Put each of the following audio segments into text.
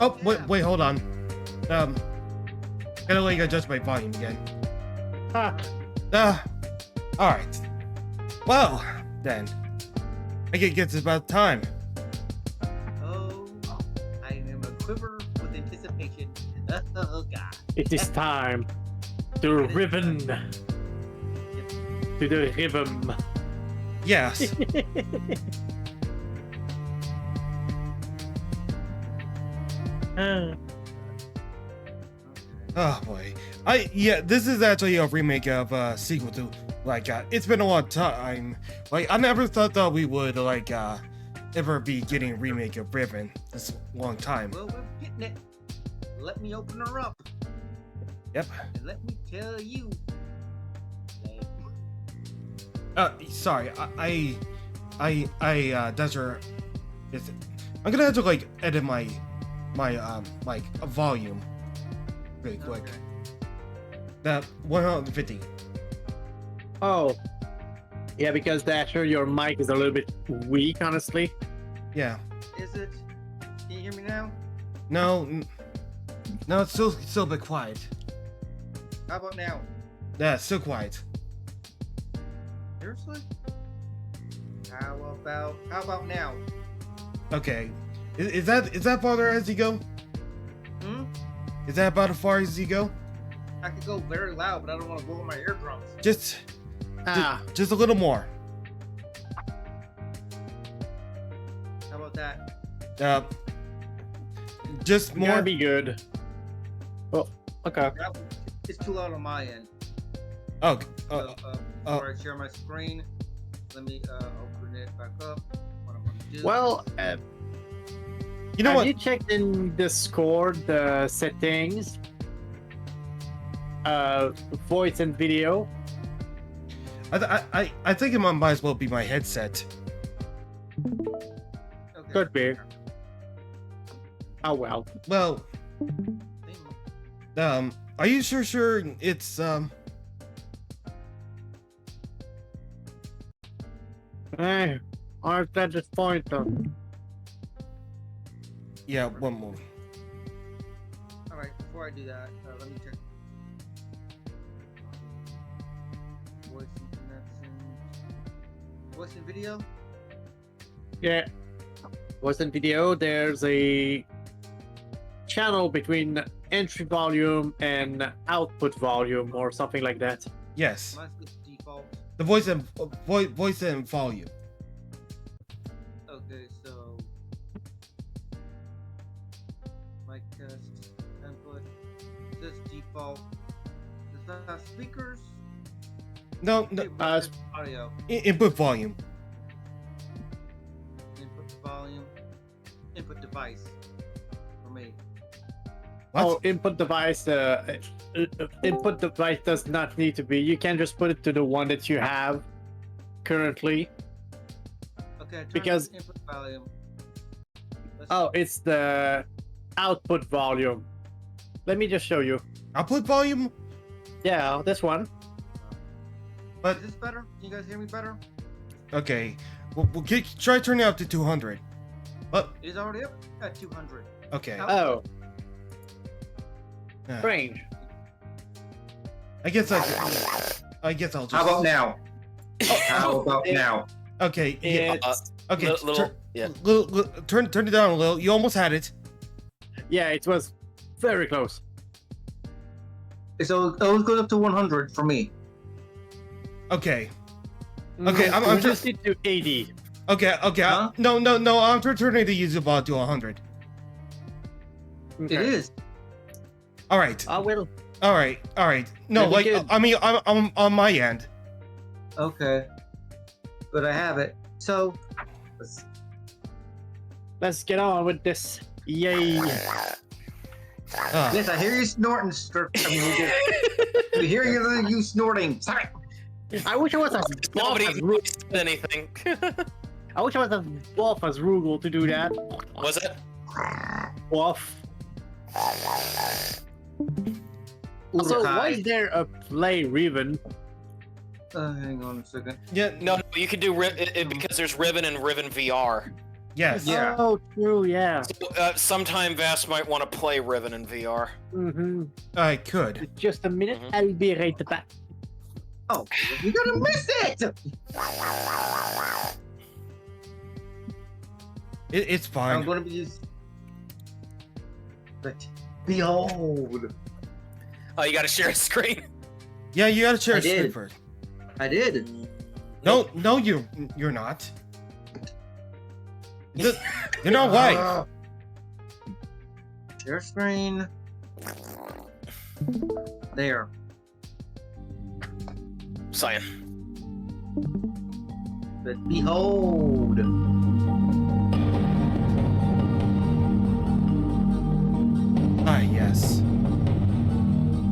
Oh, wait, hold on. Gotta like adjust my volume again. All right. Well, then, I guess it's about time. Oh, I am a quiver with anticipation. Oh God! It is time to Riven. To the Riven. Yes. Oh boy. Yeah, this is actually a remake of sequel to like it's been a long time. Like I never thought that we would like ever be getting a remake of Riven this long time. Well, we're getting it. Let me open her up. Yep. And let me tell you. Sorry, Desert. I'm gonna have to like edit my like a volume really quick. Okay. That 150. Oh. Yeah, because Dasher, your mic is a little bit weak, honestly. Yeah. Is it? Can you hear me now? No, it's still a bit quiet. How about now? Yeah, it's still quiet. Seriously? How about now? Okay. Is that farther as you go? Hmm? Is that about as far as you go? I could go very loud, but I don't want to blow my eardrums. Just Ah. just a little more. How about that? Just more. Gotta be good. Oh, okay. It's too loud on my end. Oh, Before I share my screen, let me open it back up. What I'm gonna do. Well, you know have what? you checked in Discord the settings? Voice and video. I think it might as well be my headset. Okay. Could be. Oh well. Well, are you sure it's Hey, aren't that just point though? Yeah, one more. All right. Before I do that, let me check. Voice and connection. Voice and video. Yeah. Voice and video. There's a channel between entry volume and output volume, or something like that. Yes. Mine's just default. The voice and volume. Okay, so mic test input. This default. Does that have speakers? No, Audio. input volume. Input volume. Input device. For me. What? Oh, input device. Input device does not need to be. You can just put it to the one that you have currently. Okay, turn Because- on input volume. Oh, it's the output volume. Let me just show you. Output volume? Yeah, this one. But Is this better? Can you guys hear me better? okay, we'll try turning it up to 200. But It is already up at 200. okay, Oh, yeah. strange. I guess I'll just. How about now? How about now? Okay, yeah. It's, Okay, Yeah. turn it down a little. You almost had it. yeah, it was very close. So it always goes up to 100 for me. Okay. Okay, I'm We just- need to 80. Okay. Huh? No. I'm turning the user bot to 100. It is. All right. I will. All right. No, Maybe like good. I mean, I'm on my end. Okay. But I have it. So Let's get on with this. Yay. yes, I hear you snorting. I hear you snorting. Sorry. I wish I was as buff Nobody as Ru- said anything. I wish I was as buff as Rugel to do that. Was it? Buff. Also, why is there a play Riven? Hang on a second. Yeah. No, you could do because there's Riven and Riven VR. Yes. Yeah. Oh, true. Yeah. Sometime Vast might want to play Riven in VR. Mm-hmm. I could. Just a minute. Mhm. I'll be right back. Oh, you're gonna miss it. It's I'm fine. gonna be used. But behold, Oh, you got to share a screen. Yeah, you gotta share I a screen did. first. I did. No, you're not. You're not white. Share screen. There. Cyan. But behold. Ah, yes.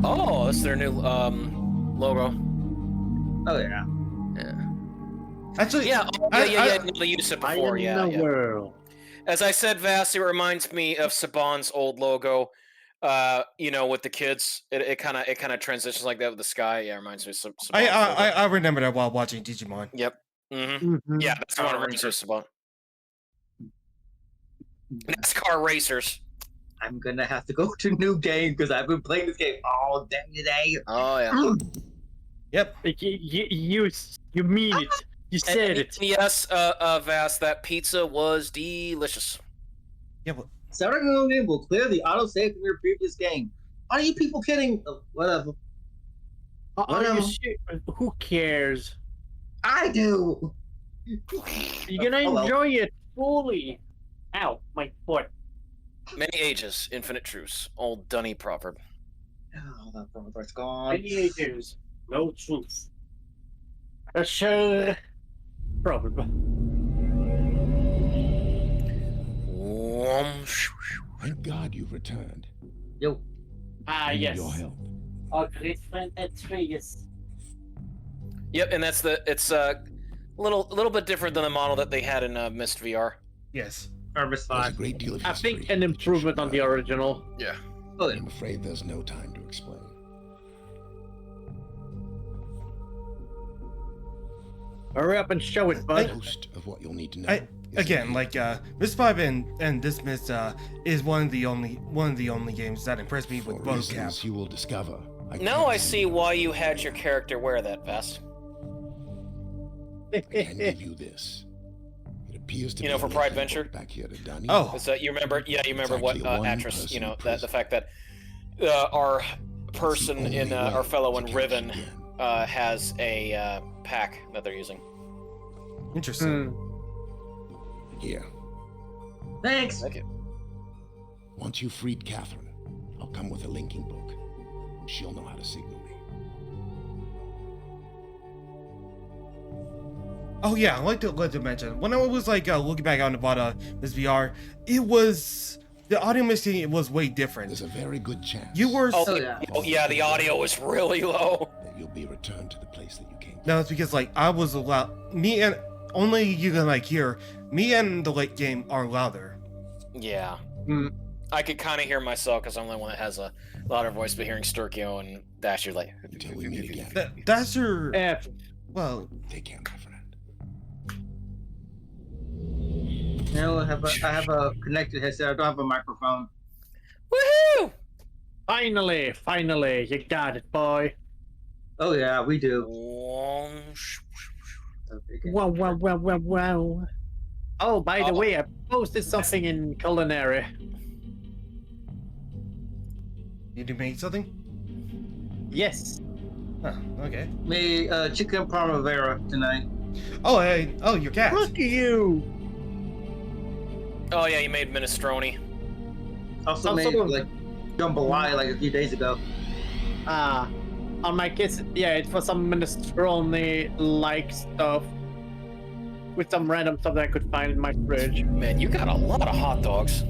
Oh, that's their new logo. Oh yeah. Actually, Yeah, oh, yeah. They used it I before. am Yeah, in the yeah. world. As I said, Vass, it reminds me of Saban's old logo. You know, with the kids, it kind of transitions like that with the sky. Yeah, it reminds me of Saban's logo. I remember that while watching Digimon. Yep. Mm-hmm. Mhm. Yeah, that's the one that reminds me of Saban. NASCAR racers. I'm gonna have to go to new game because I've been playing this game all day today. Oh yeah. Yep. You mean it. You said And it. yes, Vass, that pizza was delicious. Yeah, but Starting a new game will clear the autosave from your previous game. Are you people kidding? Whatever. Are you sure? Who cares? I do. You're gonna Oh, well. enjoy it fully. Ow, my foot. Many ages, infinite truths. Old Dunny proverb. Oh, that promoter's gone. Many ages, no truth. Sure. Probably. Thank God you've returned. Yo. Ah, We need yes. your help. Our great friend Atreus. Yep, and it's a little bit different than the model that they had in Mist VR. yes. Harvest There's a 5. great deal of I history think an that you improvement should on the learn. original. Yeah. Oh, yeah. I'm afraid there's no time to explain. Hurry up and show it, bud. Most of what you'll need to know. I- is Again, in like Mist 5 and this Mist is one of the only games that impressed me for with both reasons caps. you will discover. Now can't I see why you had your character wear that vest. I can give you this. It appears to You be know, for a Pride linking Venture? book back here to Dunny. Oh. Is that you remember? Yeah, you remember It's what actually a actress? one-person You know, that the prison. fact that our person That's the in only our way fellow to in catch Riven again. has a pack that they're using. Interesting. Here. Thanks. Thank you. Once you've freed Catherine, I'll come with a linking book. She'll know how to signal me. Oh yeah, I'd like to mention when I was like looking back on about this VR, it was the audio mixing was way different. There's a very good chance You were Oh, yeah. Oh yeah, the audio was really low. that you'll be returned to the place that you came from. no, it's because like I was allowed me and only you can like hear me and the late game are louder. Yeah. Hmm. I could kind of hear myself because I'm the only one that has a louder voice, but hearing Sturkio and Dasher like. Until we meet again. That's your F. well. Take care, my friend. No, I have a connected headset. I don't have a microphone. Woohoo! Finally, you got it, boy. Oh yeah, we do. Wow. Oh, by the way, I posted something in culinary. Did you make something? Yes. Huh, okay. Me chicken primavera tonight. Oh hey, oh your cat. Look at you. Oh yeah, you made minestrone. Also Also- made like jambalaya like a few days ago. On my kids, yeah, it was some minestrone-like stuff with some random stuff that I could find in my fridge. Man, you got a lot of hot dogs.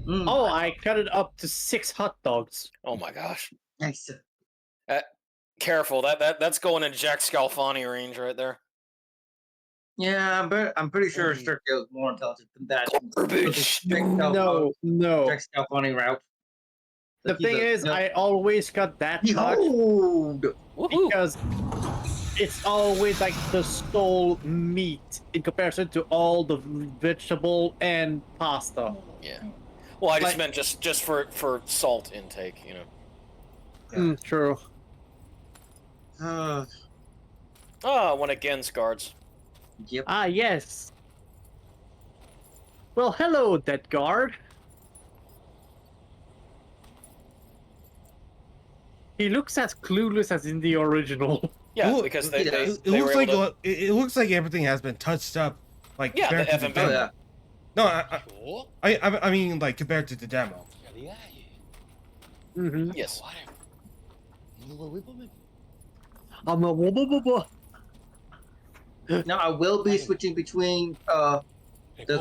Mm, Oh, I cut it up to 6 hot dogs. Oh my gosh. nice. Careful, that's going into Jack Scalfani range right there. Yeah, but I'm pretty sure Sturkio is more intelligent than that. Garbage. No. Jack Scalfani route. The Like, he's thing a- is, no. I always cut that much Behold! Woohoo! because it's always like the sole meat in comparison to all the vegetable and pasta. Yeah. Well, I just Like- meant just for salt intake, you know. True. Oh, one against guards. Yep. Ah, yes. Well, hello, dead guard. He looks as clueless as in the original. Yeah, Well, because it they It were looks able like to, it looks like everything has been touched up. Like Yeah, the compared to the FMV. Oh demo. yeah. No, I mean like compared to the demo. Mm-hmm. yes. Now I will be switching between the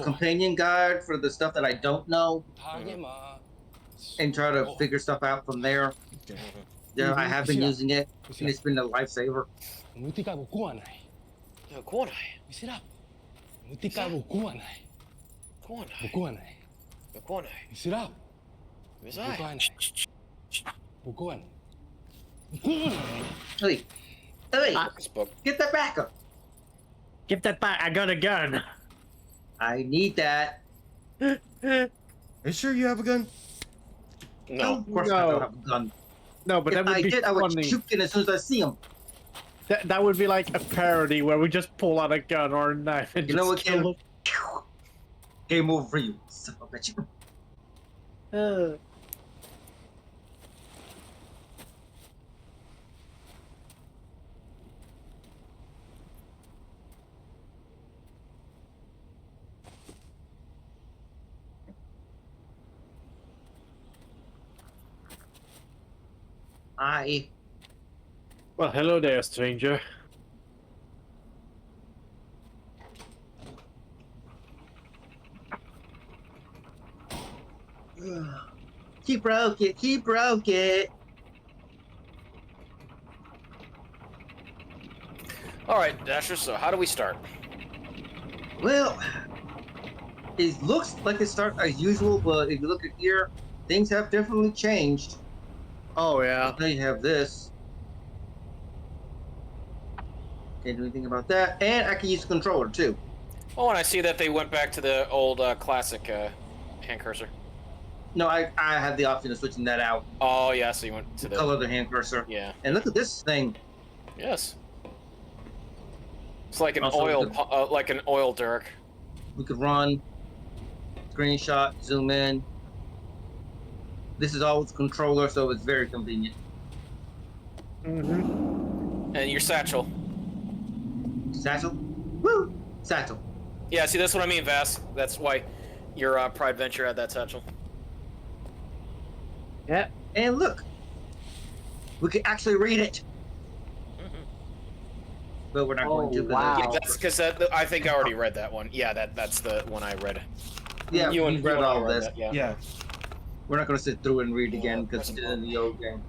companion guide for the stuff that I don't know and try to figure stuff out from there. Yeah, I have been using it, and it's been a lifesaver. Yeah, go on. Go on. Go on. Where's I? Hey, hey, This book. get that back up! Give that back. I got a gun. I need that. Are you sure you have a gun? No. Of course I No. don't have a gun. No, but If that would I be did, I would funny. shoot it as soon as I see him. That would be like a parody where we just pull out a gun or a knife and You know what, just kill Kim? Game over for you, son of a bitch. them. Well, hello there, stranger. He broke it. He broke it. All right, Dasher. So how do we start? Well, it looks like it starts as usual, but if you look at here, things have definitely changed. Oh yeah. Now you have this. Can't do anything about that, and I can use the controller too. Oh, and I see that they went back to the old classic hand cursor. No, I have the option of switching that out. Oh yeah, so you went to the Color the hand cursor. yeah. And look at this thing. Yes. It's like an Also, like an oil derrick. We could run, screenshot, zoom in. This is all with controller, so it's very convenient. Mm-hmm. And your satchel. Satchel? Woo! Satchel. Yeah, see, that's what I mean, Vass. That's why your Pride Venture had that satchel. Yeah. And look, we can actually read it. But we're not going to. Wow. Yeah, that's because I think I already read that one. Yeah, that's the one I read. Yeah, you and read you and I all read this. that, yeah. Yeah. We're not going to sit through and read again because we did it in the old game.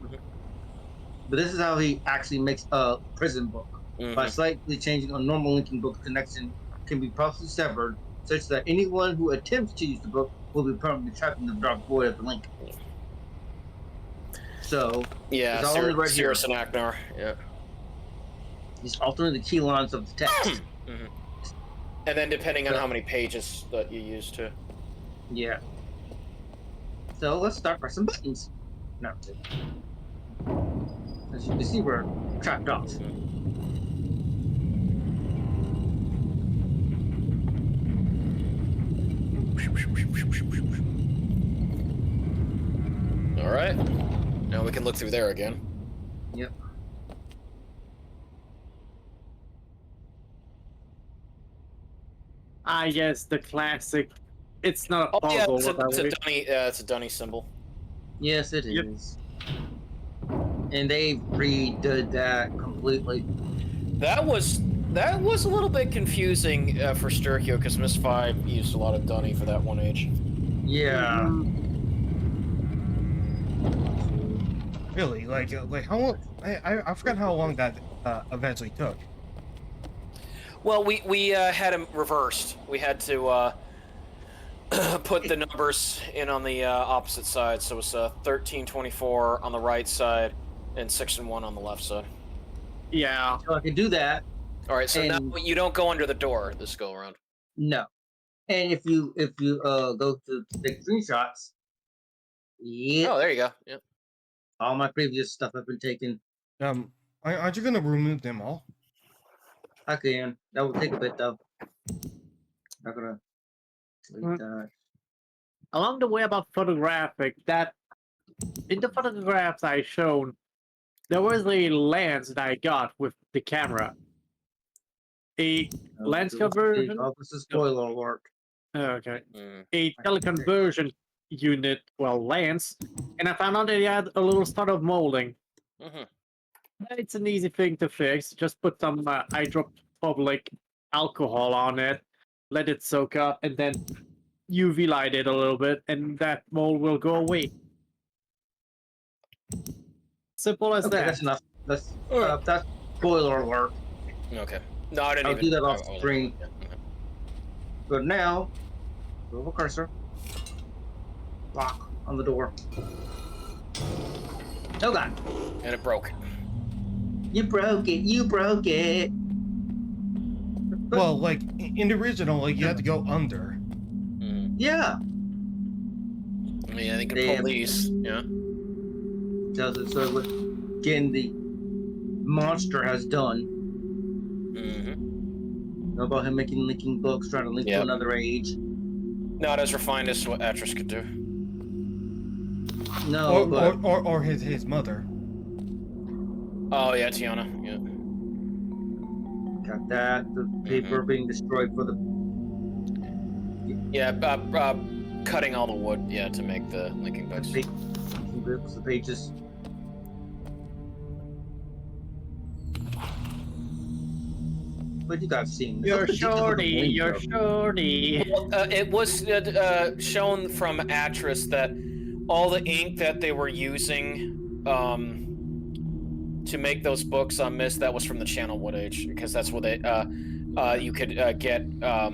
But this is how he actually makes a prison book. Mhm. By slightly changing a normal linking book connection can be processly severed, such that anyone who attempts to use the book will be permanently trapped in the dark void of the link. So, Yeah, It's all in the right here. Cirrus and Aknar. Yeah. he's altering the key lines of the text. Mhm. And then depending on how many pages that you use too. Yeah. So let's start pressing buttons. No. As you can see, we're trapped off. All right. Now we can look through there again. Yep. Ah, yes, the classic. It's not a Oh yeah, puzzle. it's a, but it's I a would- Dunny. It's a Dunny symbol. Yes, it Yep. is. And they redid that completely. That was a little bit confusing for Sturkio because Miss 5 used a lot of Dunny for that one age. Yeah. Mm-hmm. Really? Like how long? I forgot how long that eventually took. Well, we had them reversed. We had to put the numbers in on the opposite side, so it's 1324 on the right side and 6 and 1 on the left side. Yeah. So I can do that. All right, so now And- you don't go under the door this go around. No. And if you go to take screenshots, yeah, Oh, there you go. Yeah. all my previous stuff have been taken. Aren't you gonna remove them all? I can. That will take a bit though. Not gonna delete that. Along the way about photographic, that in the photographs I shown, there was a lens that I got with the camera. A lens conversion. Oh, this is spoiler alert. Okay. Mm. A teleconversion unit, well, lens, and I found out that it had a little start of molding. Mm-hmm. It's an easy thing to fix. Just put some hydrophobic alcohol on it, let it soak up, and then UV light it a little bit, and that mold will go away. Simple as Okay, that. that's enough. That's spoiler alert. Okay. No, I didn't I'll even do that off I wasn't- screen. yeah, okay. But now, move a cursor. Lock on the door. Oh god. And it broke. You broke it. You broke it. Well, like in the original, like you had to go under. Mm. Yeah. I mean, I think Damn. police. Yeah. Tells it so what again the monster has done. Mm-hmm. Know about him making linking books, trying to link Yep. to another age. Not as refined as what Atris could do. No, but Or his mother. Oh yeah, Tiana. Yeah. got that. The paper being destroyed for the Yeah. Cutting all the wood. Yeah, to make the linking books. the pages. But you guys seen this. You're Look at the details of the shorty, blink, you're bro. shorty. It was shown from Atris that all the ink that they were using to make those books on Mist, that was from the Channel Wood Age, because that's what they you could get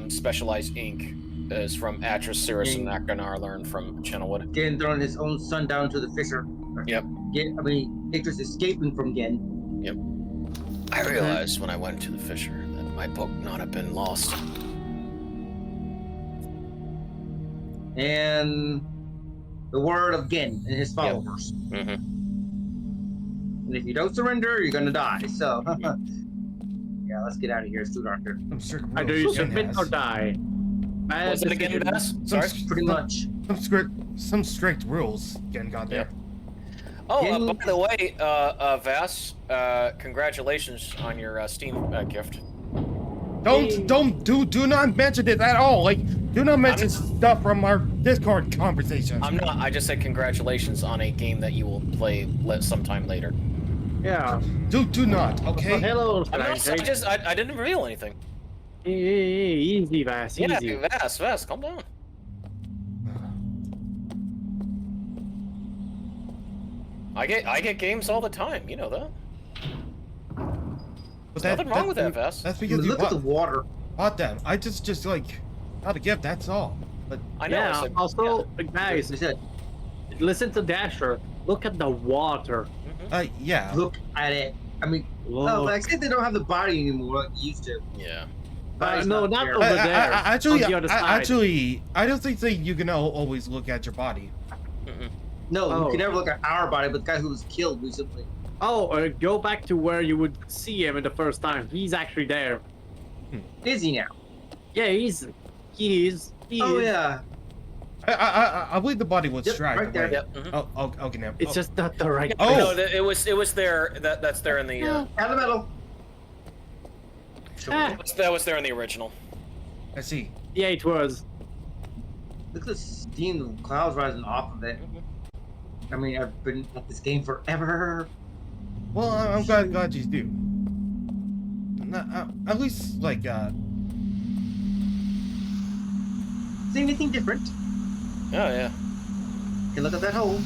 specialized ink is from Atris, Cirrus, and Akdanar learned from Channel Wood. Gen throwing his own son down to the fisher. Yep. Hector's escaping from Gen. I realized when I went to the Fisher that my book not have been lost. And the word of Gen and his followers. Mm-hmm. And if you don't surrender, you're gonna die. So, yeah, let's get out of here. It's too dark here. Some strict rules. Either you Gen submit has. or die. Was it again, Bass? Sorry. Pretty much. Some strict rules. Gen got there. Oh, by the way, Vass, congratulations on your Steam gift. Do not mention it at all. Like, do not mention stuff from our Discord conversations. I'm not. I just said congratulations on a game that you will play sometime later. Yeah. Do not. Okay. Oh, hello, I'm not, Frank. I didn't reveal anything. Easy, Vass, Yeah, easy. Vass, calm down. I get games all the time. You know that. But There's nothing wrong with that, Vass. That's because you Look at the water. bought them. I just like got a gift. That's all. But I know. Yeah, so- also, yeah. guys, They said, listen to Dasher. Look at the water. yeah. look at it. I mean, Look. oh, but I said they don't have the body anymore like you used to. Yeah. Body's no, not there. over there. Actually, on the other side. I don't think that you can always look at your body. No, Oh. you can never look at our body, but the guy who was killed recently. Oh, go back to where you would see him in the first time. He's actually there. Is he now? Yeah, he is. Oh yeah. I believe the body was Yep, dragged right there. away. Yep. mhm. Oh, okay, now. It's just not the right. Oh. No, it was there. That's there in the. Out of the metal. Ah, That was there in the original. I see. yeah, it was. Look at the steam, the clouds rising off of it. I mean, I've been at this game forever. Well, I'm glad you do. At least like See anything different? Oh yeah. Okay, look at that hole.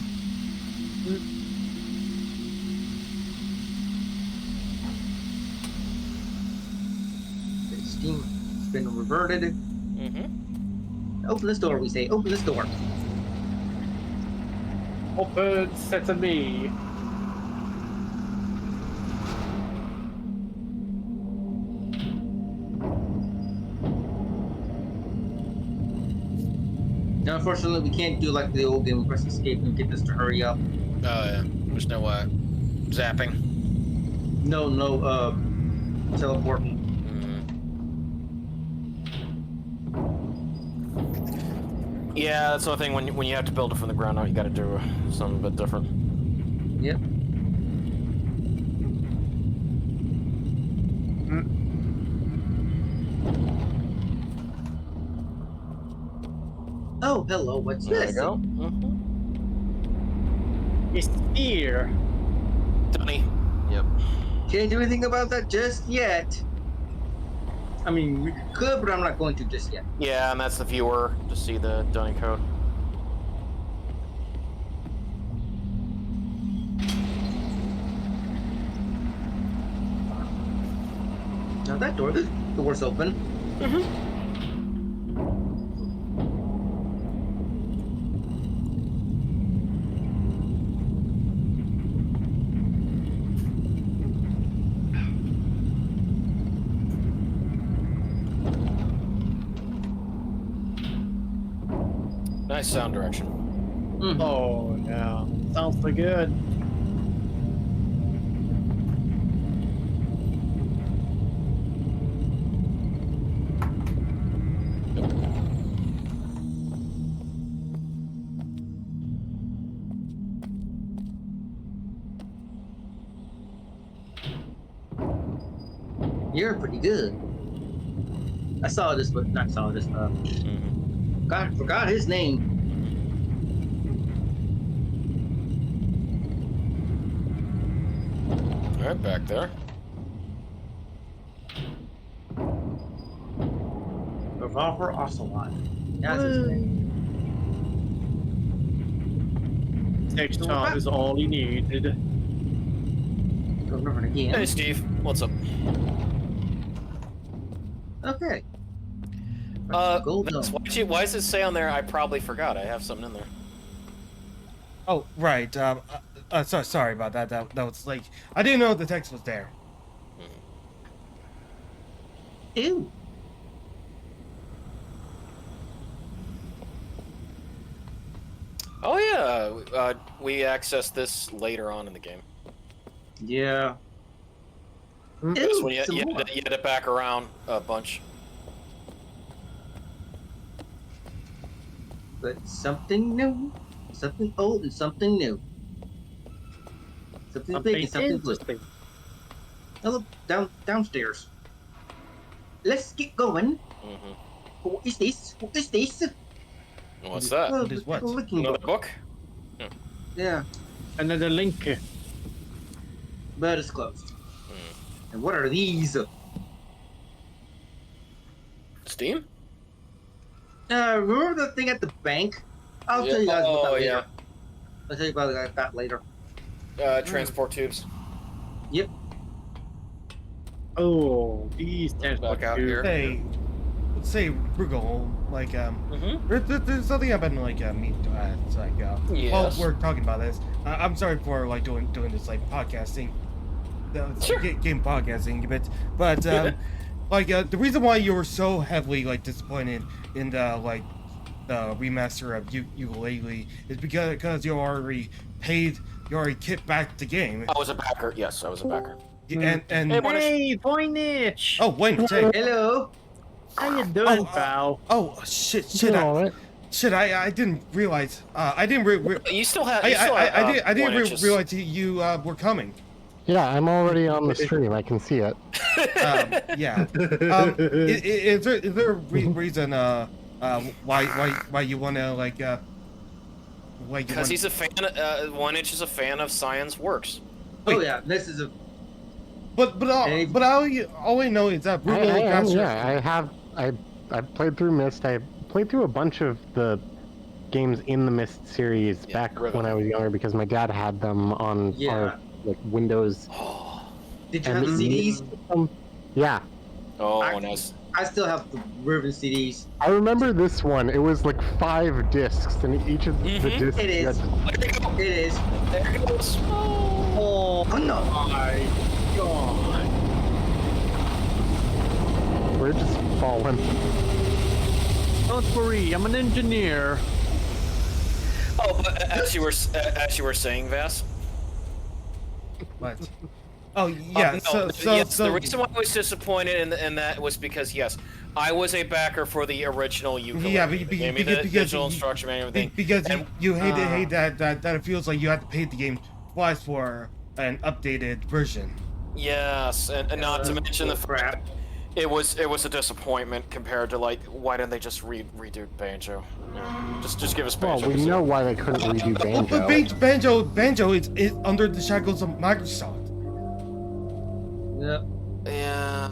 The steam has been reverted. Mm-hmm. Open this door, we say. Open this door. Open sesame. Now, unfortunately, we can't do like the old game, press escape and get this to hurry up. Oh yeah. There's no zapping. No, teleporting. Yeah, that's the only thing when you have to build it from the ground up, you got to do something a bit different. Yep. Oh, hello. What's There this? you go. It's here. Dunny. Yep. Can't do anything about that just yet. I mean, we could, but I'm not going to just yet. Yeah, and that's the viewer to see the Dunny code. Now that door's open. Nice sound direction. Oh, yeah. Sounds so good. You're pretty good. I saw this, but not saw this. God, forgot his name. All right, back there. Revolver Ocelot. That's his name. Next time is all you needed. Go over again. Hey, Steve. What's up? Okay. Gold Vince, dome. why does it say on there? I probably forgot. I have something in there. Oh, right. Sorry about that. That was like, I didn't know the text was there. Ew. Oh yeah, we accessed this later on in the game. Yeah. That's when Ew, some you more. had to back around a bunch. But something new, something old, and something new. Something big and something good. interesting. Oh, look, downstairs. Let's get going. Who is this? Who is this? What's that? Oh, What is what? looking Another book. book? Yeah, Another link. but it's closed. And what are these? Steam? Remember the thing at the bank? I'll tell you guys about that later. I'll tell you about that later. Transport tubes. Yep. Oh, these Back out here. Say Rugal, like there's something I've been like meaning to add. It's like while Yes. we're talking about this, I'm sorry for like doing this like podcasting, Sure. game podcasting a bit, but like the reason why you were so heavily like disappointed in the like the remaster of Ukulele is because you already kicked back the game. I was a backer. Yes, I was a backer. And Hey, what is- Hey, Voynich! oh wait, say, Hello. How you doing, pal? oh shit, I didn't realize. I didn't. You still have. I didn't realize you were coming. Yeah, I'm already on the stream. I can see it. Yeah. Is there a reason why you wanna like Because he's a fan. 1inch is a fan of Science Works. Oh yeah, this is a. but all I know is that I played through Myst. I played through a bunch of the games in the Myst series back Riven. when I was younger because my dad had them on our like Windows. Did you have the CDs? Yeah. Oh, I- nice. I still have the Riven CDs. I remember this one. It was like 5 discs, and each of the discs. It is. There you go. It is. There it goes. Oh no! My God. We're just falling. Don't worry, I'm an engineer. Oh, but as you were saying, Vass. What? Oh yeah. No, yes, the reason why I was disappointed in that was because yes, I was a backer for the original ukulele. Yeah, They gave me the digital instruction manual and everything. Because And- you hate that it feels like you have to pay the game twice for an updated version. Yes, and not to mention the fact it was a disappointment compared to like why didn't they just redo Banjo? Yeah. Just give us Banjo. Well, we know why they couldn't redo But Banjo. Banjo is under the shackles of Microsoft. Yep. Yeah.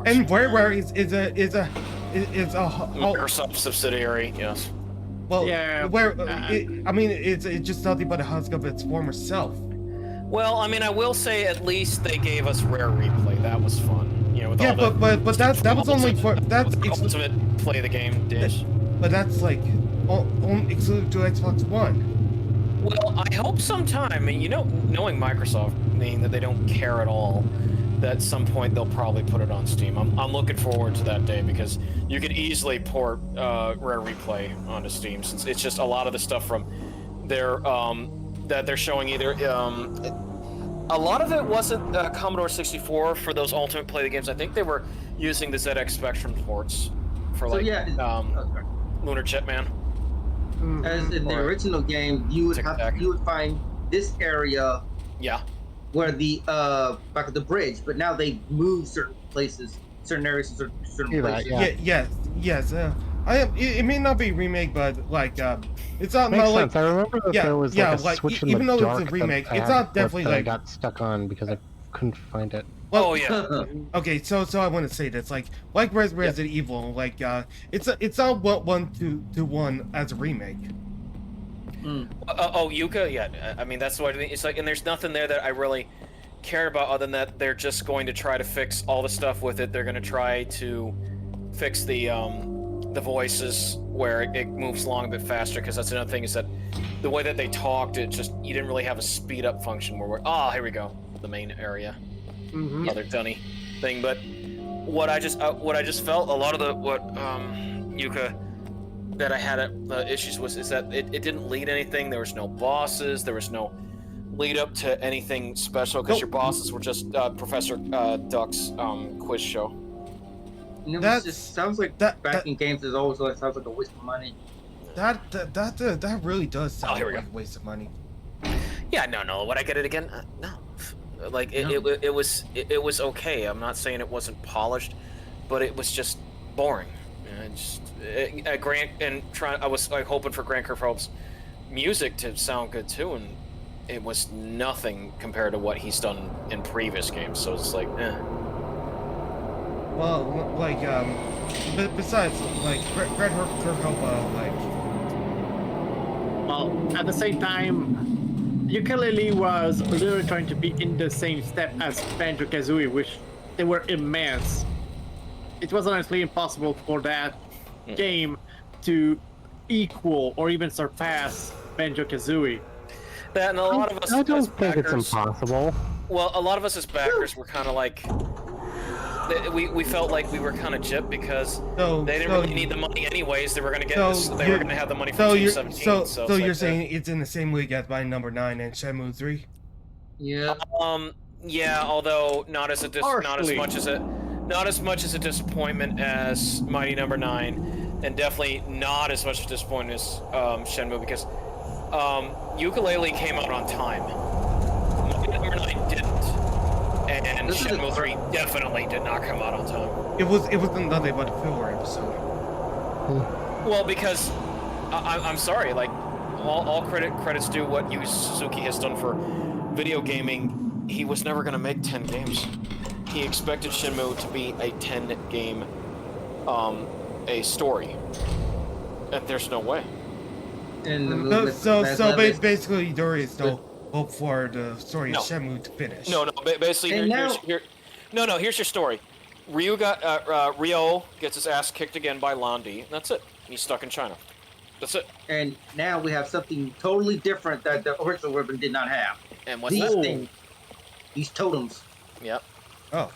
And Rareware is a Microsoft subsidiary. Yes. well, Yeah, I mean it's just nothing but a husk of its former self. Well, I mean, I will say at least they gave us Rare Replay. That was fun. You know, with Yeah, all the but that was only for that's ultimate play the game dish. but that's like exclusive to Xbox One. Well, I hope sometime. I mean, you know, knowing Microsoft, meaning that they don't care at all, that at some point they'll probably put it on Steam. I'm looking forward to that day because you could easily port Rare Replay onto Steam since it's just a lot of the stuff from their that they're showing either. A lot of it wasn't Commodore 64 for those Ultimate Play the games. I think they were using the ZX Spectrum ports for like Lunar Jetman. As in the original game, you would find this area. Yeah. Where the back at the bridge, but now they move certain places, certain areas, to certain places. Yes. It may not be remake, but like it's not Makes like sense. I remember that there was like a like switch in even the though dark it's a remake, that it's not definitely that like I got stuck on because I couldn't find it. Well, oh yeah. Okay, so I want to say this like Resident Evil, like it's not 1-to-1 as a remake. Yuka, yeah. I mean that's what I mean. It's like, and there's nothing there that I really care about other than that they're just going to try to fix all the stuff with it. They're going to try to fix the voices where it moves along a bit faster, because that's another thing is that the way that they talked, it just you didn't really have a speed up function where we're here we go, the main area, other dunny thing. But what I just felt a lot of the Yuka that I had issues with is that it didn't lead anything. There was no bosses. There was no lead up to anything special because your bosses were just Professor Duck's quiz show. You know, it just sounds like back in games is always like sounds like a waste of money. That really does sound like a waste of money. Yeah, no. Would I get it again? No. Like it was okay. I'm not saying it wasn't polished, but it was just boring. I was like hoping for Grant Kirkhope's music to sound good too, and it was nothing compared to what he's done in previous games. So it's like, Well, like but besides, like Grant Kirkhope, like. Well, at the same time, ukulele was literally trying to be in the same step as Banjo-Kazooie, which they were immense. It was honestly impossible for that game to equal or even surpass Banjo-Kazooie. That and a lot of us. I don't think it's impossible. Well, a lot of us as backers were kind of like, we felt like we were kind of gypped because they didn't really need the money anyways. They were going to get this. They were going to have the money from 2017. So you're saying it's in the same league as my number 9 and Shenmue 3? Yeah. Yeah, although not as much as a disappointment as Mighty Number 9, and definitely not as much a disappointment as Shenmue, because Ukulele came out on time. Mighty Number 9 didn't, and Shenmue 3 definitely did not come out on time. It wasn't nothing but a filler episode. Well, because I'm sorry, like all credits due what Yu Suzuki has done for video gaming. He was never going to make 10 games. He expected Shenmue to be a 10-game a story, and there's no way. So basically, there is no hope for the story of Shenmue to finish. No. Basically, here's your story. Ryo gets his ass kicked again by Landi, and that's it. He's stuck in China. That's it. And now we have something totally different that the original Riven did not have. And what's that? These totems. Yep. Oh.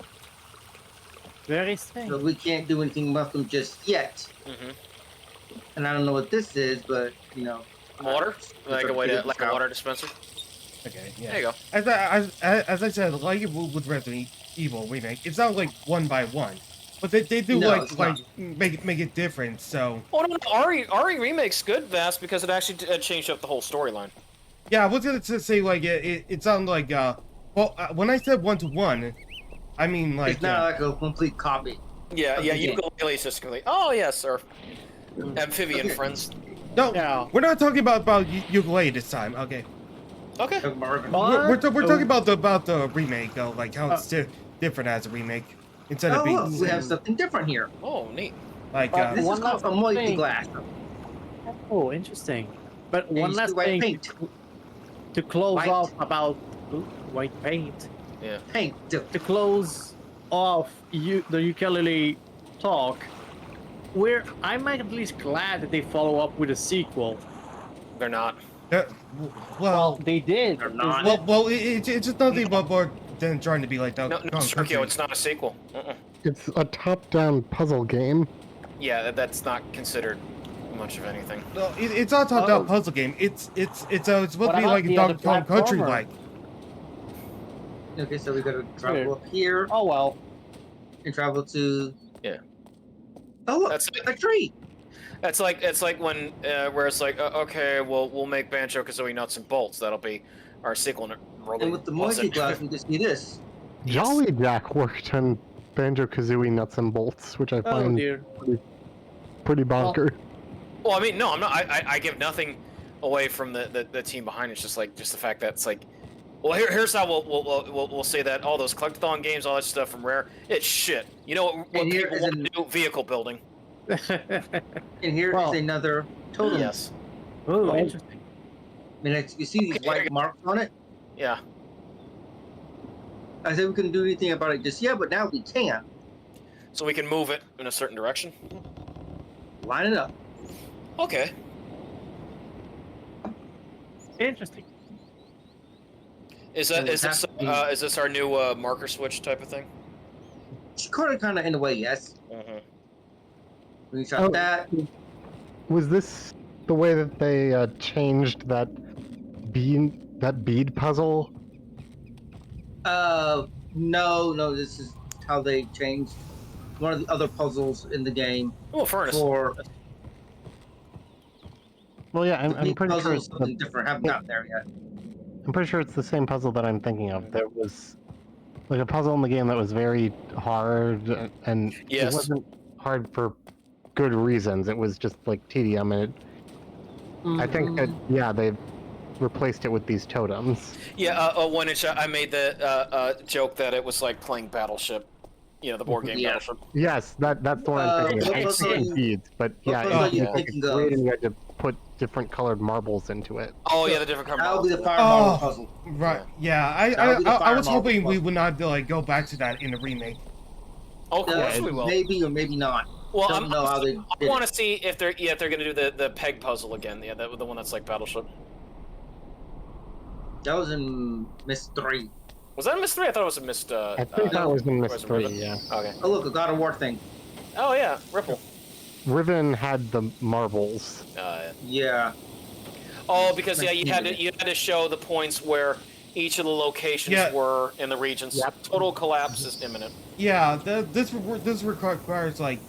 Very strange. So we can't do anything about them just yet. And I don't know what this is, but you know. Water? Like a way to, like a water dispenser? Okay, yeah. There you go. As I said, like with Resident Evil Remake, it's not like one by one, but they do No, like it's not. make it different. So Oh no, Ari Remake's good, Vast, because it actually changed up the whole storyline. yeah, I was gonna say like it sounded like when I said 1-to-1, I mean like It's not like a complete copy. Yeah, of yeah, the game. ukulele is just complete. Oh yes, sir. Amphibian Okay. friends. no, Yeah. we're not talking about ukulele this time. Okay, Okay. Marvin. we're talking about the remake though, like how it's different as a remake instead of Oh, being look, we have something different here. Oh, neat. like But This one is called last a multi thing. glass. Oh, interesting. But And one you last see white thing paint. to close White. off about white paint. Yeah. Paint. To close off the ukulele talk, I'm at least glad that they follow up with a sequel. They're not. well, They did. They're not. it's just nothing but more than trying to be like No, Sergio, it's not a sequel. It's a top-down puzzle game. Yeah, that's not considered much of anything. No, it's not a top-down puzzle game. It's supposed to be about like a the other Donkey Kong Country platformer? like. Okay, so we gotta travel Weird. up here Oh well. and travel to. Yeah. Oh look, That's a tree. It's like when where it's like okay, we'll make Banjo-Kazooie Nuts and Bolts. That'll be our sequel. And it really And with the multi wasn't. glass, we just see this. Jolly Jack worked on Banjo-Kazooie Nuts and Bolts, which I Oh find dear. pretty bonkers. Well, I mean, no, I'm not. I give nothing away from the team behind it. It's just the fact that it's like, well, here's how we'll say that all those collectathon games, all that stuff from Rare, it's shit. You know what And here people is want to do? Vehicle building. And here is Well, another totem. Yes. Oh, Oh. interesting. I mean, you see these Okay, white marks on it. Yeah. I said we couldn't do anything about it just yet, but now we can. So we can move it in a certain direction. Line it up. Okay. Interesting. Is So it this has to be- is this our new marker switch type of thing? Kind of in a way, yes. Mm-hmm. We shot Oh. that. Was this the way that they changed that bead puzzle? No. This is how they changed one of the other puzzles in the game Oh, furnace. for Well, yeah, the I'm big pretty sure puzzle. it's Something different. Haven't gotten there yet. I'm pretty sure it's the same puzzle that I'm thinking of. There was like a puzzle in the game that was very hard, and Yes. it wasn't hard for good reasons. It was just like tedium, and I think that they've replaced it with these totems. Yeah. When I made the joke that it was like playing Battleship. You know, the board game Yeah. Battleship. Yes, that's the one I'm thinking of. what I puzzle think are you- beads, but what yeah, puzzle are it's you like thinking a of? grid and you had to put different colored marbles into it. Oh yeah, the different color That'll be the models. fire model Oh. puzzle. Right. Yeah. That'll be the I fire was marble hoping we puzzle. would not like go back to that in the remake. Oh, of course we will. Maybe or maybe not. Well, Don't know how they I did want it. to see if they're going to do the peg puzzle again. Yeah, the one that's like Battleship. That was in Miss 3. Was that in Mist 3? I thought it was in Mist. I think that was in Miss was it 3, Riven? yeah. Okay. Oh look, a God of War thing. Oh yeah, Ripple. Riven had the marbles. Yeah. Oh, because yeah, you had to show the points where each of the locations Yeah. were in the regions. Yep. Total collapse is imminent. Yeah. This requires like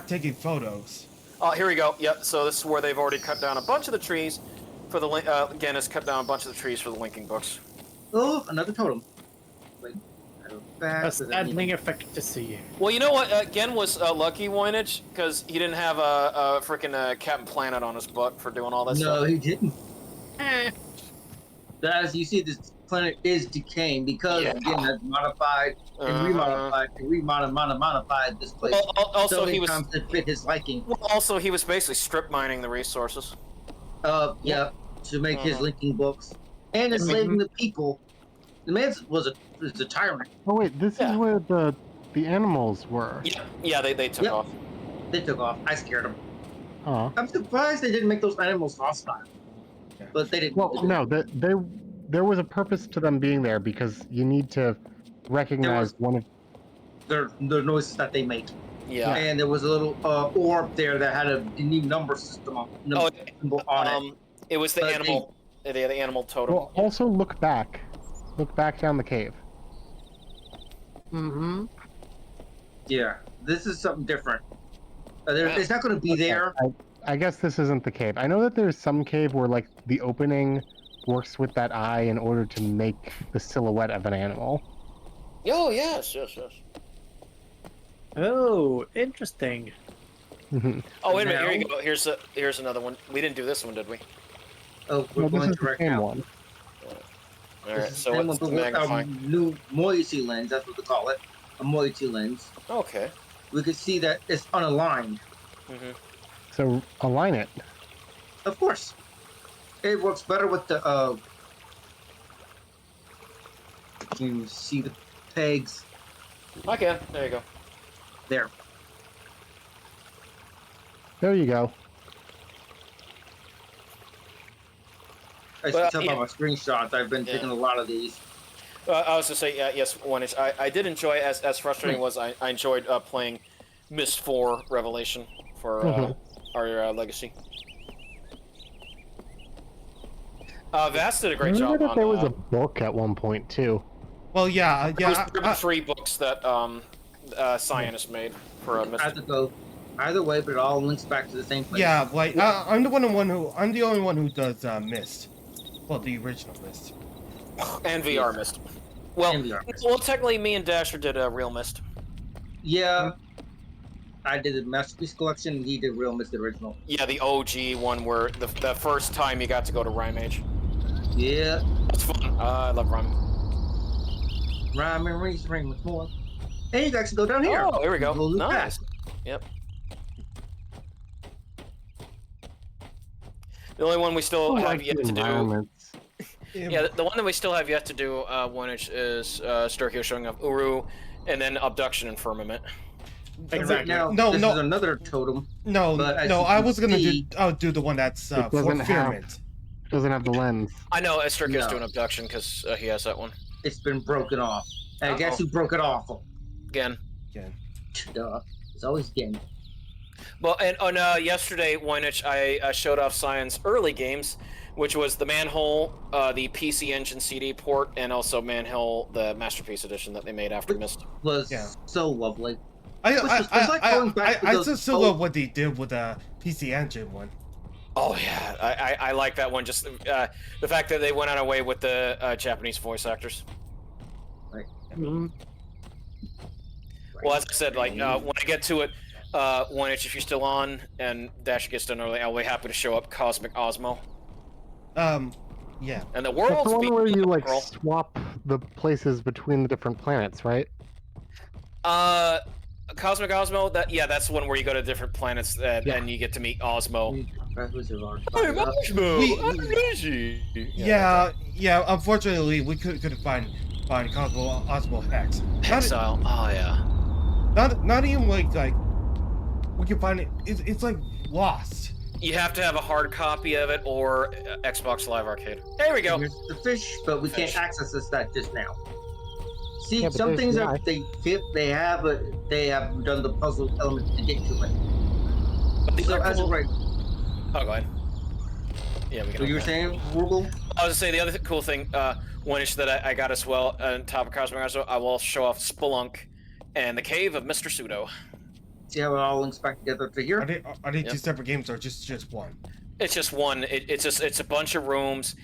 taking photos. Oh, here we go. Yep. So this is where they've already cut down a bunch of the trees for the again has cut down a bunch of the trees for the linking books. Oh, look, another totem. Wait. I don't A back to that saddening effect to see. Well, you know what? Gen was lucky, Voynich, because he didn't have a freaking Captain Planet on his butt for doing all that No, stuff. he didn't. As you see, this planet is decaying because Yeah. again, has modified and remodified this place. Well, also, so he many was. times to fit his liking. Well, also, he was basically strip mining the resources. Yeah, to make his Mhm. linking books and enslaving the people. The man was a tyrant. Oh wait, this Yeah. is where the animals were. Yeah, they took Yep. off. They took off. I scared them. Oh. I'm surprised they didn't make those animals hostile. But they didn't. Well, no, there was a purpose to them being there because you need to recognize one of. the noises that they make. Yeah. And there was a little orb there that had a new number system symbol on it. It was the But animal, the animal totem. Well, also look back. Look back down the cave. Mm-hmm. Yeah, this is something different. It's not going to be there. I guess this isn't the cave. I know that there's some cave where like the opening works with that eye in order to make the silhouette of an animal. Oh yes. Oh, interesting. Oh wait a minute, here you Now- go. Here's another one. We didn't do this one, did we? Oh, we're No, this going is to the right same now. one. All right. This is So the same what's the one, but with our magnifying? new moiety lens, that's what they call it, a moiety lens. Okay. We could see that it's unaligned. Mm-hmm. So align it. Of course, it works better with the. Can you see the pegs I can. There you go. there? There you go. I Well, can tell yeah. by my screenshots. I've been taking a lot of these. I was to say, yes, one is. I did enjoy, as frustrating was, I enjoyed playing Myst 4 Revelation for our Legacy. Vast did a I great remember job that on. there was a book at one point too. Well, yeah. There was 3 books that Cyanus made for I have Myst. to go either way, but it all links back to the same place. Yeah, like I'm the only one who does Myst. Well, the original Myst. And VR Myst. Well, And VR Myst. well, technically, me and Dasher did a real Myst. Yeah. I did a masterpiece collection, and he did Real Mr. Original. Yeah, the OG one where the first time you got to go to Remake. Yeah. It's fun. I love Remake. Rhyme and reason ring with more. And you can actually go down here. Oh, here we go. Go loop Nice. back. Yep. The only one we still I have like yet the to do. environments. Yeah, the one that we still have yet to do, one is Storkio showing up Uru, and then Abduction and Firmament. And Exactly. right now, No, this no. is another totem. No, But as no, you I can was gonna see- do the one that's for doesn't have- Firmament. Doesn't have the lens. I know Storkio's No. doing Abduction because he has that one. It's been broken off. And guess who broke it off? Again. Again. Duh. It's always game. Well, and on yesterday, Wynich, I showed off Science early games, which was the Manhole, the PC Engine CD port, and also Manhole, the Masterpiece Edition that they made after Myst. Was Yeah. so lovely. I like going back to those still old- love what they did with the PC Engine one. Oh yeah, I like that one. Just the fact that they went on away with the Japanese voice actors. Mhm. Well, as I said, like when I get to it, Wynich, if you're still on and Dash gets done early, I'll be happy to show up Cosmic Osmo. Yeah. And the That's world's the one being where you like literal. swap the places between the different planets, right? Cosmic Osmo. That's the one where you go to different planets and you get to meet Osmo. Osmo. We- Easy. Yeah. Unfortunately, we couldn't find Cosmo Osmo Hex. Exile. Oh yeah. Not even like we can find it. It's like lost. You have to have a hard copy of it or Xbox Live Arcade. There we go. Here's the fish, but we can't access that just now. See, Yeah, but some there's things the are eye. they have done the puzzle element to get to it. But the So other as of cool- right, Oh, go ahead. Yeah, we can. what you were saying, Rugal? I was gonna say the other cool thing, Wynich, that I got as well on top of Cosmic Osmo, I will show off Spelunk and the Cave of Mr. Pseudo. See how it all links back together to here? Are they Yep. two separate games or just one? It's just one. It's a bunch of rooms.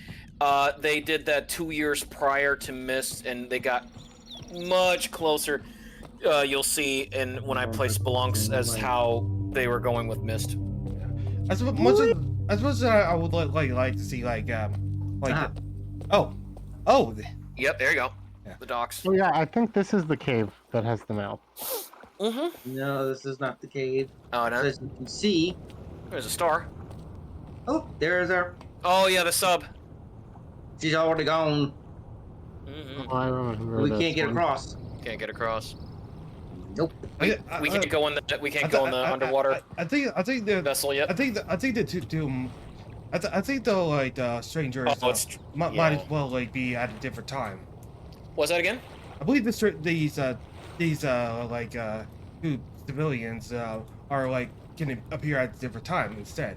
They did that 2 years prior to Myst, and they got much closer. You'll see when I play Spelunks as how they were going with Myst. As much as I would like to see oh. Yep, there you go. Yeah. The docks. Oh yeah, I think this is the cave that has the mouth. Mm-hmm. No, this is not the cave. Oh no, As you can see, there's a star. oh, there's our. Oh yeah, the sub. She's already gone. Mm-hmm. Oh, I remember We this can't get one. across. Can't get across. Nope. We can't go in the underwater I think the vessel yet. I think the two I think the strangers Oh, it's might yeah. as well be at a different time. Was that again? I believe these two civilians are can appear at a different time instead.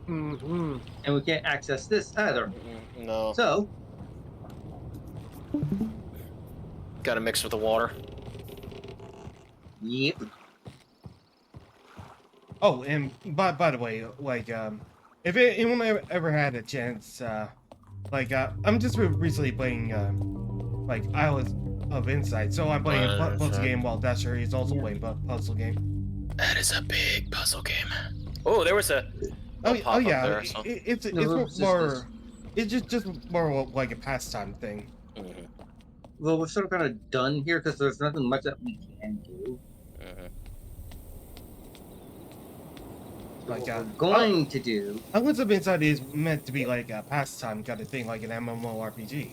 Mm-hmm. And we can't access this either. No. So, Got to mix with the water. yep. Oh, and by the way, like, if anyone ever had a chance, like, I'm just recently playing, like, Islands of Insight, so I'm playing a puzzle game while Dasher is also playing puzzle game. That is a big puzzle game. Oh, there was a Oh yeah, there, so. it's more, it's just more like a pastime thing. Mm-hmm. Well, we're sort of kind of done here because there's nothing much that we can do. Mm-hmm. Like, What we're going to do. Islands of Insight is meant to be like a pastime kind of thing, like an MMORPG.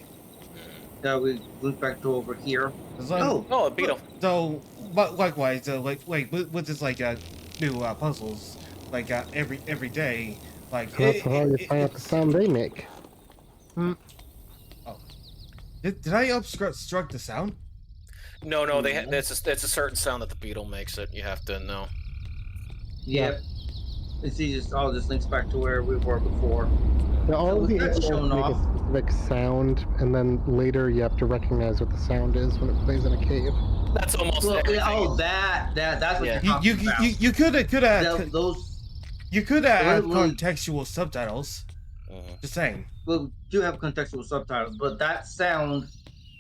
We loop back to over here. Oh, a beetle. So, but likewise, like with this like new puzzles, like every day, like That's how you find out the sound they make. Oh, did I obstruct the sound? No, that's a certain sound that the beetle makes it. You have to know. Yep. And see, all this links back to where we were before. Now, all of the that's animals shown make off. a specific sound, and then later you have to recognize what the sound is when it plays in a cave. That's almost Well, everything. that's what Yeah. you're talking about. You could have Those. you could have Well, contextual subtitles. Just saying. Well, do have contextual subtitles, but that sound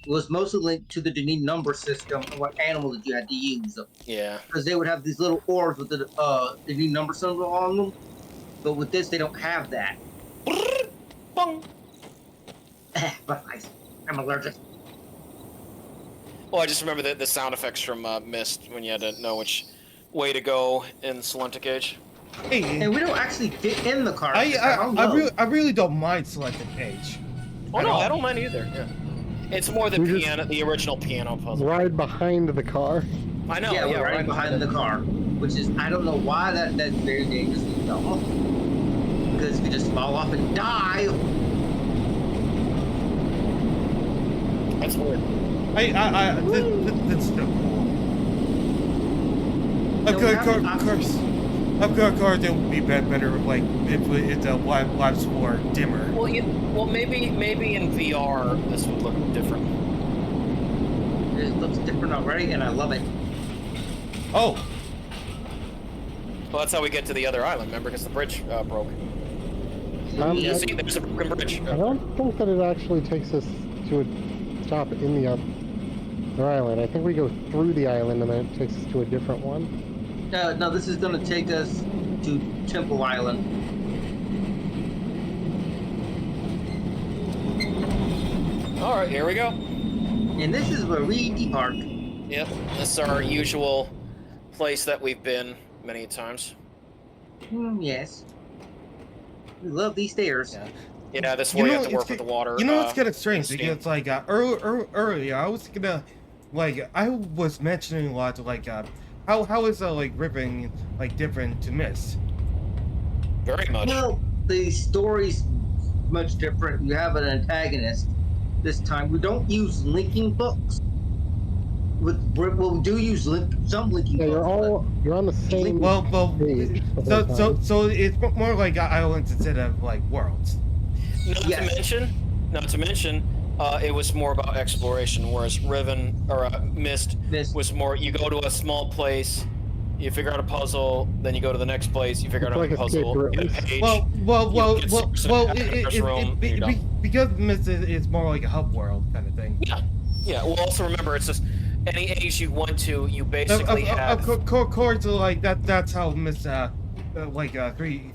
was mostly linked to the unique number system and what animal that you had to use. Yeah. Because they would have these little orbs with the unique number symbol on them, but with this they don't have that. Bong. But I'm allergic. Well, I just remember the sound effects from Myst when you had to know which way to go in Selentic Age. Hey, And we don't actually fit in the car. I really don't mind selecting age. Oh no, I don't mind either. Yeah. It's more the We piano, the original piano puzzle. Ride behind the car. I know. Yeah, Yeah, we're right behind the car, which is I don't know why that's very dangerous. Because you could just fall off and die. That's weird. That's so cool. Of course, it would be better like if the lives were dimmer. Well, maybe in VR this would look different. It looks different already, and I love it. Oh, Well, that's how we get to the other island. Remember, because the bridge broke. Yeah, see, there's a broken bridge. I don't think that it actually takes us to a stop in the other island. I think we go through the island and then it takes us to a different one. No, this is going to take us to Temple Island. All right, here we go. And this is where we depart. Yep, this is our usual place that we've been many times. Yes. We love these stairs. Yeah, this way you have to work with the water. You know what's kind of strange? steam. Because like earlier, I was I was mentioning a lot like how is like Riven like different to Myst? Very much. Well, the story's much different. You have an antagonist this time. We don't use linking books. We do use some linking Yeah, books. you're on the same Well, page the whole time. so it's more like islands instead of like worlds. Not to mention, it was more about exploration, whereas Riven or Myst was more. You go to a small place, you figure out a puzzle, then you go to the next place, you figure out It's another like escape puzzle, you get a rooms. page. Because Myst is more like a hub world kind of thing. Yeah. Well, also remember, it's just any age you went to, you basically have. Of course, like that's how Myst like 3,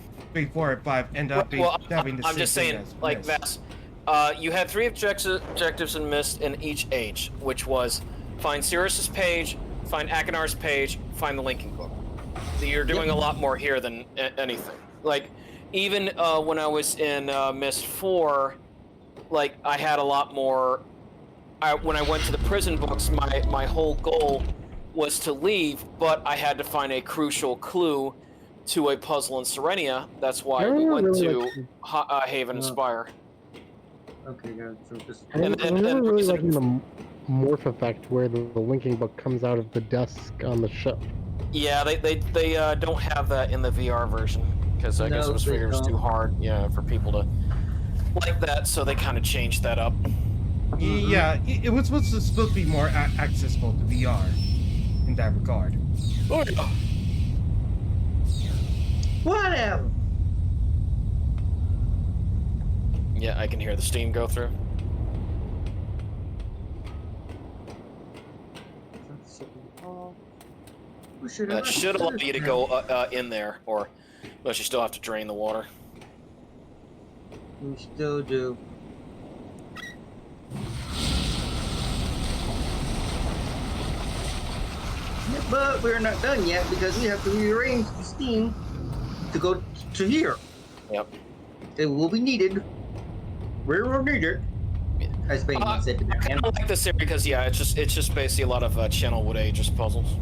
4, and 5 end up having the I'm same just thing saying, as like Myst. you had 3 objectives in Myst in each age, which was find Sirius's page, find Akinar's page, find the linking book. So you're doing a lot more here than anything. Like, even when I was in Myst 4, like, I had a lot more. When I went to the prison books, my whole goal was to leave, but I had to find a crucial clue to a puzzle in Serenia. That's why we went to Haven and Spire. Okay, guys. So just I remember really liking the morph effect where the linking book comes out of the desk on the ship. Yeah, they don't have that in the VR version because I guess it was they figured it was too don't. hard, yeah, for people to like that, so they kind of changed that up. Yeah, it was supposed to be more accessible to VR in that regard. Oh yeah. Whatever. Yeah, I can hear the steam go through. That should allow you to go in there, or but you still have to drain the water. We still do. Yeah, but we're not done yet because we have to rearrange the steam to go to here. Yep. It will be needed. Railroad needed. As Bateman said to I kind of like this area because yeah, it's just basically a lot of Channel Wood Ages puzzles.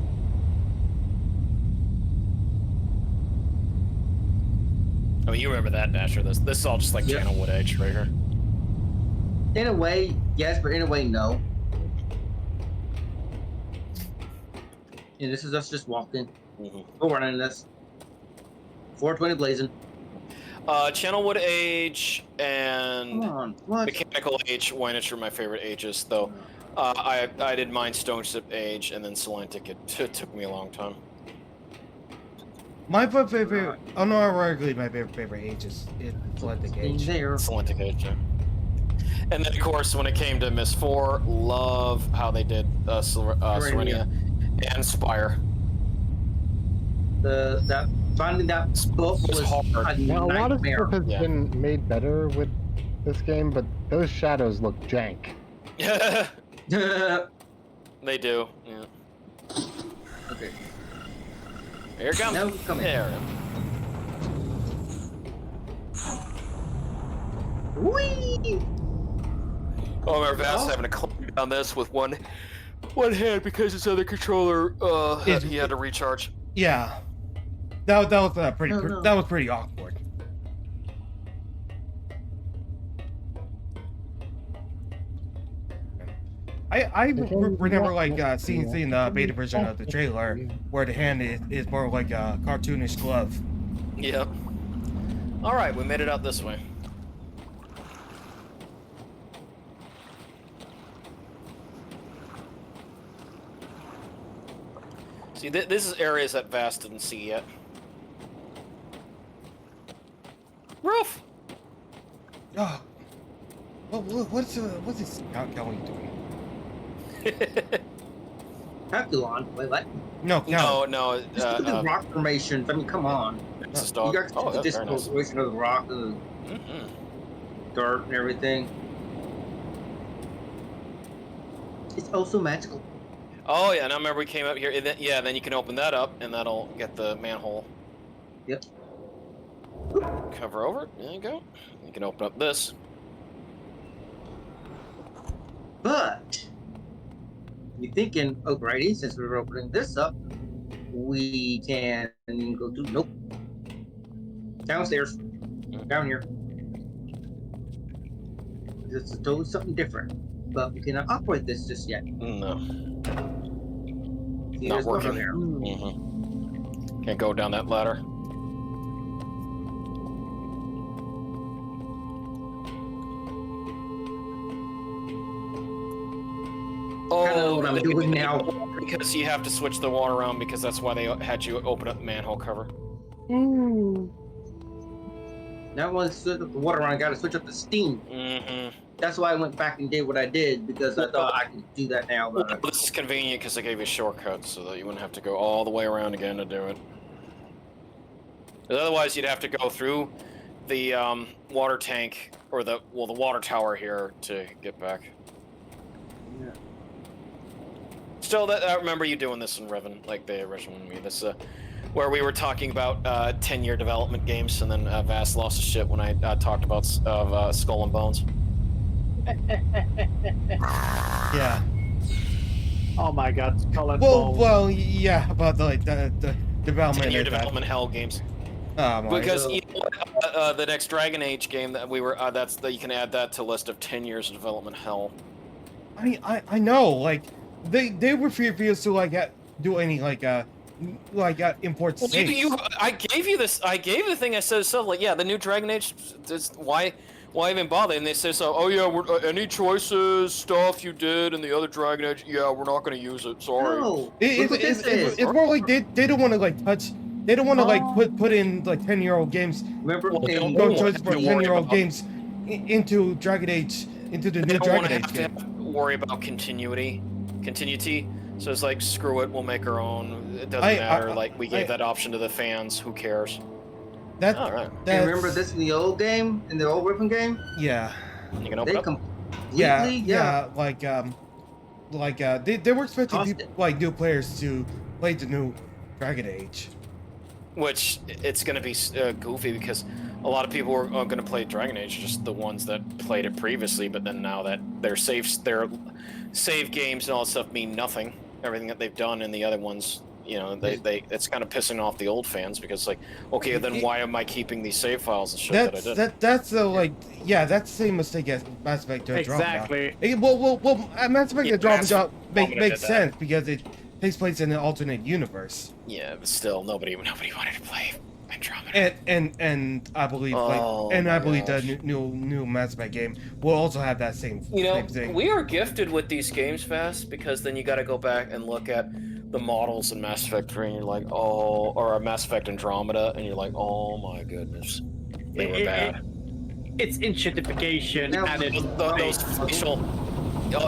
I mean, you remember that, Dasher. This is all just like Channel Wood Age right here. In a way, yes, but in a way, no. And this is us just walking. We're running this. 420 blazing. Channel Wood Age and Come on, what? Mechanical Age. Wynitch are my favorite ages, though. I did mine Stone Ship Age and then Celantic. It took me a long time. My favorite, unironically, my favorite age is Celantic Age. Celantic Age, yeah. And then, of course, when it came to Miss 4, love how they did Serenia and Spire. Finding that book was hard. Now, a lot of stuff has been made better with this game, but those shadows look jank. They do, yeah. Okay. Here it comes. No, come there. Whee! Oh, I remember Vast having to climb down this with one hand because his other controller he had to recharge. Yeah, that was that was pretty awkward. I remember like seeing the beta version of the trailer where the hand is more like a cartoonish glove. Yep. All right, we made it out this way. See, this is areas that Vast didn't see yet. Roof. Oh, what's this Kelly doing? Calculon? Wait, what? No. Just look at the rock formations. I mean, come on. You got the disposition of the rock and the dirt and everything. It's also magical. Oh yeah, now remember we came up here. Then you can open that up, and that'll get the manhole. Yep. Cover over it. There you go. You can open up this. But you're thinking, alrighty, since we're opening this up, we can go to nope. Downstairs. Down here. This is totally something different. But we cannot operate this just yet. No. See, not working. There. Can't go down that ladder. Oh, what I'm doing now. Because you have to switch the water around because that's why they had you open up the manhole cover. Now once I switch up the water around, I gotta switch up the steam. That's why I went back and did what I did, because I thought I could do that now. But well, this is convenient because they gave you a shortcut so that you wouldn't have to go all the way around again to do it. Otherwise, you'd have to go through the water tank, or the water tower here to get back. Yeah. Still, I remember you doing this in Riven, like the original one. This where we were talking about 10-year development games, and then Vast lost his shit when I talked about Skull and Bones. Yeah. Oh my God, Skull and Bones. Well, yeah, about the development. 10-year development hell games. Oh my. Because you know, the next Dragon Age game that we were, you can add that to a list of 10 years of development hell. I know, like they refuse to like do any like import Well, saves. I gave you this. I gave you the thing. I said so. Like, yeah, the new Dragon Age. Why even bother? And they say so. Oh yeah, any choices, stuff you did in the other Dragon Age. Yeah, we're not gonna use it. Sorry. No. Look what this is. It's more like they don't want to touch. They don't want to put in 10-year-old games. Remember, Well, in- No choice for Don't worry 10-year-old about- games into Dragon Age, into the They new don't Dragon want to Age have to game. worry about continuity. So it's like, screw it, we'll make our own. It doesn't matter. We gave that option to the fans. Who cares? All right. and remember this in the old game, in the old Riven game? Yeah. You can open They up. completely, They were expecting Tossed people, new players to play the new Dragon Age. Which it's going to be goofy because a lot of people are going to play Dragon Age, just the ones that played it previously. But then now that their save games and all that stuff mean nothing. Everything that they've done in the other ones, it's kind of pissing off the old fans because okay, then why am I keeping these save files and shit that I did? That's the same mistake as Mass Effect Andromeda. Exactly. Mass Effect Andromeda makes did that. sense because it takes place in an alternate universe. Yeah, but still, nobody wanted to play Andromeda. And I believe Oh I my believe gosh. the new Mass Effect game will also have that same thing. We are gifted with these games fast because then you got to go back and look at the models in Mass Effect 3 and you're like, oh, or Mass Effect Andromeda and you're like, oh my goodness, they were bad. It's enchitification Now, and it's Those facial,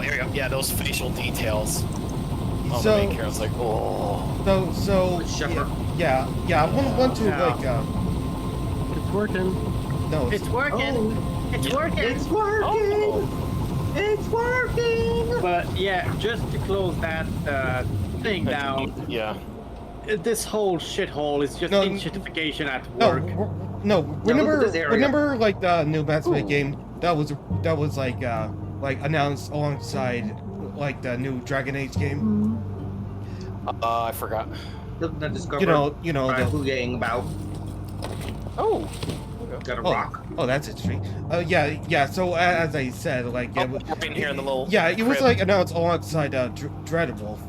here we go. Yeah, those facial details. On So- the main character, I was like, oh. So Shepard. yeah. I want to Yeah. It's working. no. it's working. Oh, It's working. it's working. Oh. It's working. But yeah, just to close that thing down, Yeah. this whole shithole is just No, enchitification at No, work. remember this area. the new Mass Effect game that was announced alongside the new Dragon Age game. I forgot. Something I discovered. You know by the Hooyang about. Oh. Got a Oh. rock. Oh, that's interesting. Yeah. So as I said, Right in here in the little. yeah, it was crib. announced alongside Dreadwolf,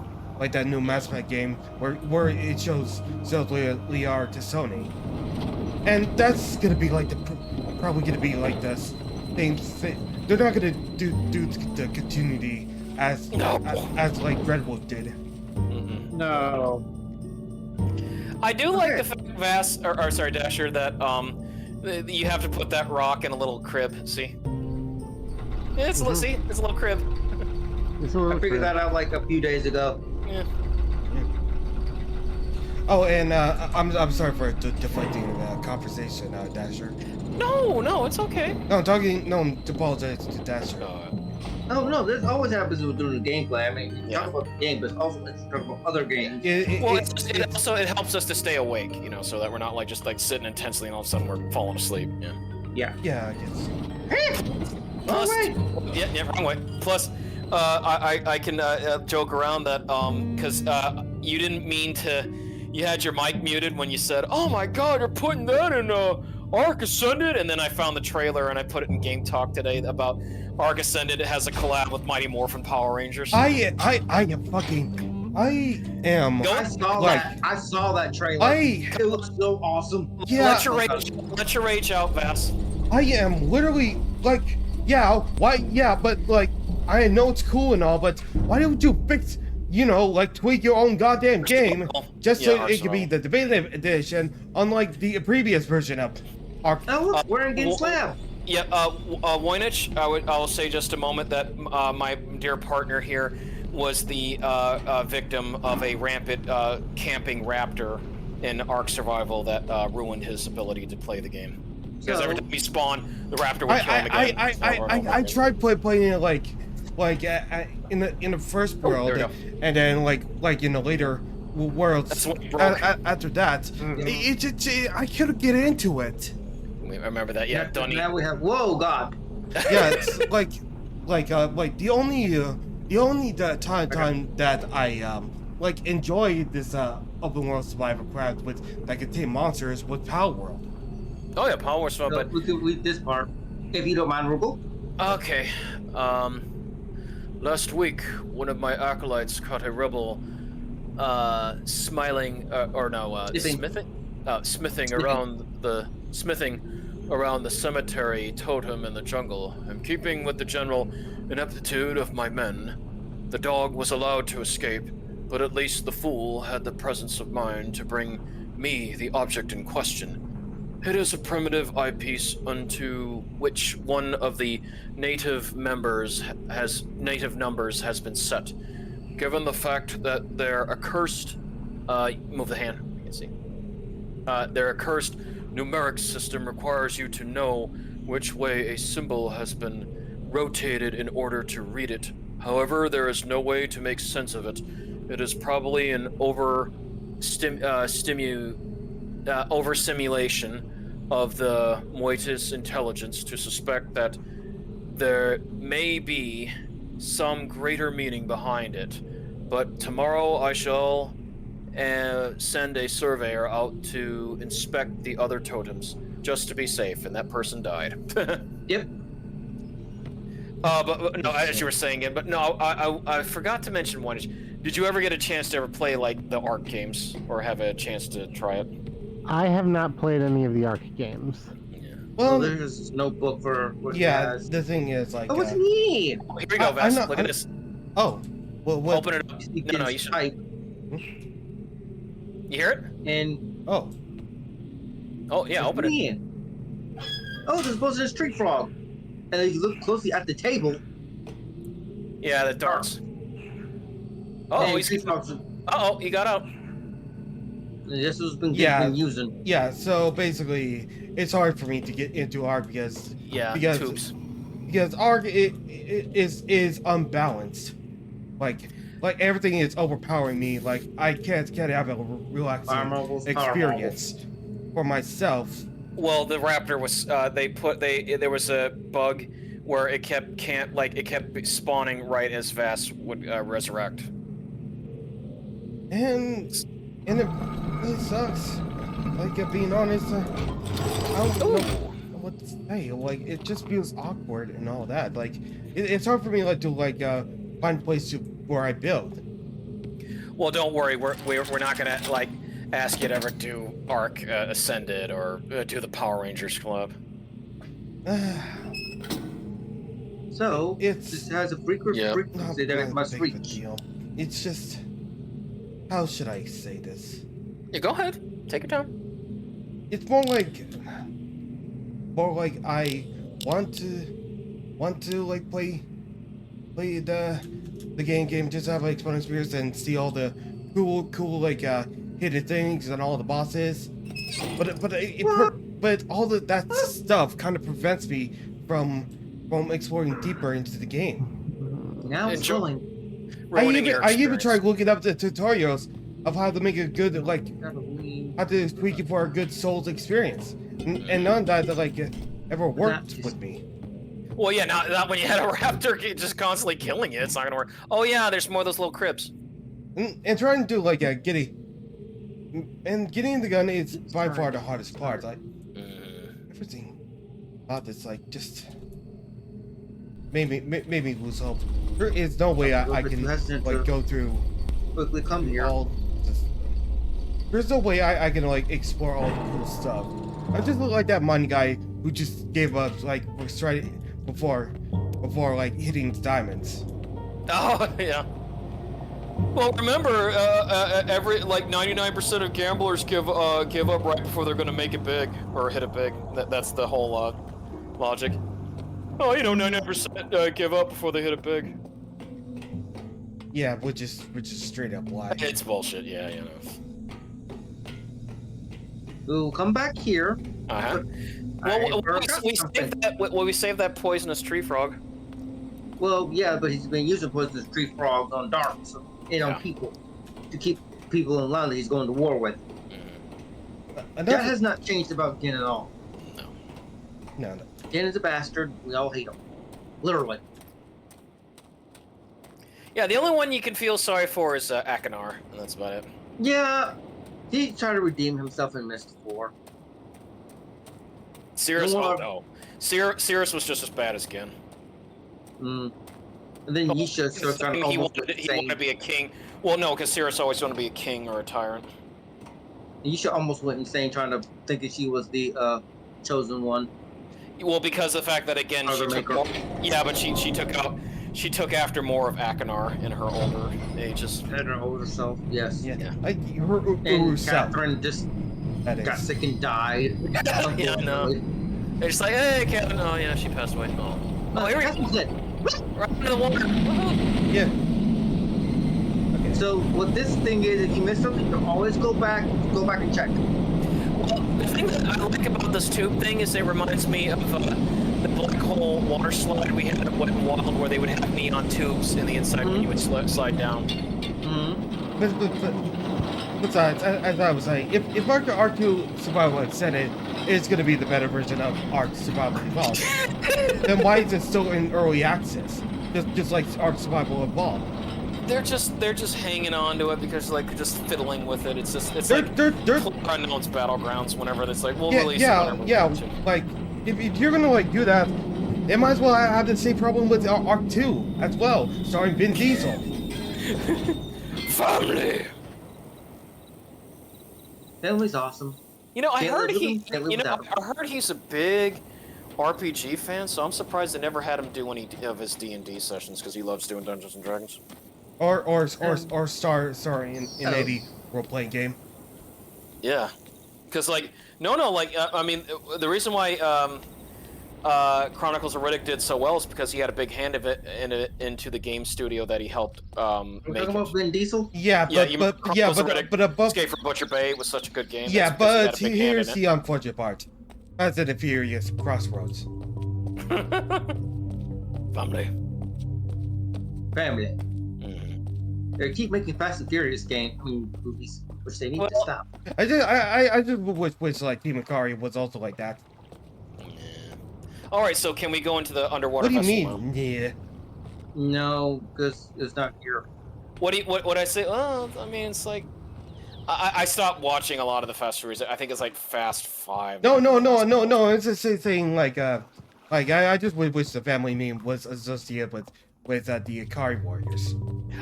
that new Mass Effect game where it shows Zelda Liar to Sony, and that's gonna be probably gonna be the same thing. They're not gonna do the continuity as Dreadwolf did. Mm-mm. No. I do like Okay. the fact, Dasher, that you have to put that rock in a little crib. See, it's a little crib. It's a I little figured that out a few days ago. Yeah. Oh, and I'm sorry for deflecting the conversation, Dasher. No, it's okay. No, I'm talking. No, I'm to apologize to Dasher. Oh no, this always happens with doing the gameplay. I mean, you Yeah. talk about the game, but also let's talk about other games. Well, it helps us to stay awake, so that we're not just sitting intensely and all of a sudden we're falling asleep. Yeah. Yeah, I guess. Plus, way. yeah, wrong way. Plus, I can joke around that because you didn't mean to. You had your mic muted when you said, "Oh my God, you're putting that in Arc Ascended," and then I found the trailer and I put it in Game Talk today about Arc Ascended. It has a collab with Mighty Morphin Power Rangers. I am. Go- I saw that trailer. It looks so awesome. Yeah. Let your rage out, Vass. I am literally why? Yeah, but I know it's cool and all, but why don't you fix? Tweak your own goddamn game just so it could be the definitive edition, unlike the previous version of Arc. Oh look, we're in Game Slab. Yeah, Voynich, I'll say just a moment that my dear partner here was the victim of a rampant camping raptor in Ark Survival that ruined his ability to play the game. Because every time he spawned, the raptor would kill him again. I tried playing it in the first world, and then in the later worlds. That's what broke. After that, I couldn't get into it. I remember that. Yeah, Dunny. Now we have. Whoa, God. Yeah, it's the only time that I enjoyed this open world survival craft that contained monsters was Power World. Oh yeah, Power Wars. So But we can read this part, if you don't mind, Rugal. okay. Last week, one of my acolytes caught a rebel smiling, or no, smithing around the cemetery totem in the jungle. In keeping with the general ineptitude of my men, the dog was allowed to escape, but at least the fool had the presence of mind to bring me the object in question. It is a primitive eyepiece unto which one of the native numbers has been set. Given the fact that their accursed, move the hand, you can see. Their accursed numeric system requires you to know which way a symbol has been rotated in order to read it. However, there is no way to make sense of it. It is probably an overstimulation of the Moitis intelligence to suspect that there may be some greater meaning behind it. But tomorrow I shall send a surveyor out to inspect the other totems, just to be safe, and that person died. Yep. But no, as you were saying it, but no, I forgot to mention one. Did you ever get a chance to ever play like the Ark games, or have a chance to try it? I have not played any of the Ark games. Yeah. Well, there's no book for what he has. The thing is, like, Oh, it's me! Oh, here we go, Vas. Look at this. Oh, well, what? Open it up. No, you should. Type, You hear it? and Oh, Oh, yeah, open it. it. Oh, there's supposed to be a street frog. And if you look closely at the table, Yeah, the darts. Oh, and he's. street frogs. Uh-oh, he got out. This has been Yeah. been using. yeah. So basically, it's hard for me to get into Ark because Yeah, Because- tubes. Ark it is unbalanced. Like everything is overpowering me. Like I can't have a relaxing experience for myself. Well, the raptor was. There was a bug where it kept spawning right as Vas would resurrect. And it really sucks. Like, being honest, I don't know what to say. Like, it just feels awkward and all that. Like, it's hard for me to find a place where I build. Well, don't worry. We're not gonna ask you to ever do Ark Ascended or do the Power Rangers Club. So It's this has a frequency not that it must big of a reach. deal. It's just, how should I say this? Yeah, go ahead. Take your time. It's more like I want to play the game, just have fun experience and see all the cool hidden things and all the bosses. But all that stuff kind of prevents me from exploring deeper into the game. Now it's going. I even tried looking up the tutorials of how to make a good how to tweak it for a good Souls experience, and none of that ever worked with me. Well, yeah, not when you had a raptor just constantly killing you. It's not gonna work. Oh yeah, there's more of those little cribs. And trying to do getting the gun is by far the hardest part. Everything about this just made me lose hope. There is no way I can go through Quickly come here. all this. There's no way I can explore all the cool stuff. I just look like that one guy who just gave up was right before hitting diamonds. Oh yeah. Well, remember, every 99% of gamblers give up right before they're gonna make it big or hit it big. That's the whole logic. Oh, 99% give up before they hit it big. Yeah, which is straight up lie. It's bullshit. Yeah, We'll come back here. Uh-huh. Well, we saved that poisonous tree frog. Well, yeah, but he's been using poisonous tree frogs on darks and on people to keep people in line that he's going to war with. That has not changed about Gen at all. No. Gen is a bastard. We all hate him. Literally. Yeah, the only one you can feel sorry for is Akanar, and that's about it. Yeah, he tried to redeem himself in Mist 4. Cirrus, oh no. Cirrus was just as bad as Gen. The And then Yisha starts trying to he almost wanted insane. to be a king. Well, no, because Cirrus always wanted to be a king or a tyrant. Yisha almost went insane trying to think that she was the chosen one. Well, because of the fact that again she took more, yeah, but she took after more of Akinar in her older ages. And her older self, yes. Yeah. Yeah. And Self. Catherine just That is. got sick and died. Yeah, no. They're just like, hey, Kevin. Oh yeah, she passed away. Oh, here we go. Catherine's dead. Right into the water. Woohoo. Yeah. Okay. So what this thing is, if you miss something, you can always go back and check. Well, the thing that I like about this tube thing is it reminds me of the black hole water slide we had at Wet n Wild, where they would have neon tubes in the inside when you would slide down. Besides, as I was saying, if Arc 2 Survival Extended is going to be the better version of Arc Survival Evolved, then why is it still in early access? Just like Arc Survival Evolved. They're just hanging on to it because like just fiddling with it. It's like Unknown's Battlegrounds. Whenever it's like we'll release it whenever we want to. Like if you're gonna like do that, it might as well have the same problem with Arc 2 as well, starring Vin Diesel. Family. Family's awesome. You know, I heard I heard he's a big RPG fan, so I'm surprised they never had him do any of his D&D sessions because he loves doing Dungeons and Dragons. Or star in any role-playing game. Yeah, because like I mean the reason why Chronicles of Riddick did so well is because he had a big hand of it into the game studio that he helped We're make. talking about Vin Diesel? But above Escape from Butcher Bay was such a good game. yeah, but he had a big hand here's in the unfortunate part. That's in the Furious Crossroads. Family. Family. They keep making Fast and Furious movies, which they need to stop. I just wish like Team Ikari was also like that. All right, so can we go into the underwater? What do you festival mean? now? Yeah. No, because it's not here. What I say? Well, I mean, it's like I stopped watching a lot of the Fast Furious. I think it's like Fast 5. No. It's the same thing. I just wish the family name was associated with the Ikari Warriors.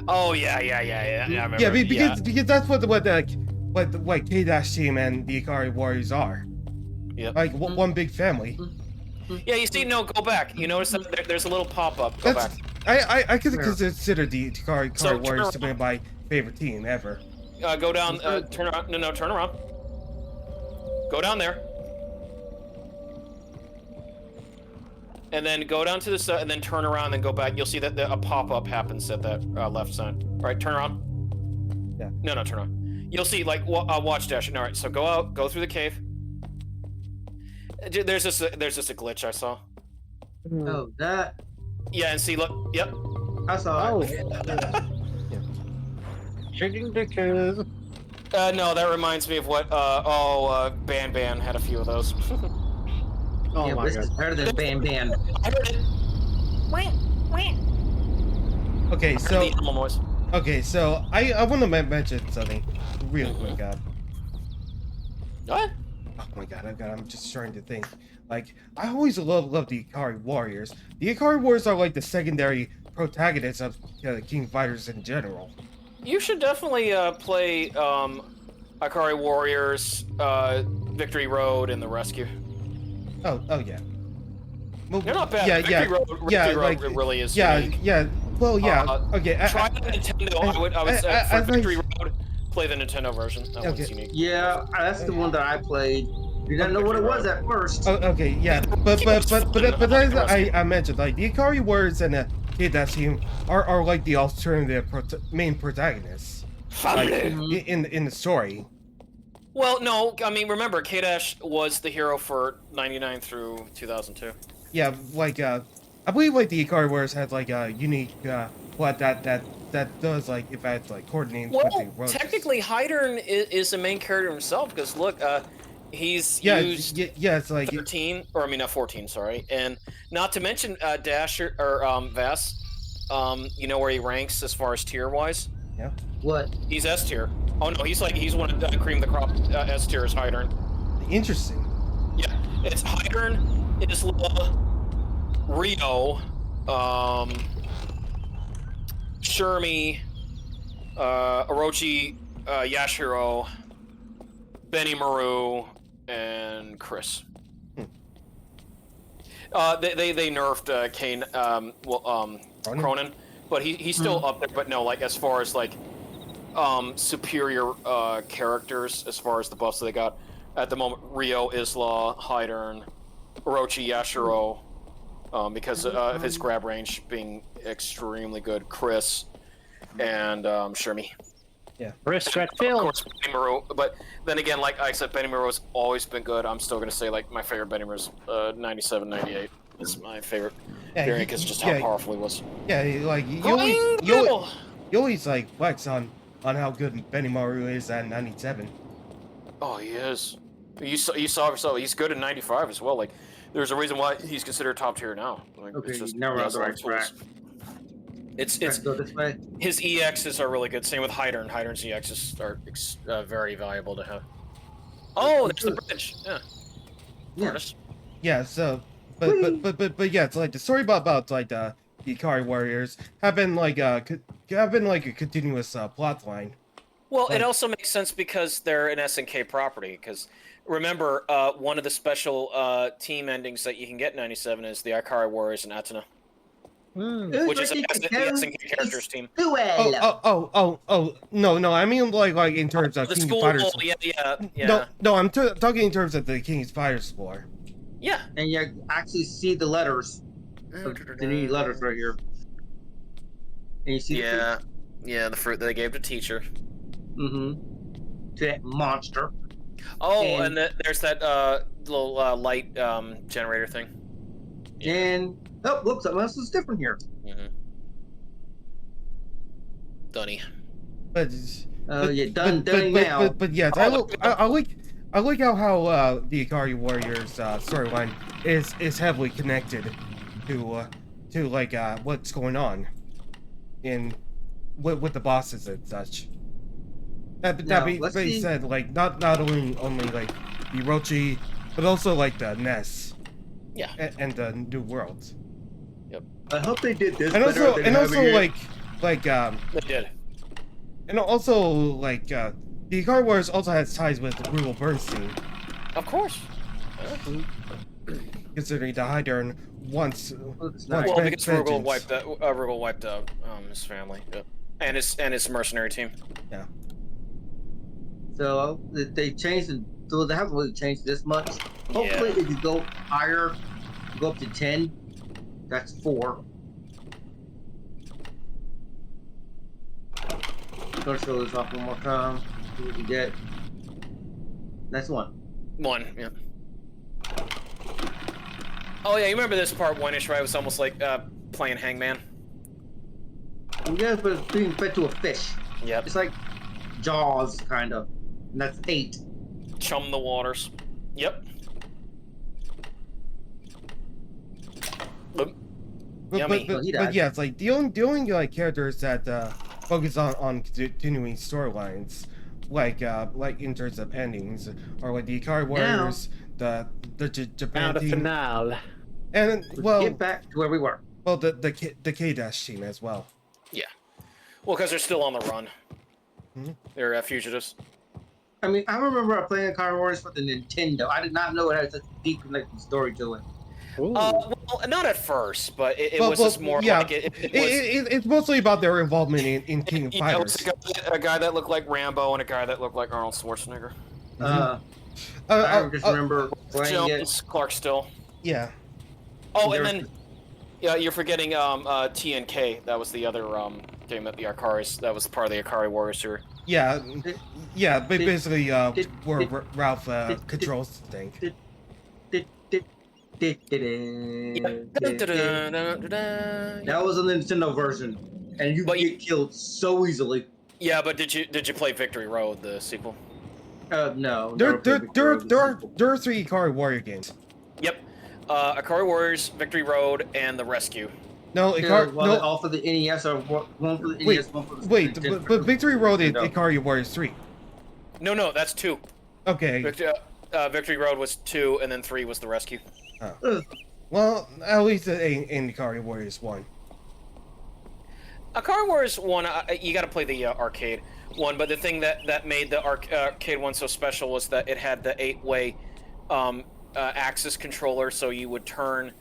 Oh yeah. I remember. Yeah, because that's what K-Dash team and the Ikari Warriors are. Yep. Like one big family. Yeah, you see, no, go back. You notice that there's a little pop-up. Go back. I could consider the Ikari Warriors to be my favorite team ever. Go down. Turn around. No, turn around. Go down there. And then go down to the and then turn around and go back. You'll see that a pop-up happens at that left side. All right, turn around. Yeah. No, turn around. You'll see like watch dash. All right, so go out, go through the cave. There's just a glitch I saw. Oh, that. Yeah, and see, look. Yep. I saw it. Chicken dickers. No, that reminds me of what. Ban had a few of those. Oh Yeah, my this god. is better than Ban. I heard it. Okay, The so animal noise. I want to mention something real quick. What? Oh my god, I'm just trying to think. Like, I always love the Ikari Warriors. The Ikari Warriors are like the secondary protagonists of King Fighters in general. You should definitely play Ikari Warriors, Victory Road, and the Rescue. Oh yeah. Well, They're not bad. Yeah, Victory Road really is unique. Well, yeah. Okay. Try the Nintendo. I would say for Victory Road, play the Nintendo version. That one's unique. Yeah, that's the one that I played. You didn't know what it was at first. Oh, okay, yeah. But as I mentioned, like the Ikari Warriors and the K-Dash team are like the alternative main protagonists. Like, in the story. Well, no, I mean, remember, K-Dash was the hero for 99 through 2002. Yeah, like I believe like the Ikari Warriors had like a unique what that does like if I had to like coordinate with the roads. Technically, Hydern is the main character himself because look, he's used it's like 13 or I mean not 14, sorry, and not to mention Dasher or Vess. You know where he ranks as far as tier wise? Yeah. What? He's S tier. Oh no, he's one of cream of the crop. S tier is Hydern. Interesting. Yeah, it's Hydern, Isla, Rio, Shermie, Orochi, Yashiro, Benny Maru, and Chris. They nerfed Kane, Cronin, but he's still up there. But no, like as far as like superior characters, as far as the buffs that they got at the moment, Ryo, Isla, Hydern, Orochi, Yashiro, because of his grab range being extremely good, Chris, and Shermie. Yeah. Chris Of Redfield. course, Benny Maru, but then again, like I said, Benny Maru's always been good. I'm still gonna say like my favorite Benny Maru's 97, 98 is my favorite variant because just how powerful he was. Yeah, like you always like flex on how good Benny Maru is at 97. Oh, he is. You saw yourself. He's good in 95 as well. Like, there's a reason why he's considered top tier now. Like, Okay, it's just never on the right track. It's Let's go this way. his EXs are really good. Same with Hydern. Hydern's EXs are very valuable to have. Oh, there's the bridge. Yeah. Yeah. Artist. Yeah, so but yeah, it's like the story about like the Ikari warriors have been like a continuous plot line. Well, it also makes sense because they're an SNK property. Because remember, one of the special team endings that you can get in 97 is the Ikari Warriors and Atena, which is the SNK characters team. Oh, no, I mean like in terms of The King school, of Fighters. yeah. No, I'm talking in terms of the King's Fighters lore. Yeah. And you actually see the letters. The new letters right here. And you see the Yeah, the fruit that they gave to teacher. to that monster. Oh, and there's that little light generator thing. And oh, whoops, something else is different here. Dunny. But Done now. But yes, I like how the Ikari Warriors storyline is heavily connected to like what's going on in with the bosses and such. That being said, like not only like the Orochi, but also like the Ness. Yeah. And the New World. Yep. I hope they did this. And also like They did. and also like the Ikari Warriors also has ties with Rugel Bernstein. Of course. Considering the Hydern once Well, because Rugel wiped out his family, and his mercenary team. Yeah. So they changed it. So they haven't really changed this much. Hopefully, if you go higher, go up to 10. That's 4. I'm gonna show this off one more time. See what you get. That's 1. 1, yeah. Oh yeah, you remember this part 1-ish, right? It was almost like playing Hangman. Yeah, but it's being fed to a fish. Yep. It's like Jaws, kind of. And that's 8. Chum the waters. Yep. Yummy. But yeah, it's like the only like characters that focus on continuing storylines, like in terms of endings, are like the Ikari Warriors, the Japan Now the team, finale. and Get back to where we were. well the K-Dash team as well. Yeah. Well, because they're still on the run. Mhm. They're fugitives. I mean, I remember playing Ikari Warriors for the Nintendo. I did not know it had such a deep connected story to it. Well, not at first, but it was just more like it's mostly about their involvement in King of Fighters. It was a guy that looked like Rambo and a guy that looked like Arnold Schwarzenegger. I just remember playing Jones, Clark Still. Yeah. Oh, and then you're forgetting TNK. That was the other game that the Ikaris. That was part of the Ikari Warriors tour. Yeah, but basically, where Ralph controls the thing. That was a Nintendo version, and you get killed so easily. Yeah, but did you play Victory Road, the sequel? No. There are 3 Ikari Warrior games. Yep. Ikari Warriors, Victory Road, and The Rescue. No, no. All for the NES or one for the NES, one for the but Victory Road is Ikari Warriors 3. No, that's 2. Okay. Victory Road was 2, and then 3 was The Rescue. Oh. Well, at least in Ikari Warriors 1. Car Wars 1, you got to play the arcade one, but the thing that made the arcade one so special was that it had the 8-way axis controller, so you would turn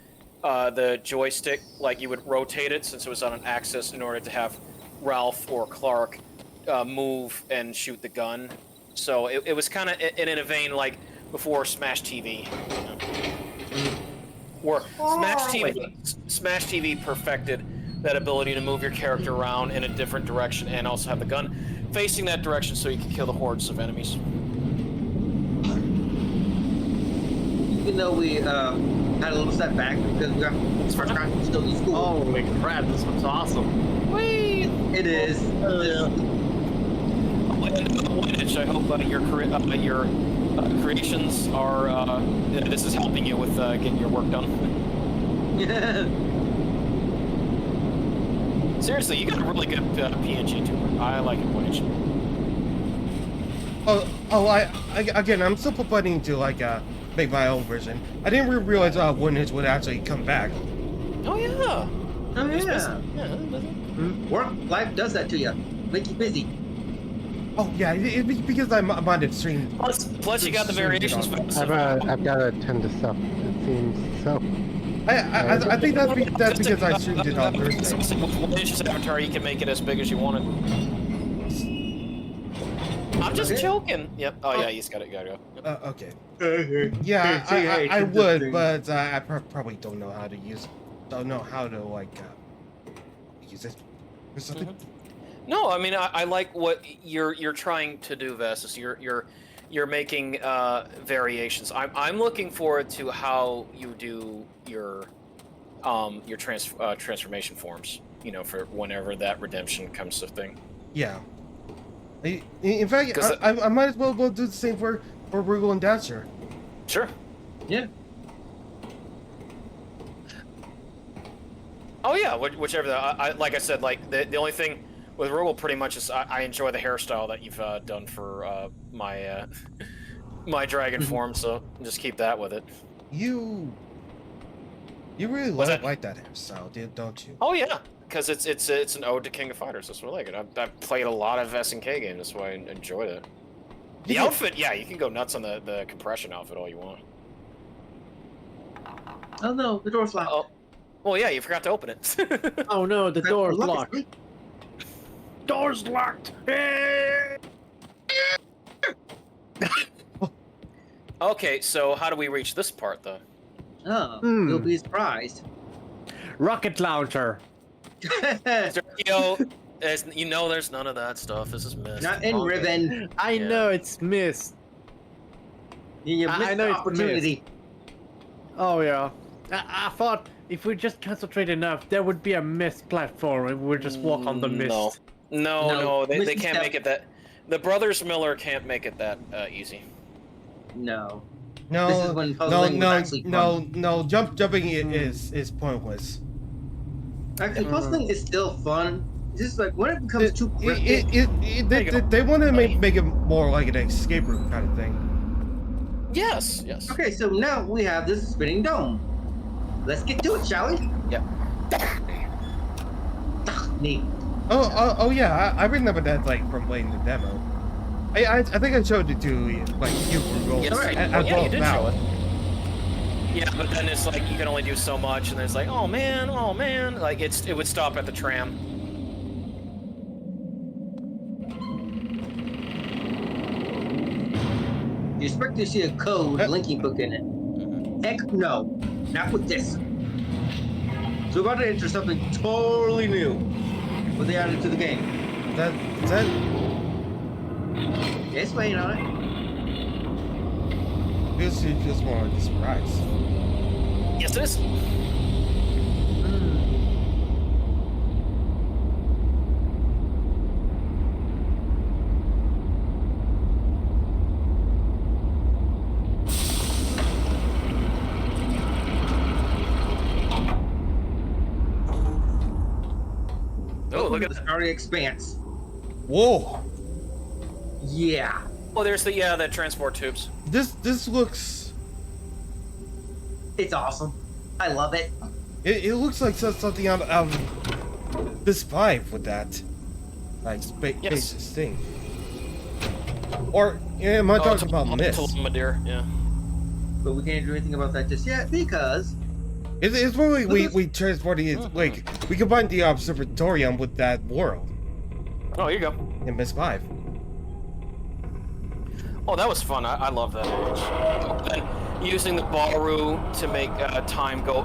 the joystick, like you would rotate it since it was on an axis in order to have Ralph or Clark move and shoot the gun. So it was kind of in a vein like before Smash TV. You know? Where Smash TV perfected that ability to move your character around in a different direction and also have the gun facing that direction so you can kill the hordes of enemies. Even though we had a little setback because we got first time still in school. Holy crap, this looks awesome. Whee! It is. I hope your creations are. This is helping you with getting your work done. Seriously, you got a really good PNGtuber. I like it, Witch. Again, I'm still planning to like make my own version. I didn't realize Witch would actually come back. Oh yeah. Oh yeah. Work life does that to you. Make you busy. Oh yeah, because I might have streamed. Plus you got the variations. I've got to attend to stuff. It seems so. I think that's because I streamed it on Thursday. With Witch's avatar, you can make it as big as you want it. I'm just joking. Yep. Oh yeah, he's got it. Gotta go. Okay. Yeah, I would, but I probably don't know how to use it. Don't know how to like use it or something. No, I mean I like what you're trying to do, Vess. Is you're making variations. I'm looking forward to how you do your transformation forms. You know, for whenever that redemption comes to thing. Yeah. In fact, I might as well do the same for Rugal and Dasher. Sure. Yeah. Oh yeah, whichever. Like I said, like the only thing with Rugal pretty much is I enjoy the hairstyle that you've done for my my dragon form, so just keep that with it. You really like that hairstyle, don't you? Oh yeah, because it's an ode to King of Fighters. That's what I like it. I've played a lot of SNK games. That's why I enjoyed it. The outfit, yeah, you can go nuts on the compression outfit all you want. Oh no, the door's locked. Oh, well, yeah, you forgot to open it. Oh no, the door's locked. Door's locked. Okay, so how do we reach this part, though? Oh, you'll be surprised. Rocket launcher. Sergio, you know there's none of that stuff. This is missed. Not in Riven. I know it's missed. You missed I know the it's opportunity. Oh yeah. I thought if we just concentrate enough, there would be a mist platform and we'd just walk on the mist. No, they can't make it that. The Brothers Miller can't make it that easy. No. No, This is when puzzling was actually fun. Jumping is pointless. Actually, puzzling is still fun. It's just like when it becomes too cryptic. They want to make it more like an escape room kind of thing. Yes. Okay, so now we have this spinning dome. Let's get to it, shall we? Yep. Neat. Oh yeah, I remember that like from playing the demo. I think I showed it to like you, Google. Yes, right. yeah, you did show it. Yeah, but then it's like you can only do so much, and then it's like, oh man, like it would stop at the tram. You expect to see a code linking book in it? Heck no, not with this. So we're about to enter something totally new. What they added to the game. That Just waiting on it. feels more like a surprise. Yes, it is. Oh, look at the that. starry expanse. Whoa! Yeah. Oh, there's the transport tubes. This looks. It's awesome. I love it. It looks like something out of this 5 with that, like basis thing. Or am I talking about Mist? Madeira, yeah. But we can't do anything about that just yet because It's really we transporting it like we combined the observatorium with that world. Oh, here you go. In Mist 5. Oh, that was fun. I love that age. And using the Baru to make time go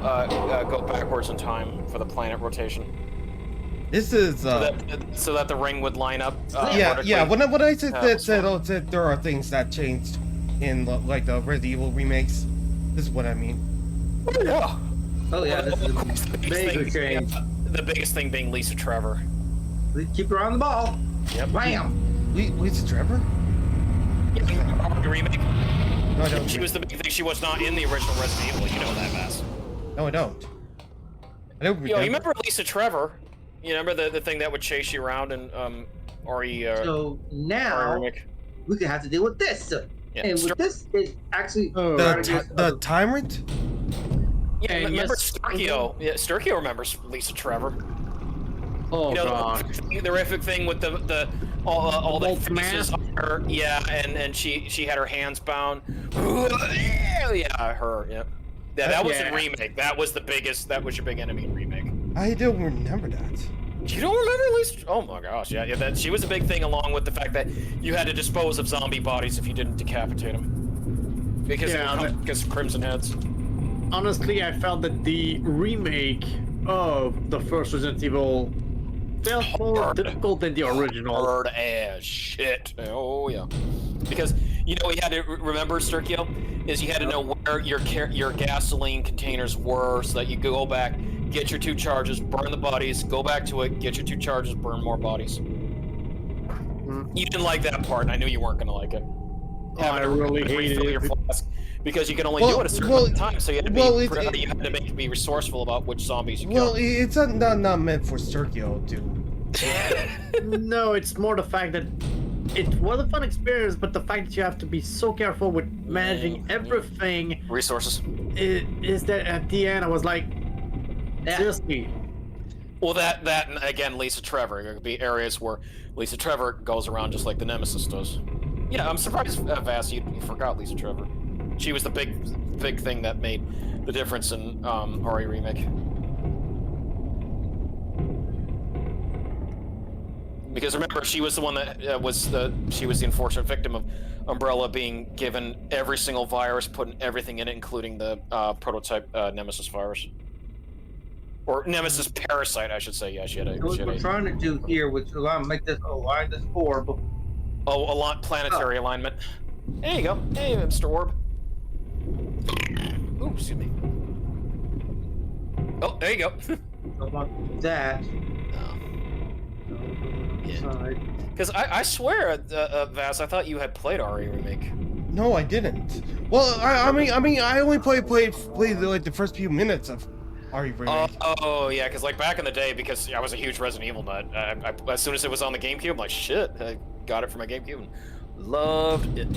backwards in time for the planet rotation. This is so that the ring would line up. Yeah. When I said there are things that changed in like the Resident Evil remakes, this is what I mean. Yeah. oh yeah, this is a major change. The biggest thing being Lisa Trevor. We keep her on the ball. Yep. Bam. Lisa Trevor? The remake. No, I don't. She was the big thing. She was not in the original Resident Evil. You know that, Vass. No, I don't. I don't You remember Lisa Trevor? You remember the thing that would chase you around and RE. So now we can have to deal with this. Yeah. And with this is actually the tyrant. Yeah, And remember yes. Sturkio? Yeah, Sturkio remembers Lisa Trevor. Oh You know, god. the horrific thing with all the Bolt faces man? on her. Yeah, and she had her hands bound. Yeah, her. Yep. Yeah, that was in remake. That was the biggest. That was your big enemy in remake. I don't remember that. You don't remember Lisa? Oh my gosh, yeah. That she was a big thing, along with the fact that you had to dispose of zombie bodies if you didn't decapitate them because because of crimson heads. Honestly, I felt that the remake of the first Resident Evil felt more difficult than the original. Hard as shit. Oh yeah. Because you know, we had to remember, Sturkio, is you had to know where your gasoline containers were, so that you go back, get your 2 charges, burn the bodies, go back to it, get your 2 charges, burn more bodies. You didn't like that part, and I knew you weren't gonna like it. I really hated your it. flask, because you can only do it a certain amount of time, so you had to be resourceful about which zombies you kill. Well, it's not meant for Sturkio to. No, it's more the fact that it was a fun experience, but the fact that you have to be so careful with managing everything. Resources. Is that at the end I was like, seriously. Well, that and again, Lisa Trevor. There could be areas where Lisa Trevor goes around just like the Nemesis does. Yeah, I'm surprised, Vass, you forgot Lisa Trevor. She was the big thing that made the difference in RE Remake. Because remember, she was the one that she was the unfortunate victim of Umbrella being given every single virus, putting everything in it, including the prototype Nemesis virus. Or Nemesis parasite, I should say. Yeah, she had a. What we're trying to do here, which allow make this align this orb. Oh, a lot planetary alignment. There you go. Hey, Mr. Orb. Ooh, excuse me. Oh, there you go. I want that. Because I swear, Vass, I thought you had played RE Remake. No, I didn't. Well, I mean, I only played like the first few minutes of RE Remake. Oh yeah, because like back in the day, because I was a huge Resident Evil nut. I as soon as it was on the GameCube, I'm like, shit, I got it for my GameCube and loved it.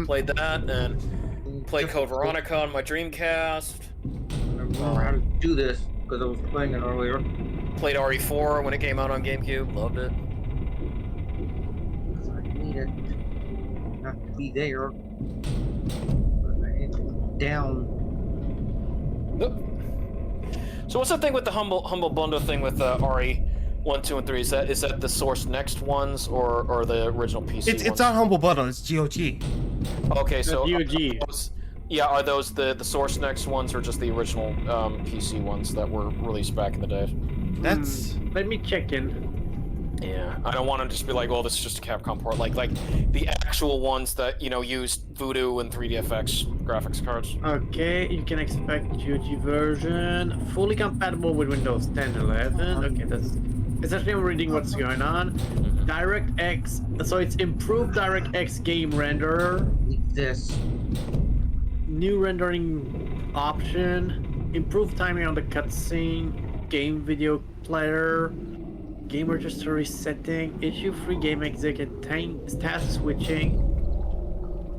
Played that and played Code Veronica on my Dreamcast. I remember how to do this because I was playing it earlier. Played RE4 when it came out on GameCube. Loved it. I need it not to be there. But I need it down. So what's the thing with the humble bundle thing with RE 1, 2, and 3? Is that the Source Next ones or the original PC ones? It's not Humble Bundle. It's GOG. Okay, so GOG. Are those the Source Next ones or just the original PC ones that were released back in the day? That's. Let me check in. Yeah, I don't want to just be like, well, this is just a Capcom port. Like the actual ones that used Voodoo and 3DFX graphics cards. Okay, you can expect GOG version fully compatible with Windows 10, 11. Okay, that's essentially I'm reading what's going on. DirectX, so it's improved DirectX game renderer. This. New rendering option, improved timing on the cutscene, game video player, game registry setting, issue-free game exec and task switching.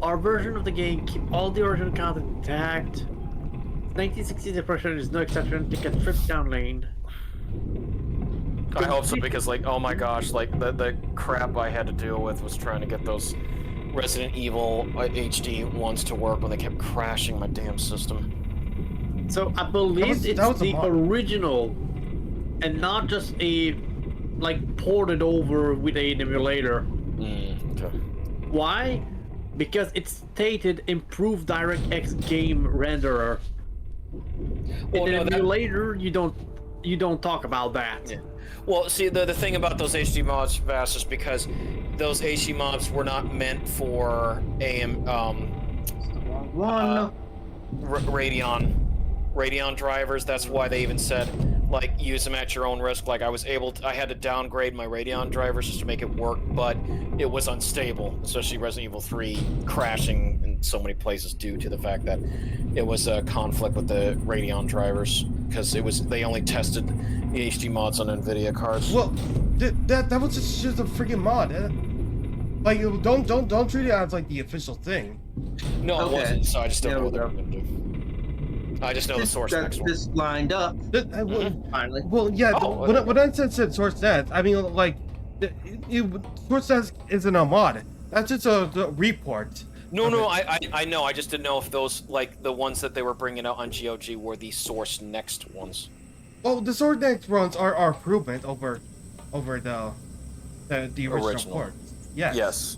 Our version of the game keep all the original content intact. 1960s version is no exception. Take a trip down lane. I hope so, because like, oh my gosh, like the crap I had to deal with was trying to get those Resident Evil HD ones to work when they kept crashing my damn system. So I believe that it's was a the mod. original, and not just a like ported over with an emulator. Okay. Why? Because it's stated improved DirectX game renderer. Well, In no, an that- emulator, you don't talk about that. Yeah. Well, see, the thing about those HD mods, Vast, is because those HD mods were not meant for Radeon drivers. That's why they even said, like, use them at your own risk. Like, I had to downgrade my Radeon drivers just to make it work, but it was unstable, especially Resident Evil 3 crashing in so many places due to the fact that it was a conflict with the Radeon drivers, because they only tested the HD mods on NVIDIA cards. Well, that was just a freaking mod. Like, don't treat it as like the official thing. No, it Okay. wasn't, so I just don't There know we what go. they're going to do. I just know the source Got next one. this lined up finally. Well, yeah. Oh, When I said source stats, I mean like, source stats isn't a mod. That's just a report. No, I know. I just didn't know if those, like, the ones that they were bringing out on GOG were the source next ones. Well, the source next runs are improvement over the original port. Yes. Yes.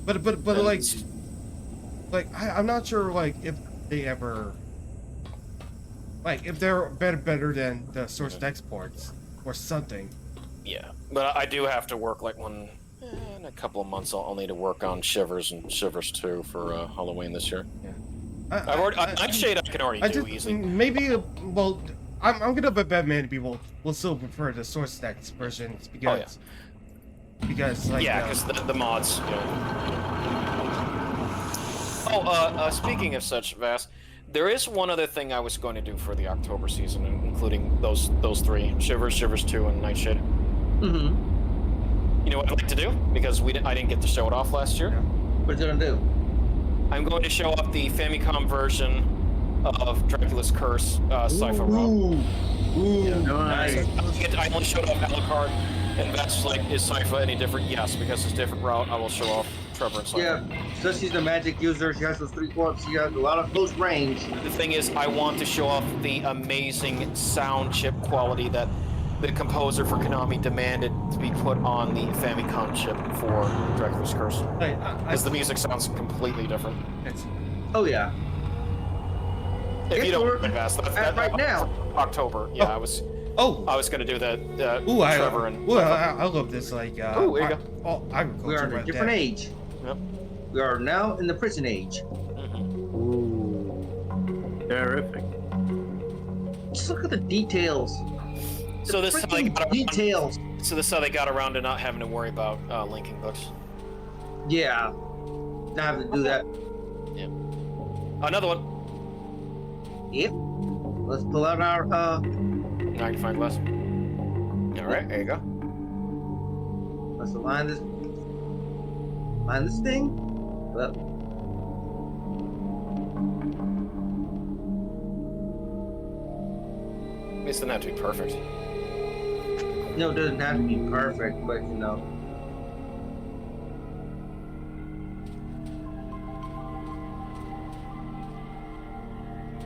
But And like I'm not sure like if they ever like if they're better than the source next ports or something. Yeah, but I do have to work like in a couple of months. I'll need to work on Shivers and Shivers 2 for Halloween this year. Yeah. Nightshade I can already do easy. Maybe well, I'm gonna bet many people will still prefer the source next versions because like Yeah, because the mods. Oh, speaking of such, Vass, there is one other thing I was going to do for the October season, including those three: Shivers, Shivers 2, and Nightshade. Mm-hmm. You know what I'd like to do? Because I didn't get to show it off last year. Yeah. What are you gonna do? I'm going to show off the Famicom version of Dracula's Curse, Sci-Fi ROM. Ooh, Nice. I only showed off Alucard, and that's like, is Sci-Fi any different? Yes, because it's a different route. I will show off Trevor and Sci-Fi. Yeah, since she's the magic user, she has those 3 quarters. She has a lot of close range. The thing is, I want to show off the amazing sound chip quality that the composer for Konami demanded to be put on the Famicom chip for Dracula's Curse. Because the music sounds completely different. Oh yeah. If you don't working invest, right now. October. Yeah, I was gonna do that. Trevor and. I love this like. Oh, there you go. Agriculture. We are in a different age. Yep. We are now in the prison age. Ooh. Terrific. Just look at the details. So this is how they got details. So this is how they got around to not having to worry about linking books. Yeah. Not having to do that. Yep. Another one. Yep. Let's pull out our Magnifying glass. All right, there you go. let's align this thing. Well, It doesn't have to be perfect. it doesn't have to be perfect, but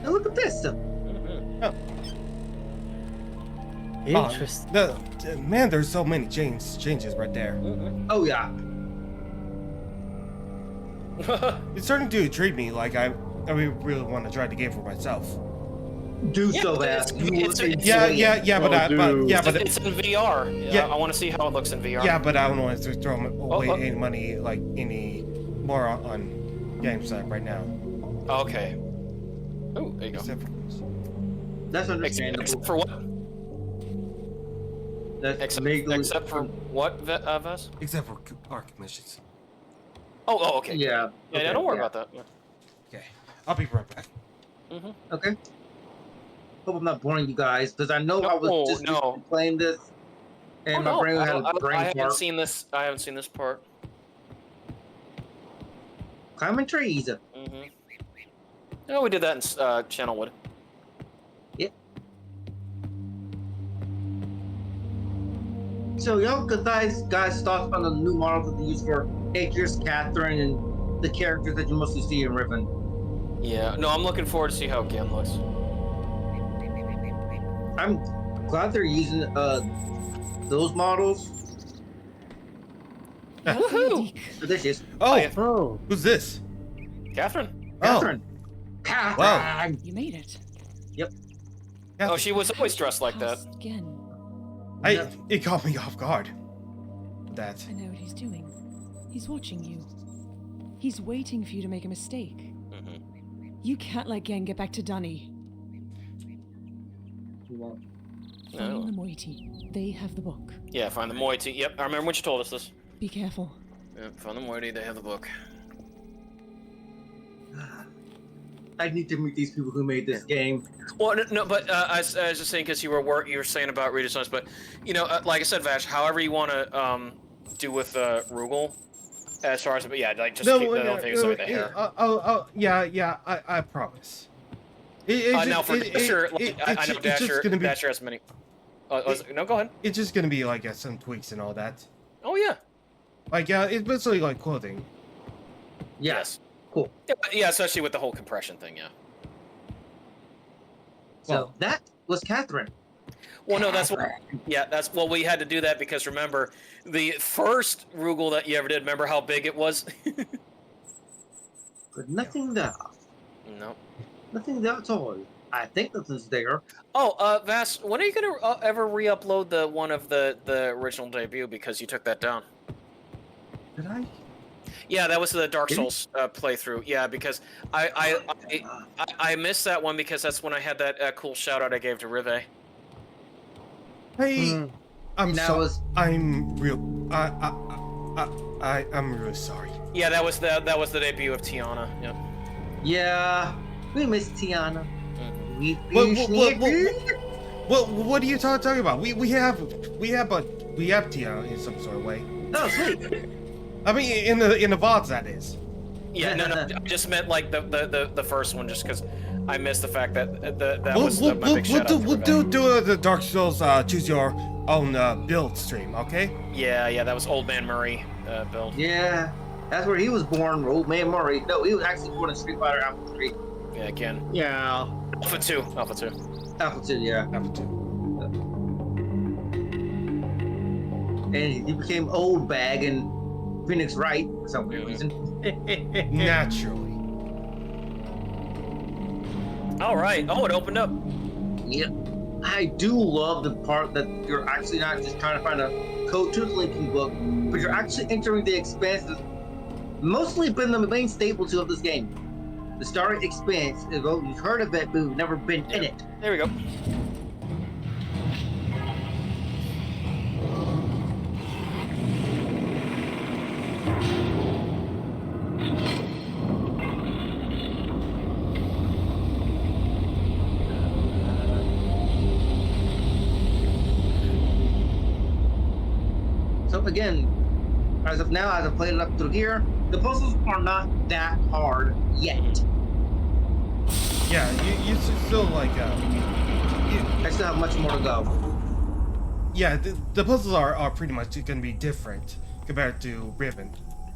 Now look at this stuff. Interesting. Man, there's so many changes right there. Oh yeah. It's starting to intrigue me. Like I really want to try the game for myself. Do Yeah, so but that it's- you will it's- enjoy Yeah, it. but It's in VR. Yeah. I want to see how it looks in VR. yeah, but I don't want to throw away oh. any money like any more on GameStop right now. Okay. Oh, there you go. Except for That's understandable. Except for what? That's Except for what, Vess? except for park missions. Oh, okay. Yeah. Yeah, okay, don't worry about that. Yeah. Okay, I'll be right back. Okay. Hope I'm not boring you guys, because I know I was just recently playing this, and my brain had a brain I haven't fart. seen this. I haven't seen this part. Climbing trees. No, we did that in Channelwood. Yep. So y'all guys thoughts on the new models that they use for Atreus, Catherine, and the characters that you mostly see in Riven? Yeah, no, I'm looking forward to see how Gen looks. I'm glad they're using those models. Woohoo! Delicious. Oh, Who's this? Catherine. Catherine. Catherine. You made it. Yep. Oh, she was always dressed like that. Again. It caught me off guard. That. I know what he's doing. He's watching you. He's waiting for you to make a mistake. You can't let Gen get back to Dunny. Find the moiety. They have the book. Yeah, find the moiety. Yep, I remember when she told us this. Be careful. Yep, find the moiety. They have the book. I need to meet these people who made this game. Well, no, but I was just saying because you were saying about redesigns, but you know, like I said, Vash, however you want to do with Rugal, as far as yeah, like just keep the other things like the hair. Yeah, I promise. Now for Dasher, I know Dasher has many. No, go ahead. It's just gonna be like some tweaks and all that. Oh yeah. Like it's basically like clothing. Yes. Cool. Yeah, especially with the whole compression thing. Yeah. So that was Catherine. Well, no, that's what. Yeah, that's well. We had to do that because remember, the first Rugal that you ever did. Remember how big it was? But nothing there. No. Nothing there at all. I think nothing's there. Oh, Vass, when are you gonna ever re-upload the one of the original debut because you took that down? Did I? Yeah, that was the Dark Souls playthrough. Yeah, because I missed that one because that's when I had that cool shout out I gave to Rive. Hey, I'm I'm really sorry. Yeah, that was the debut of Tiana. Yeah. Yeah, we miss Tiana. What are you talking about? We have Tiana in some sort of way. Oh, sweet. I mean, in the VODs, that is. Yeah, no, I just meant like the first one, just because I missed the fact that that was my big shout out. We'll do the Dark Souls choose your own build stream, okay? Yeah, that was Old Man Murray build. Yeah, that's where he was born, Old Man Murray. No, he was actually born in Street Fighter Alpha 3. Yeah, again. yeah. Alpha 2. Alpha 2, yeah. Alpha 2. And he became Old Bag in Phoenix Wright for some weird reason. Naturally. All right. Oh, it opened up. Yep. I do love the part that you're actually not just trying to find a code to the linking book, but you're actually entering the expanse that's mostly been the main staple to of this game. The Starry Expanse. You've heard of it, but you've never been in it. There we go. So again, as of now, as I've played it up through here, the puzzles are not that hard yet. Yeah, you still like I still have much more to go. Yeah, the puzzles are pretty much going to be different compared to Riven,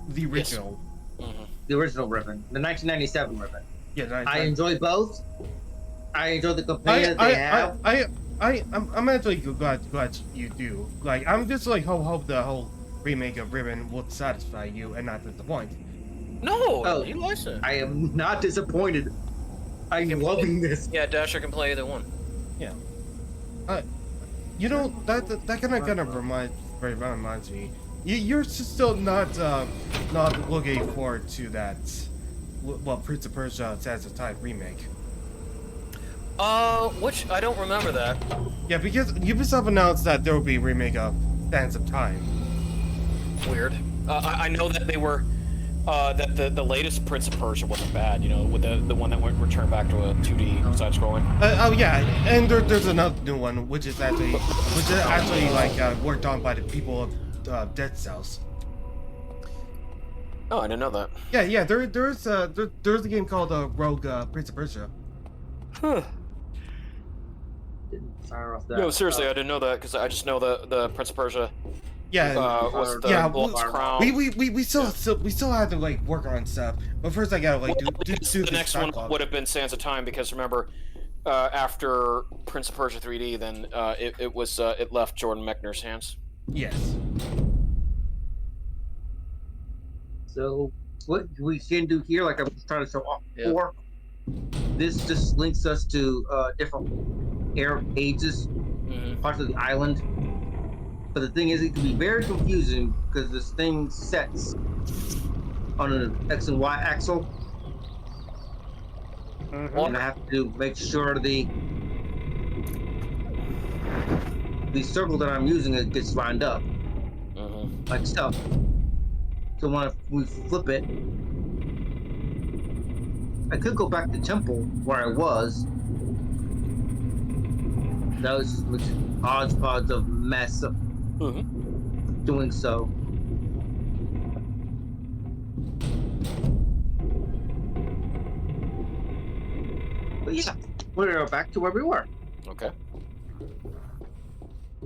the original. Yes. Mm-hmm. The original Riven, the 1997 Riven. Yeah, I enjoy both. I enjoy the companion that they have. I'm actually glad you do. Like, I'm just like hope the whole remake of Riven will satisfy you and not disappoint. No, he likes it. I am not disappointed. I'm loving this. Yeah, Dasher can play either one. Yeah. You know that kind of reminds me. You're still not looking forward to that. Well, Prince of Persia Sands of Time remake. Which I don't remember that. Yeah, because Ubisoft announced that there will be a remake of Sands of Time. Weird. I know that they were, that the latest Prince of Persia wasn't bad. You know, with the one that went returned back to a 2D side scrolling. Oh yeah, and there's another new one which is actually like worked on by the people of Dead Cells. Oh, I didn't know that. Yeah. There's a game called Rogue Prince of Persia. Huh. Didn't fire off that. No, seriously, I didn't know that because I just know the Prince of Persia. Yeah, Was the yeah, Wolf's Crown. we still have to like work on stuff. But first, I gotta like do the next one backlog. would have been Sands of Time because remember, after Prince of Persia 3D, then it left Jordan Mechner's hands. Yes. So what we can do here, like I was trying to show off before, this just links us to different ages, parts of the island. But the thing is, it can be very confusing because this thing sets on an X and Y axle. And I have to make sure the circle that I'm using it gets lined up, like stuff. So when we flip it, I could go back to temple where I was. That was just hodgepodge of mess of doing so. But yeah, we're back to where we were. Okay.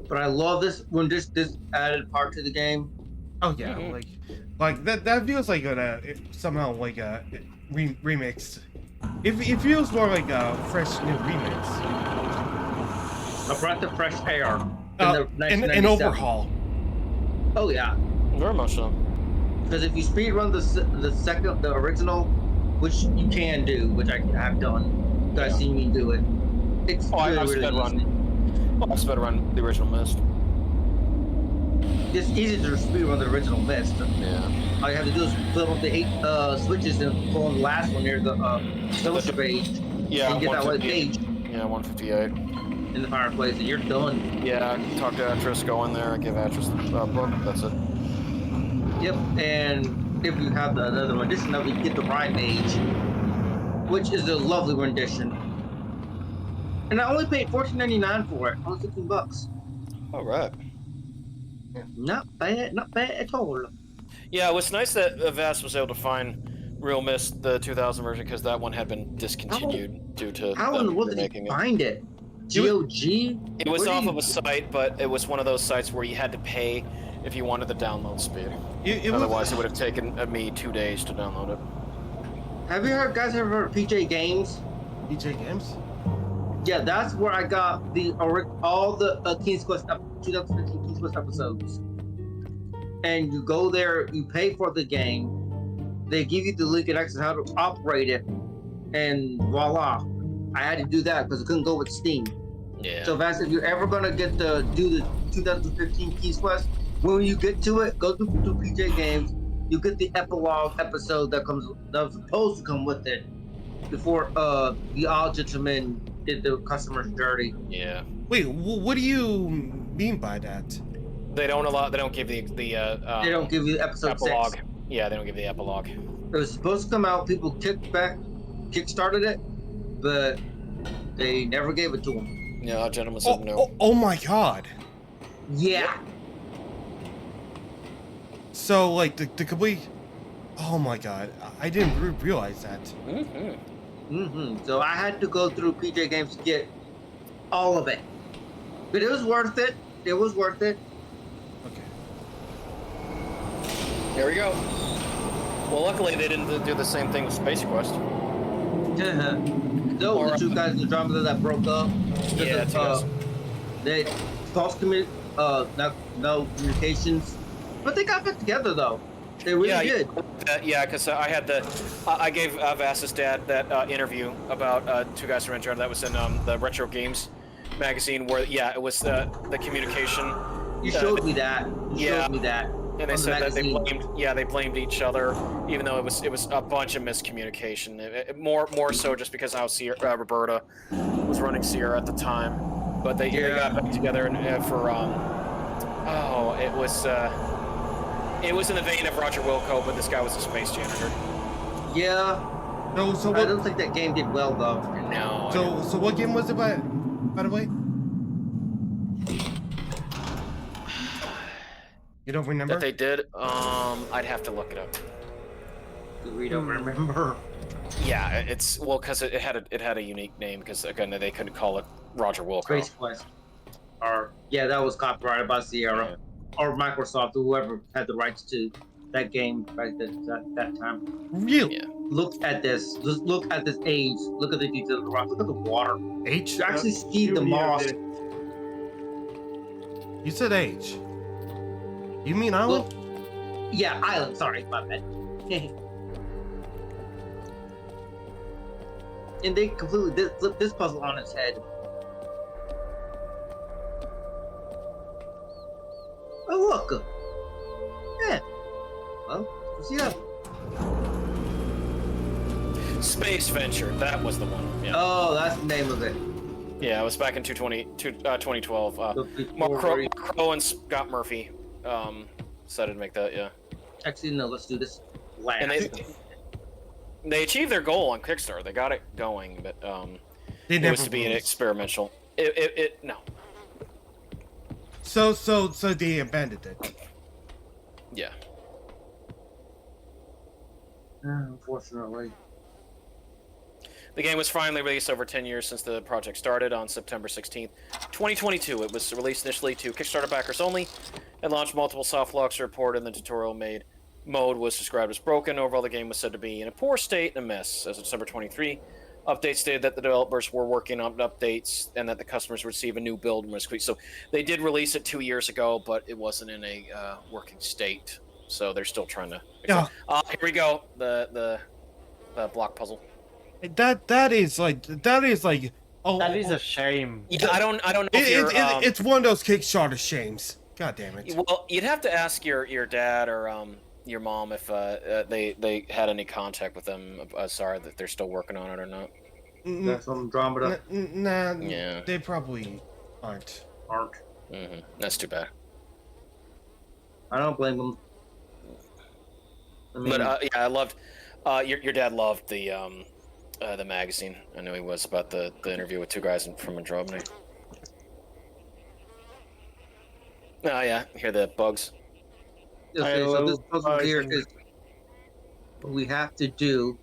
But I love this when this added part to the game. Oh yeah, like that feels like somehow like a remix. It feels more like a fresh new remix. A breath of fresh air. An overhaul. Oh yeah. Very much so. Because if you speedrun the original, which you can do, which I have done, you guys see me do it. It's I've speedrun the original Myst. It's easy to speedrun the original Myst. Yeah. All you have to do is flip up the 8 switches and pull on the last one near the social page. Yeah. And get that white page. Yeah, 158. In the fireplace, and you're done. Yeah, talk to Atris, go in there, and give Atris the book. That's it. Yep, and if you have the rendition of it, you get the Rhyme Age, which is a lovely rendition. And I only paid $14.99 for it. Only $15. All right. Not bad at all. Yeah, it was nice that Vast was able to find Real Myst, the 2000 version, because that one had been discontinued due to how in the world did you find it? GOG? It was off of a site, but it was one of those sites where you had to pay if you wanted the download speed. Otherwise, it would have taken me 2 days to download it. Have you guys ever heard of PJ Games? PJ Games? Yeah, that's where I got all the King's Quest 2015 King's Quest episodes. And you go there, you pay for the game, they give you the link and access how to operate it, and voila. I had to do that because I couldn't go with Steam. Yeah. So Vance, if you're ever gonna do the 2015 King's Quest, when you get to it, go to PJ Games. You get the epilogue episode that was supposed to come with it before the odd gentleman did the customers dirty. Yeah. Wait, what do you mean by that? They don't give the they don't give you episode epilogue. 6. Yeah, they don't give the epilogue. It was supposed to come out. People kickstarted it, but they never gave it to him. Yeah, a gentleman said no. Oh my god. Yeah. So like the complete. Oh my god, I didn't realize that. So I had to go through PJ Games to get all of it, but it was worth it. It was worth it. Okay. There we go. Well, luckily they didn't do the same thing with Space Quest. Those the two guys in the drama that broke up. Yeah, They false no communications, but they got back together though. They really did. Yeah, because I gave Vass's dad that interview about Two Guys from Retro that was in the Retro Games magazine, where it was the communication. You showed me that. You showed me that. And they said that they blamed each other, even though it was a bunch of miscommunication. More so just because how Roberta was running Sierra at the time, but they got back together and for it was in the vein of Roger Wilco, but this guy was a space janitor. Yeah. No, so I don't think that game did well though. No. So what game was it by the way? You don't remember? That they did? I'd have to look it up. We don't remember. Yeah, it's well because it had a unique name because again they couldn't call it Roger Wilco. Space Quest. Or yeah, that was copyrighted by Sierra or Microsoft, or whoever had the rights to that game right that time. Really? Yeah. Look at this. Just look at this age. Look at the details of the rock. Look at the water. H? You actually see the moss. You said H. You mean island? Look, yeah, island. Sorry, my bad. And they completely flipped this puzzle on its head. Oh, look. Yeah. Well, let's see that. Space Venture, that was the one. Yeah. Oh, that's the name of it. Yeah, it was back in 2012. Before Mark Crow and Scott Murphy decided to make that. Yeah. Actually, no. Let's do this last. And they achieved their goal on Kickstarter. They got it going, but They it never was to be an released. experimental. No. So they abandoned it. Yeah. Unfortunately. The game was finally released over 10 years since the project started on September 16th, 2022. It was released initially to Kickstarter backers only and launched multiple soft locks reported, and the tutorial mode was described as broken. Overall, the game was said to be in a poor state and a mess. As of December 23, updates stated that the developers were working on updates and that the customers would receive a new build was quick. So they did release it 2 years ago, but it wasn't in a working state. So they're still trying to. Yeah. Here we go. The block puzzle. That is like oh, That is a shame. Yeah, I don't know if you're, it's one of those Kickstarter shames. God damn it. Well, you'd have to ask your dad or your mom if they had any contact with them. Sorry that they're still working on it or not. That's what I'm drawing it up. Nah, Yeah. they probably aren't. That's too bad. I don't blame them. I mean, But yeah, I loved. Your dad loved the magazine. I know he was about the interview with two guys from Andromeda. Oh yeah, hear the bugs. okay, so this puzzle here is what we have to do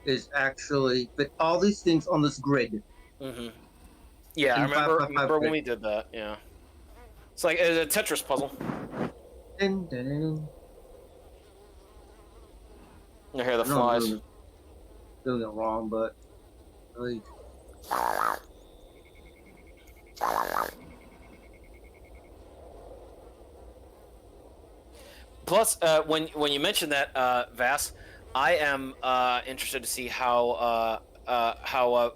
is actually fit all these things on this grid. Yeah, I In 5x5 remember when grid. we did that. Yeah, it's like a Tetris puzzle. Dun, dun, dun, dun. I hear the I know I'm flies. doing it wrong, but like, Plus, when you mentioned that, Vass, I am interested to see how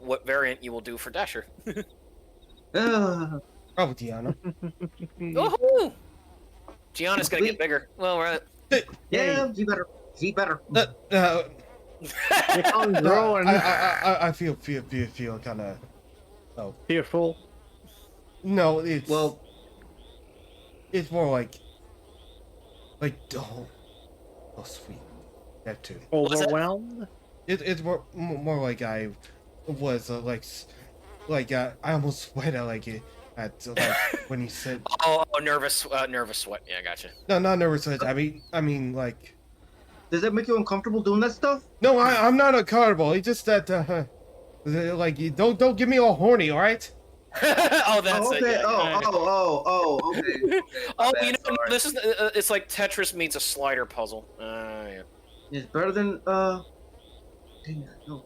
what variant you will do for Dasher. Probably Tiana. Woohoo! Gianna's gonna get bigger. Well, right. yeah, she better. I'm growing. I feel kind of. Oh Fearful. no, it's Well, it's more like oh sweet, that too. Overwhelmed. It's more like I was I almost sweat at when you said Oh, nervous sweat. Yeah, gotcha. no, not nervous. I mean like does that make you uncomfortable doing that stuff? no, I'm not uncomfortable. It's just that like you don't get me all horny, all right? Oh, that's Oh, it. okay. Yeah, yeah. Okay. Oh, bad, you know, sorry. this is it's like Tetris meets a slider puzzle. Yeah. It's better than dang it, no.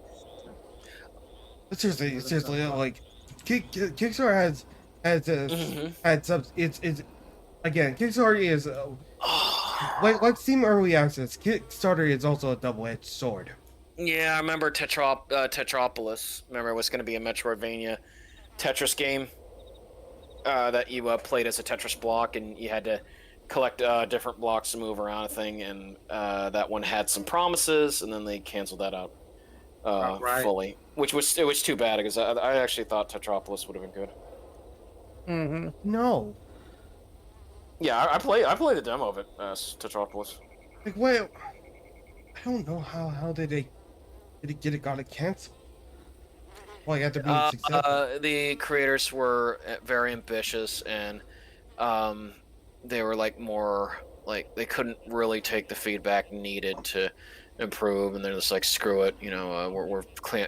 Seriously, like Kickstarter had some. It's again, Kickstarter is like Steam Early Access. Kickstarter is also a double-edged sword. Yeah, I remember Tetropolis. Remember, it was going to be a Metroidvania Tetris game that you played as a Tetris block, and you had to collect different blocks to move around a thing. And that one had some promises, and then they canceled that out fully, which was too bad because I actually thought Tetropolis would have been good. No, Yeah, I played the demo of it as Tetropolis. like wait, I don't know how did it got it canceled? Well, you have to be successful. The creators were very ambitious, and they were like more like they couldn't really take the feedback needed to improve, and they're just like, screw it, you know, we're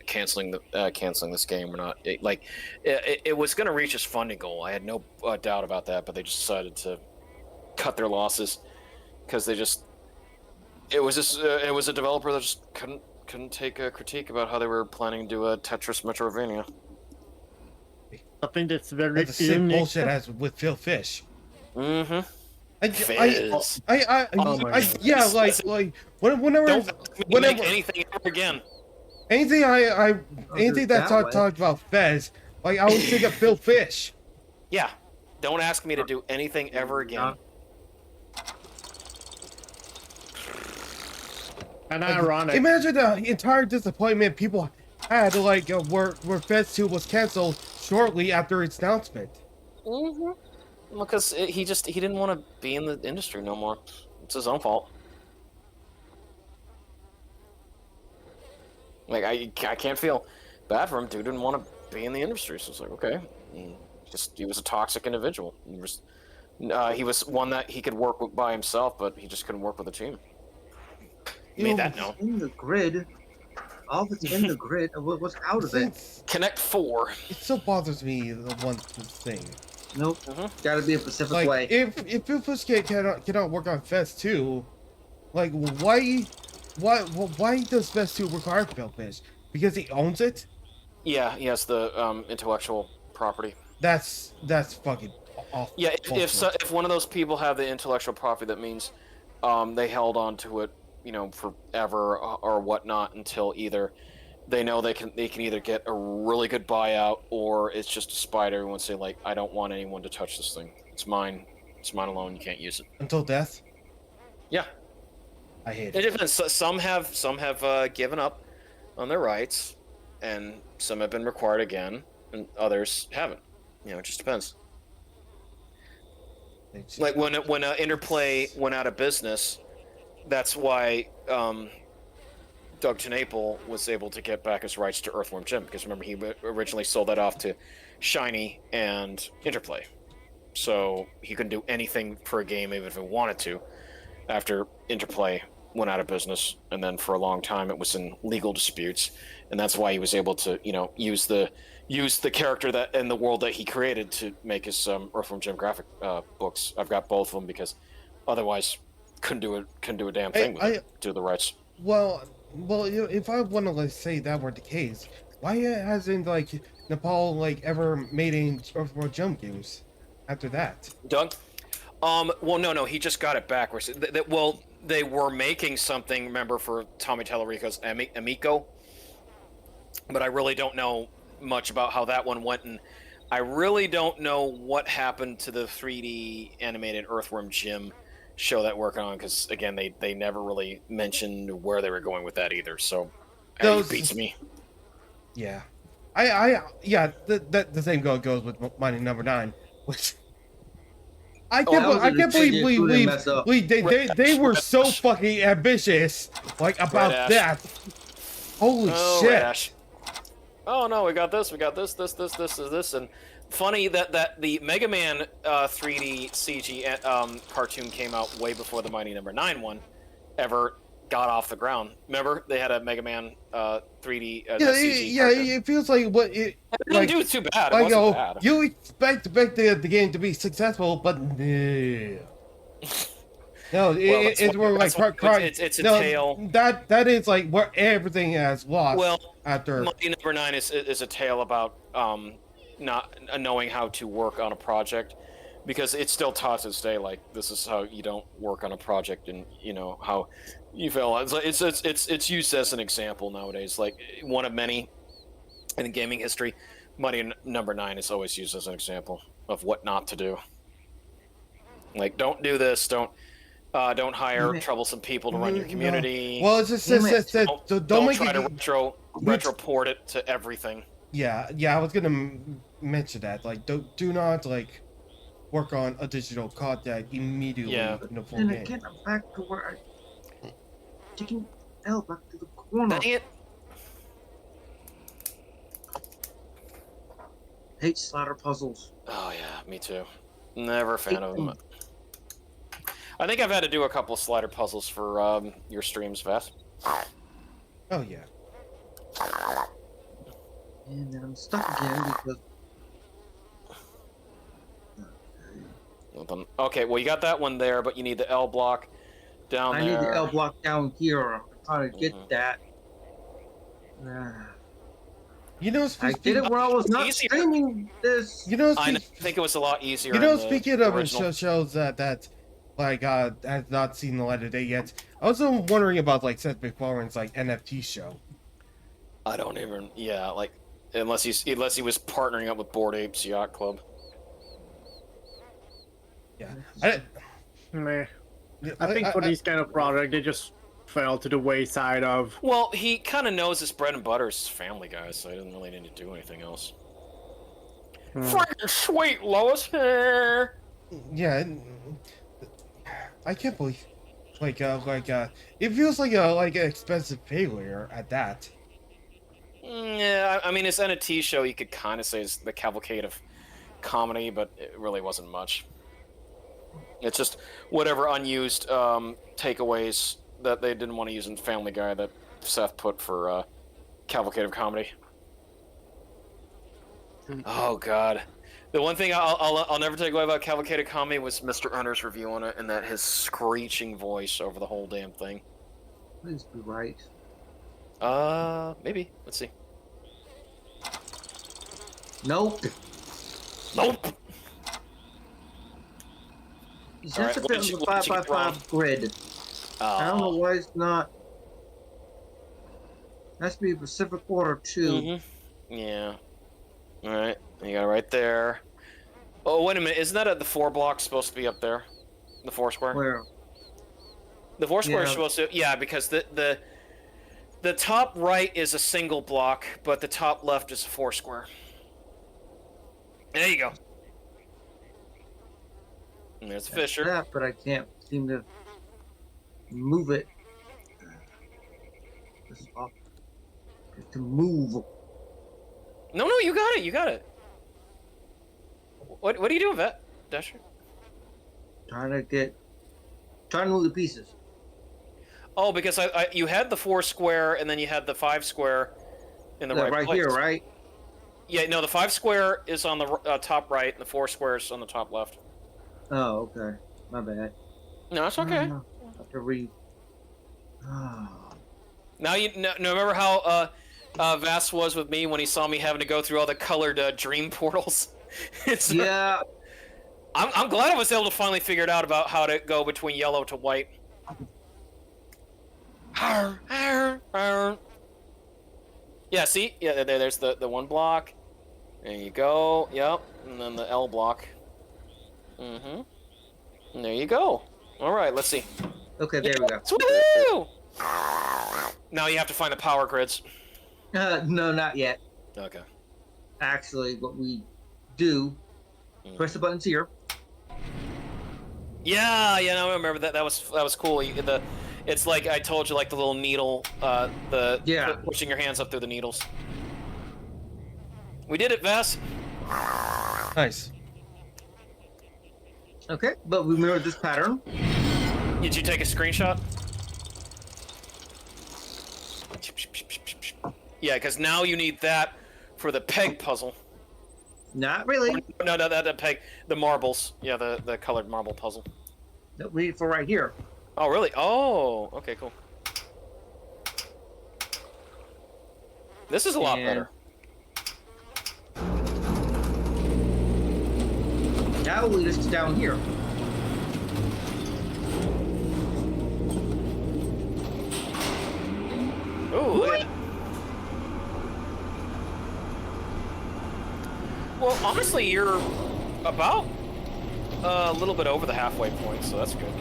canceling this game. We're not it was going to reach its funding goal. I had no doubt about that, but they just decided to cut their losses because they just it was a developer that just couldn't take a critique about how they were planning to do a Tetris Metroidvania. I think that's very That's the same bullshit as with Phil Fish. Mm-hmm. Yeah, like whenever Make anything ever again. anything that's talked about Fez, like I always think of Phil Fish. Yeah, don't ask me to do anything ever again. And Like, ironic. imagine the entire disappointment people had, like where Fez 2 was canceled shortly after its announcement. Mm-hmm. Because he didn't want to be in the industry no more. It's his own fault. Like I can't feel bad for him. Dude didn't want to be in the industry, so it's like, okay, he was a toxic individual. He was one that he could work with by himself, but he just couldn't work with a team. He made that known. In the grid, all of it's in the grid. What's out of it? Connect 4. It still bothers me, the one thing. Nope. Gotta be a specific way. If Phil Fish cannot work on Fez 2, like why does Fez 2 require Phil Fish? Because he owns it? Yeah, he has the intellectual property. That's fucking awful. Yeah, if one of those people have the intellectual property, that means they held on to it, you know, forever or whatnot, until either they know they can either get a really good buyout, or it's just a spite. Everyone say, like, I don't want anyone to touch this thing. It's mine. It's mine alone. You can't use it Until death. Yeah, I hate it it. depends. Some have given up on their rights, and some have been required again, and others haven't. You know, it just depends. Like when Interplay went out of business, that's why Doug TenNapel was able to get back his rights to Earthworm Jim, because remember, he originally sold that off to Shiny and Interplay, so he couldn't do anything for a game even if he wanted to after Interplay went out of business, and then for a long time it was in legal disputes, and that's why he was able to, you know, use the character that in the world that he created to make his Earthworm Jim graphic books. I've got both of them because otherwise couldn't do a damn thing with it, due to the rights. Well, if I want to say that were the case, why hasn't like Nepal like ever made any Earthworm Jim games after that? Doug? Well, no, he just got it backwards. Well, they were making something, remember, for Tommy Tallarico's Amico, but I really don't know much about how that one went, and I really don't know what happened to the 3D animated Earthworm Jim show that working on, because again, they never really mentioned where they were going with that either, so it beats me. Yeah, the same goes with Mighty Number 9, which I can't believe they were so fucking ambitious, like, about that. Holy shit. Rash. Oh no, we got this, and funny that the Mega Man 3D CG cartoon came out way before the Mighty Number 9 one ever got off the ground. Remember, they had a Mega Man 3D CG cartoon. It feels like what it didn't do too bad. Like, it wasn't bad. You expect the game to be successful, but no. No, it's where like it's a tale. That is like where everything has lost. Well, after Mighty Number 9 is a tale about not knowing how to work on a project, because it's still taught to this day, like, this is how you don't work on a project, and you know how you fail. It's used as an example nowadays, like one of many in gaming history. Mighty Number 9 is always used as an example of what not to do. Like, don't do this. Don't hire troublesome people to run your community. Well, it's just don't try to retroport it to everything. Yeah, I was gonna mention that. Like, do not like work on additional content immediately in the full game. And again, I'm back to where I taking L back to the corner. Dang it! Hate slider puzzles. Oh yeah, me too. Never a fan of them. I think I've had to do a couple of slider puzzles for your streams, Vas. Oh yeah. And then I'm stuck again because. Okay, well you got that one there, but you need the L block down I there. need the L block down here. I'm trying to get that. You know, I did it when I was not Easier. streaming this. You know, I think it was a lot easier. You know, in the speaking of original. shows that like has not seen the light of day yet, I was wondering about like Seth MacFarlane's like NFT show. I don't even. Yeah, like unless he was partnering up with Bored Apes Yacht Club. Yeah, Meh. I think for these kind of products, they just fell to the wayside of. Well, he kind of knows his bread and butter is Family Guy, so he doesn't really need to do anything else. Freaking sweet, Lois. yeah, I can't believe it feels like an expensive failure at that. Yeah, I mean, his NFT show you could kind of say is the cavalcade of comedy, but it really wasn't much. It's just whatever unused takeaways that they didn't want to use in Family Guy that Seth put for cavalcade of comedy. Oh God, the one thing I'll never take away about cavalcade of comedy was Mr. Under's review on it, and that his screeching voice over the whole damn thing. Please be right. Maybe. Let's see. Nope. Nope. It's just a bit of a 5x5 grid. I don't know why it's not. Has to be Pacific Water 2. Yeah. All right. You got it right there. Oh, wait a minute. Isn't that at the 4 block supposed to be up there? The 4 square? Where? The 4 square is supposed to. Yeah, because the top right is a single block, but the top left is a 4 square. There you go. And there's Fisher. Yeah, but I can't seem to move it. This is off. To move. No, you got it. You got it. What are you doing, Vet? Dasher? Trying to move the pieces. Oh, because you had the 4 square and then you had the 5 square in the right place. Here, right? Yeah, no, the 5 square is on the top right and the 4 square is on the top left. Oh, okay. My bad. No, it's okay. I have to read. Now you remember how Vass was with me when he saw me having to go through all the colored dream portals? Yeah. I'm glad I was able to finally figure it out about how to go between yellow to white. Yeah, see? Yeah, there's the 1 block. There you go. Yep. And then the L block. And there you go. All right, let's see. Okay, there we go. Woo! Now you have to find the power grids. No, not yet. Okay. Actually, what we do, press the buttons here. Yeah, no, I remember that. That was cool. It's like I told you, like the little needle, pushing your hands up through the needles. We did it, Vass. Nice. Okay, but we mirrored this pattern. Did you take a screenshot? Yeah, because now you need that for the peg puzzle. Not really. No, that peg, the marbles. Yeah, the colored marble puzzle. No, we need for right here. Oh, really? Oh, okay, cool. This is a lot better. That will lead us to down here. Ooh, look at that. Well, honestly, you're about a little bit over the halfway point, so that's good.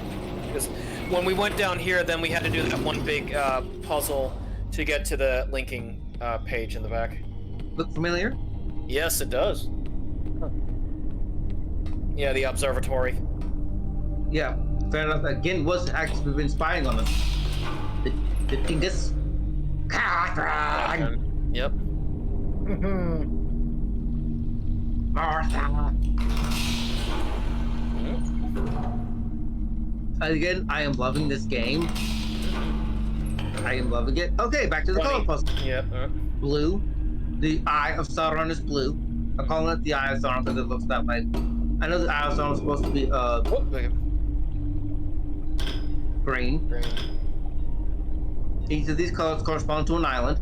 Because when we went down here, then we had to do that one big puzzle to get to the linking page in the back. Look familiar? Yes, it does. Yeah, the observatory. Yeah, fair enough. Again, was actually been spying on us. The dingus. Catherine! Yep. Martha! Again, I am loving this game. I am loving it. Okay, back to the color puzzle. Yeah. Blue. The Eye of Sauron is blue. I'm calling it the Eye of Sauron because it looks that way. I know the Eye of Sauron is supposed to be green. Each of these colors correspond to an island.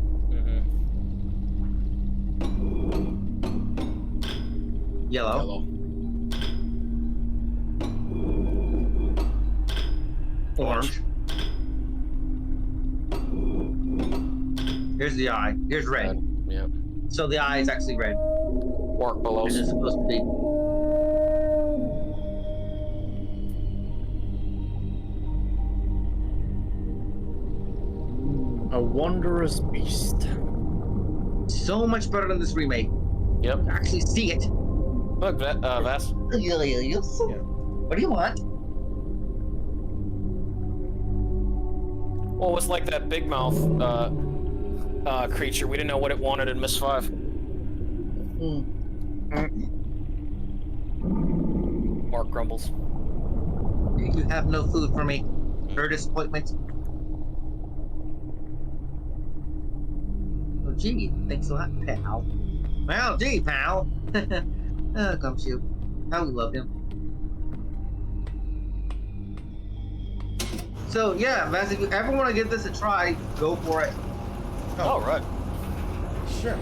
Yellow. Orange. Here's the eye. Here's red. Yeah. So the eye is actually red. Orc below. And it's supposed to be. A wondrous beast. So much better than this remake. Yep. Actually see it. Look, Vas. Yes. What do you want? Well, it's like that big mouth creature. We didn't know what it wanted in Miss 5. Mark grumbles. You have no food for me. Her disappointment. Oh, gee, thanks a lot, pal. Well, gee, pal. Oh, comes you. How we love him. So, yeah, Vaz, if you ever want to give this a try, go for it. Oh, right. Sure.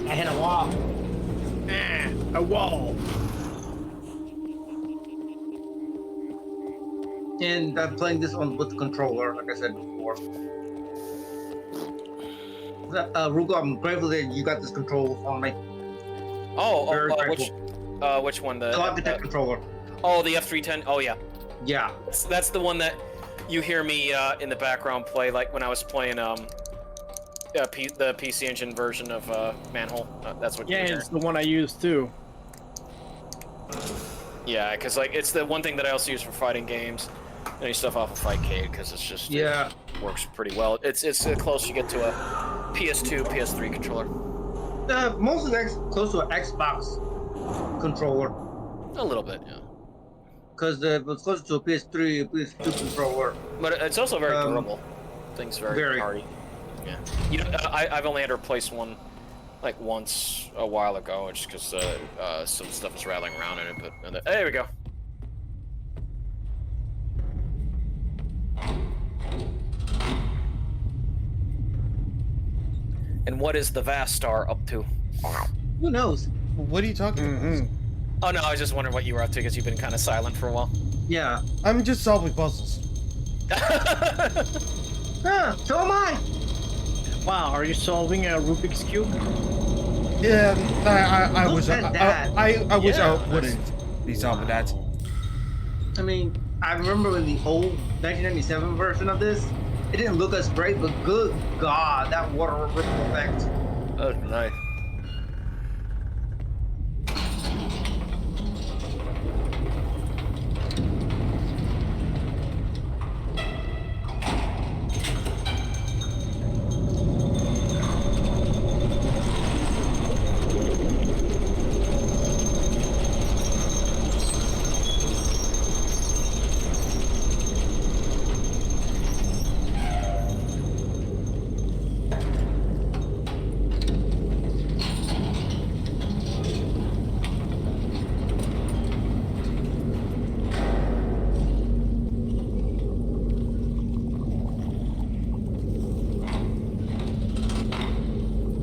I hit a wall. A wall. And I'm playing this one with the controller, like I said before. Rugo, I'm grateful that you got this controller for me. Very grateful. Which one? The Logitech controller. Oh, the F310. Oh, yeah. Yeah. That's the one that you hear me in the background play, like when I was playing the PC Engine version of Manhole. That's what. Yeah, it's the one I use too. Yeah, because like it's the one thing that I also use for fighting games. Any stuff off of Fightcade because it's just it works pretty well. It's close you get to a PS2, PS3 controller. Mostly close to an Xbox controller. A little bit, yeah. Because it's closer to a PS3, a PS2 controller. But it's also very durable. Things very hardy. Yeah. You know, I've only had to replace one like once a while ago, just because some stuff was rattling around in it. But there we go. And what is the VaStar up to? Who knows? What are you talking about? Oh no, I was just wondering what you were up to because you've been kind of silent for a while. Yeah. I'm just solving puzzles. So am I. Wow, are you solving a Rubik's Cube? Yeah, I wish at that. I wish I wouldn't be solving that. I mean, I remember in the old 1997 version of this, it didn't look as great, but good God, that water ripple effect. Oh, nice.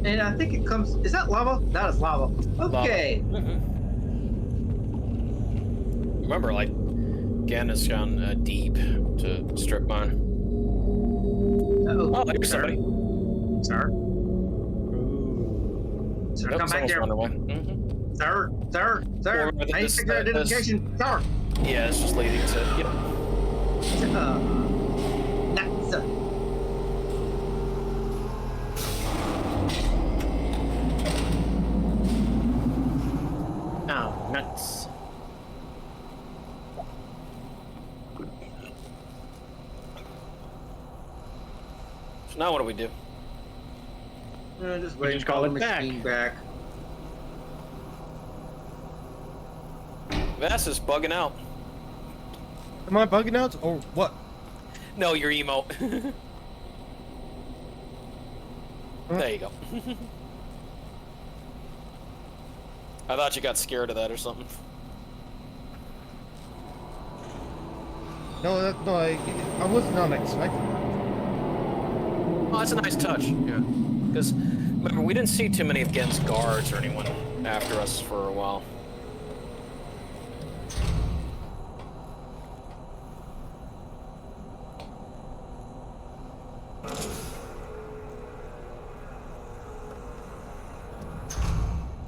And I think it comes. Is that lava? That is lava. Okay. Lava. Remember, like, Gan has gone deep to strip mine. Uh-oh. Oh, there's somebody. Sir. Sir, Nope, come back here. Sir. Well, I need to take your identification. Sir. Yeah, it's just leading to. Yep. Nuts. Oh, nuts. So now what do we do? Just wait. just call it the machine back. Vass is bugging out. Am I bugging out or what? No, your emote. There you go. I thought you got scared of that or something. No, I was not expecting that. Oh, that's a nice touch. Yeah. Because, remember, we didn't see too many of Gen's guards or anyone after us for a while.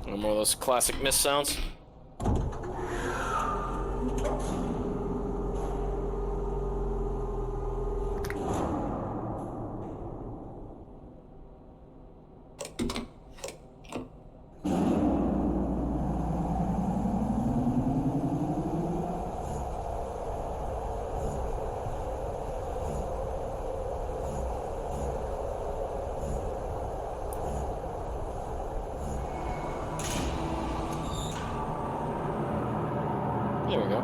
One more of those classic miss sounds. There we go.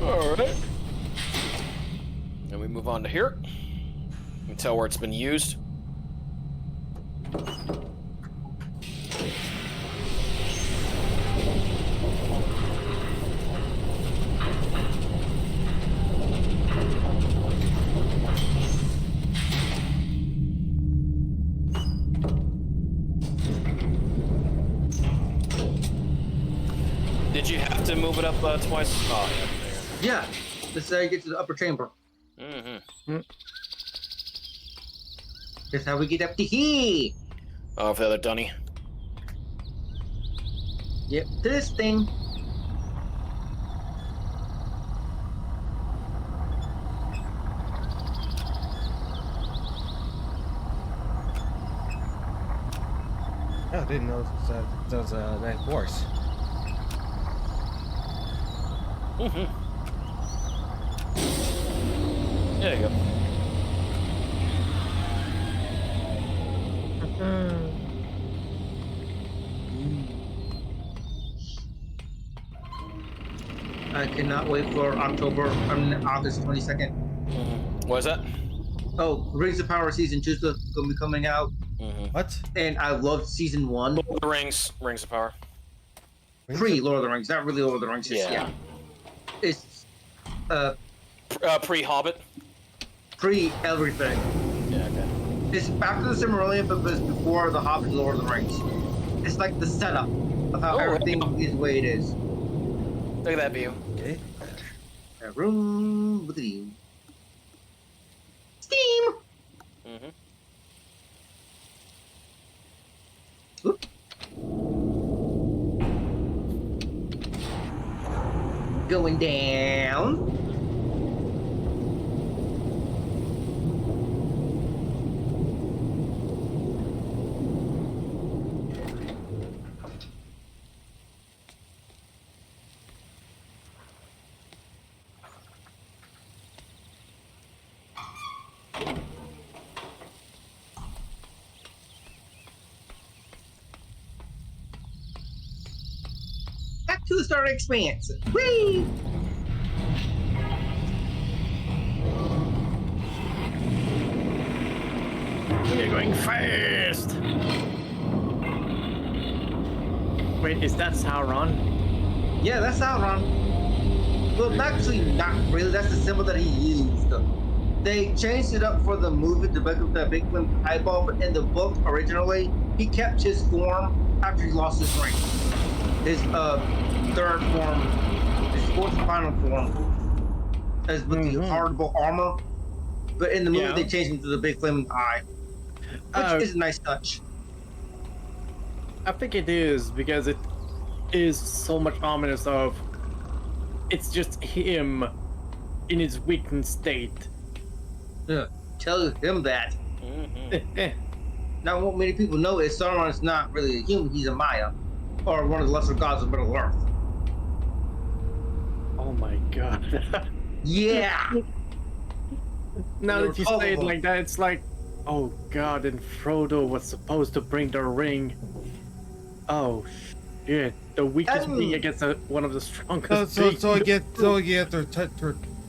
Alright. And we move on to here. You can tell where it's been used. Did you have to move it up twice? Oh, yeah. Yeah, this is how you get to the upper chamber. Mm-hmm. That's how we get up to here. Oh, for the other dunny. Yep, this thing. Oh, I didn't know that was a nice horse. Mm-hmm. There you go. I cannot wait for August 22nd. Mm-hmm. What is that? Oh, Rings of Power Season 2 is going to be coming out. Mm-hmm. What? And I loved Season 1. Lord of the Rings of Power. Pre-Lord of the Rings, not really Lord of the Rings. Yeah. It's Pre-Hobbit. Pre-everything. Yeah, okay. It's after the Silmarillion, but it's before the Hobbit and Lord of the Rings. It's like the setup of how everything is the way it is. Look at that view. Okay. A room with a view. Steam! Mm-hmm. Oop. Going down. Back to the Star Expanse. Whee! You're going fast! Wait, is that Sauron? Yeah, that's Sauron. Well, actually, not really. That's the symbol that he used. They changed it up for the movie to make up that big eyeball, but in the book originally, he kept his form after he lost his ring. His third form, his fourth and final form, as with the horrible armor. But in the movie, they changed him to the big flaming eye, which is a nice touch. I think it is because is so much ominous of it's just him in his weakened state. Tell him that. Now, what many people know is Sauron is not really a human, he's a Maya, or one of the lesser gods of Middle Earth. Oh my god. Yeah! Now There that you were say it all of like that, it's like, oh god, and Frodo was supposed to bring the ring. Oh shit, the weakest being against one of the strongest. So you get two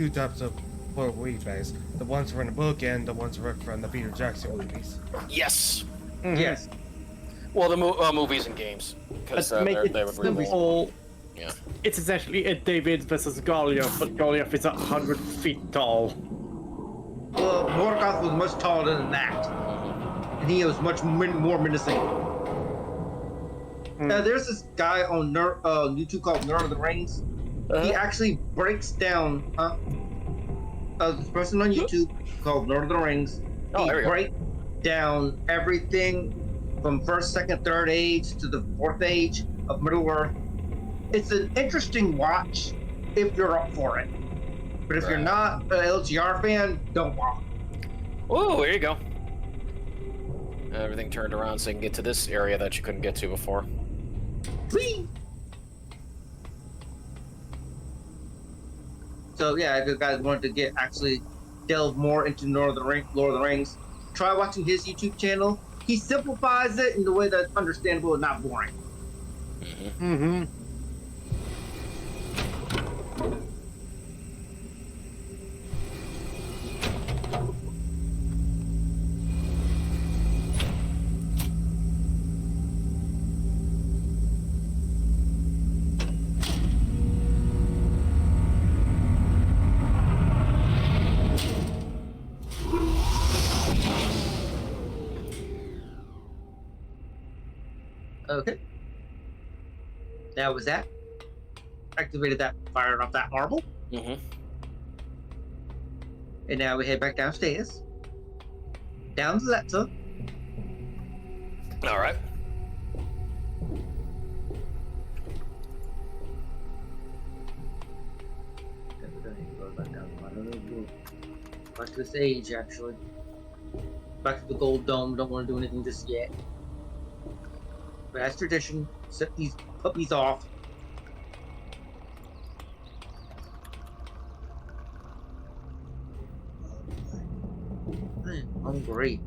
types of readbacks. The ones from the book and the ones from the Peter Jackson movies. Yes. Yes. Well, the movies and games, because make it they would remove. simple. Yeah. It's essentially a David versus Goliath, but Goliath is 100 feet tall. Well, Morgoth was much taller than that. And he was much more menacing. There's this guy on YouTube called Nerd of the Rings. He actually breaks down, this person on YouTube called Nerd of the Rings. Oh, there we go. Breaks down everything from first, second, third age to the fourth age of Middle Earth. It's an interesting watch if you're up for it. But if you're not an LGR fan, don't bother. Oh, there you go. Everything turned around so you can get to this area that you couldn't get to before. Whee! So yeah, if you guys wanted to actually delve more into Lord of the Rings, try watching his YouTube channel. He simplifies it in the way that's understandable and not boring. Mm-hmm. Okay. That was that. Activated that, fired off that marble. Mm-hmm. And now we head back downstairs. Down to that, sir. All right. Back to this age, actually. Back to the gold dome. Don't want to do anything just yet. But as tradition, set these puppies off. Man, I'm great.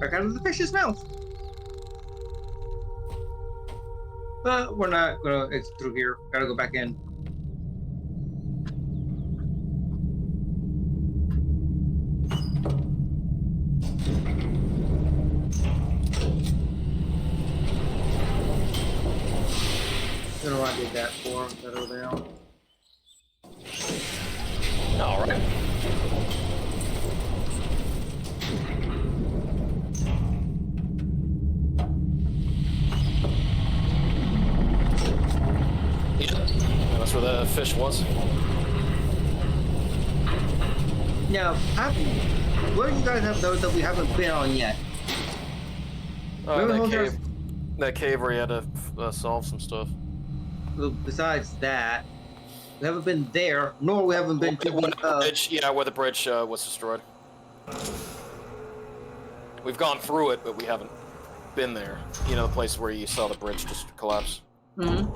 Back out of the fish's mouth. But we're not gonna exit through here. Gotta go back in. Don't know why I did that. door that are there. All right. Yep. That's where the fish was. Now, where do you guys have those that we haven't been on yet? That cave where you had to solve some stuff. Well, besides that, we haven't been there, nor we haven't been to the bridge. Yeah, where the bridge was destroyed. We've gone through it, but we haven't been there. You know, the place where you saw the bridge just collapse. Mm-hmm.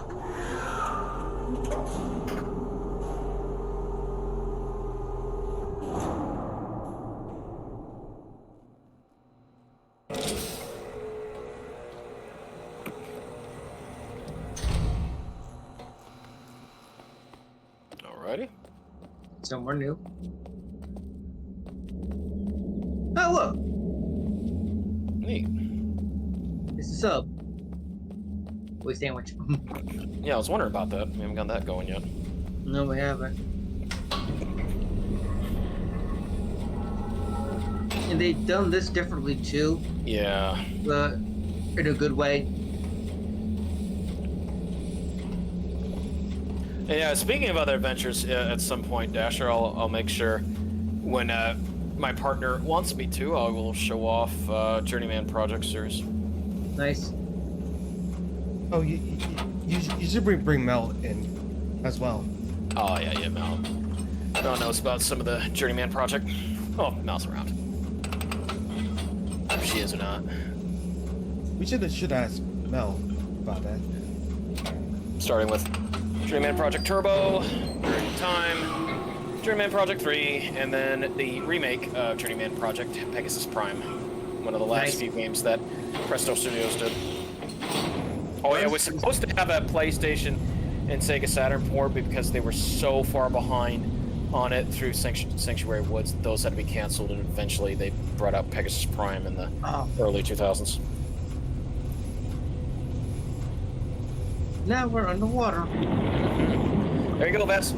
Alrighty. Somewhere new. Oh, look! Neat. It's a sub. Wait, sandwich. Yeah, I was wondering about that. We haven't got that going yet. No, we haven't. And they've done this differently too. Yeah. But in a good way. Yeah, speaking of other adventures, at some point, Dasher, I'll make sure when my partner wants me to, I will show off Journeyman Project series. Nice. Oh, you should bring Mel in as well. Oh, yeah, Mel. Mel knows about some of the Journeyman Project. Oh, Mel's around. If she is or not. We should ask Mel about that. Starting with Journeyman Project Turbo, during time, Journeyman Project 3, and then the remake of Journeyman Project Pegasus Prime. One of the last few games that Presto Studios did. Oh yeah, it was supposed to have a PlayStation and Sega Saturn port, but because they were so far behind on it through Sanctuary Woods, those had to be canceled, and eventually they brought out Pegasus Prime in the early 2000s. Now we're underwater. There you go, Vess.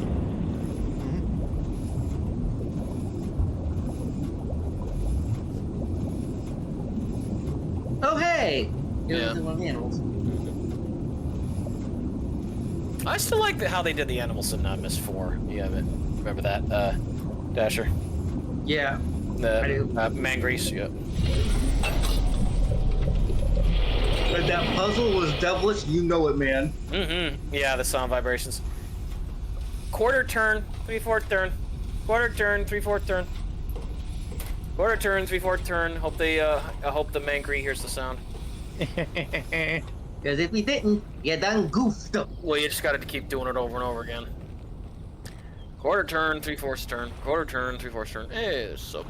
Oh, hey! Yeah. One of the animals. I still like how they did the animals in Miss 4. Yeah, remember that, Dasher? Yeah. The I do. Mangrease, yeah. But that puzzle was devilish, you know it, man. Mm-hmm. Yeah, the sound vibrations. Quarter turn, 3/4 turn. Quarter turn, 3/4 turn. Quarter turn, 3/4 turn. Hope they, I hope the Mangry hears the sound. Because if we didn't, you done goofed up. Well, you just gotta keep doing it over and over again. Quarter turn, 3/4 turn. Quarter turn, 3/4 turn. Hey, so.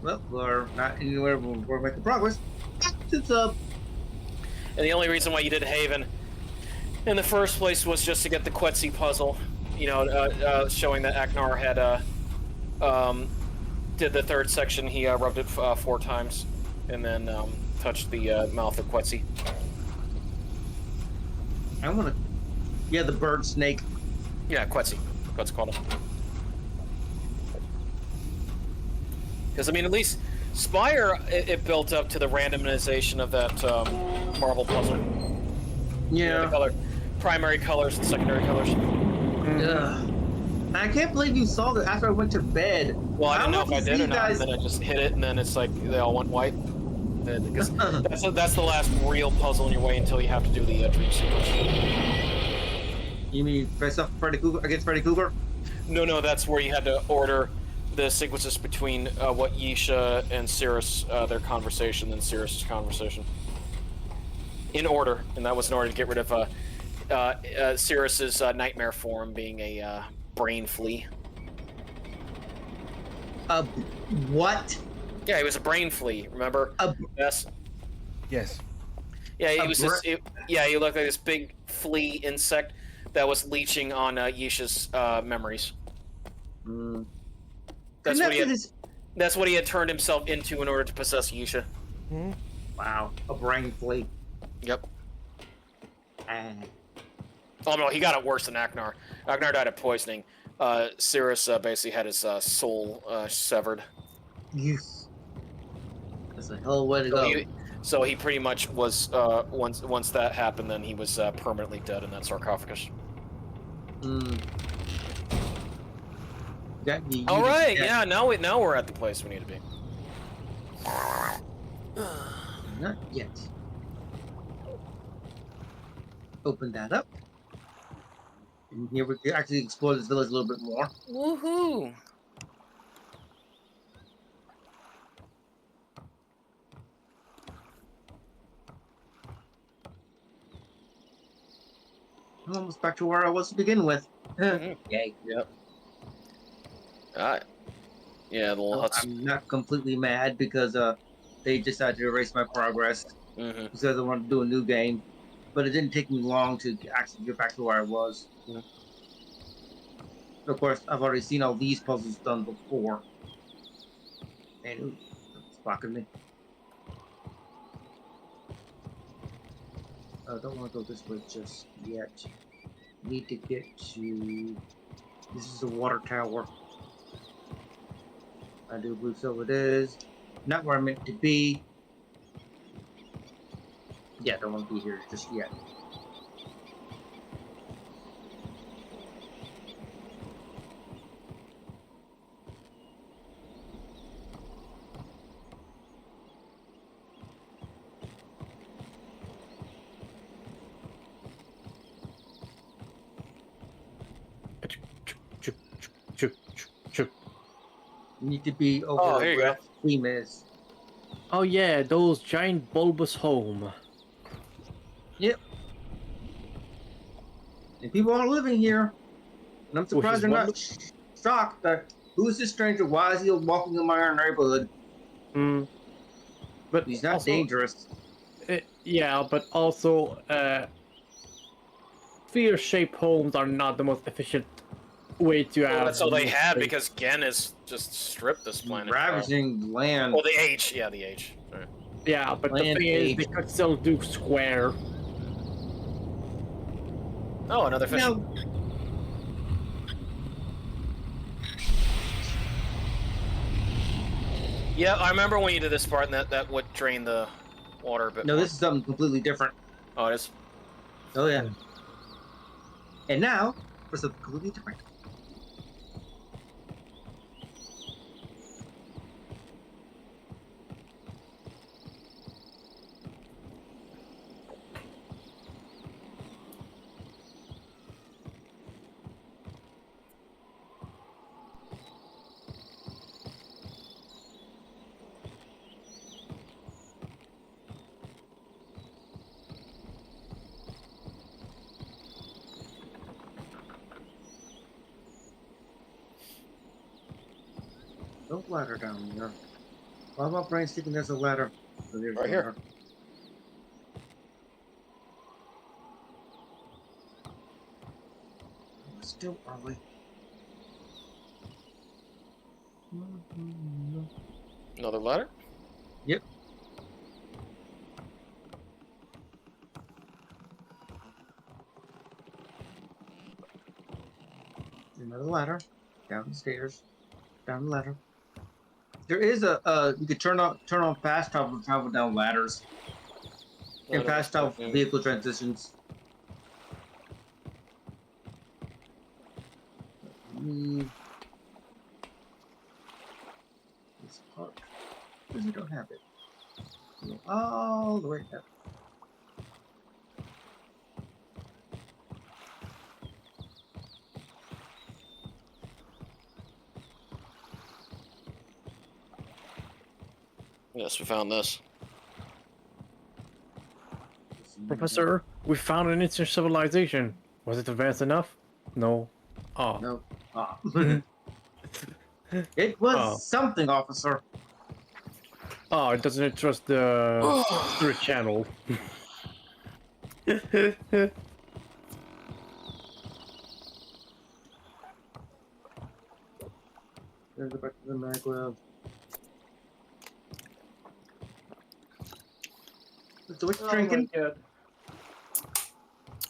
Well, we're not anywhere, we're making progress. It's up. And the only reason why you did Haven in the first place was just to get the Quetzi puzzle. You know, showing that Aknar had, did the third section, he rubbed it 4 times, and then touched the mouth of Quetzi. I wanna... Yeah, the bird snake. Yeah, Quetzi. Quetzalcoatl. Because, I mean, at least Spire, it built up to the randomization of that marble puzzle. Yeah. The color, primary colors and secondary colors. Ugh. I can't believe you saw that after I went to bed. Well, I didn't know if I did or not, and then I just hit it, and then it's like they all went white. Because that's the last real puzzle in your way until you have to do the dream sequence. You mean face up Freddy Krueger against Freddy Krueger? No, that's where you had to order the sequences between what Yisha and Cirrus, their conversation, and Cirrus's conversation. In order, and that was in order to get rid of Cirrus's nightmare form being a brain flea. What? Yeah, he was a brain flea, remember? Yes. Yes. Yeah, he was he looked like this big flea insect that was leeching on Yisha's memories. Mm. That's what he had turned himself into in order to possess Yisha. Hmm? Wow, a brain flea. Yep. Oh no, he got it worse than Aknar. Aknar died of poisoning. Cirrus basically had his soul severed. Yes. That's a hell of a way to So go. so he pretty much was once that happened, then he was permanently dead in that sarcophagus. All right, yeah. Now we're at the place we need to be. Not yet. Open that up. And here we can actually explore this village a little bit more. Woohoo! I'm almost back to where I was to begin with. Mm-hmm. Yay. Yep. Alright. Yeah, the little huts. I'm not completely mad because they decided to erase my progress because they wanted to do a new game. But it didn't take me long to actually get back to where I was. Mhm. Of course, I've already seen all these puzzles done before. And ooh, it's blocking me. I don't want to go this way just yet. Need to get to... This is the water tower. I do believe so it is. Not where I'm meant to be. Yeah, don't want to be here just yet. Need to be over here you where go. Steam is. Oh yeah, those giant bulbous home. Yep. And people are living here. And I'm surprised they're not shocked that who's this stranger? Why is he walking in my neighborhood? But He's not also, dangerous. yeah, but also, sphere-shaped homes are not the most efficient way to have. That's all they had because Gen is just stripped this planet. Ravaging land. Oh, the H. Yeah, the H. Right. Yeah, but Land the thing is, age. they could still do square. Oh, another fish. No. Yeah, I remember when you did this part, and that would drain the water a bit. No, more. this is something completely different. Oh, it is. Oh yeah. And now for something completely different. No ladder down there. Why about brain thinking there's a ladder? So there's Right here. It's still early. Another ladder? Yep. Another ladder. Down the stairs. Down the ladder. There is a you could turn on fast travel to travel down ladders. And fast travel vehicle transitions. This part. Because you don't have it. Go all the way down. Yes, we found this. Professor, we found an ancient civilization. Was it advanced enough? No. Oh. No. It was something, officer. Oh, it doesn't trust the spirit channel. Let's go back to the maglev. So what you drinking?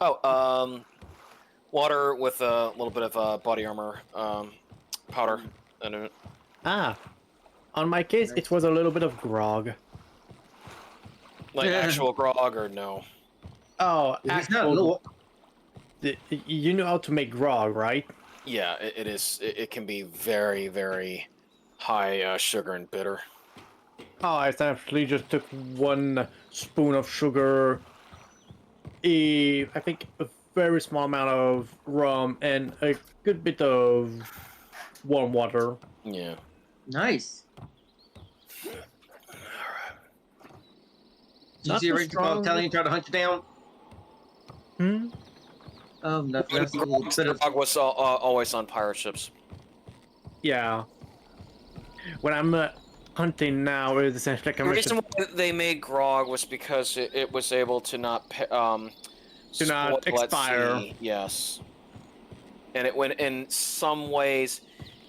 Oh, Water with a little bit of body armor powder in it. Ah, on my case, it was a little bit of grog. Like actual grog or no? Oh, It's not actual. You know how to make grog, right? Yeah, it is. It can be very, very high sugar and bitter. Oh, I essentially just took 1 spoon of sugar, I think a very small amount of rum, and a good bit of warm water. Yeah. Nice. Did you Not see a too ranger pop strong. telling you try to hunt you down? Hmm? Nothing. That's a little bit of. Grog was always on pirate ships. Yeah. When I'm hunting now, it's essentially like The reason why they made grog was because it was able to not spoil at expire. sea. Yes. And it went in some ways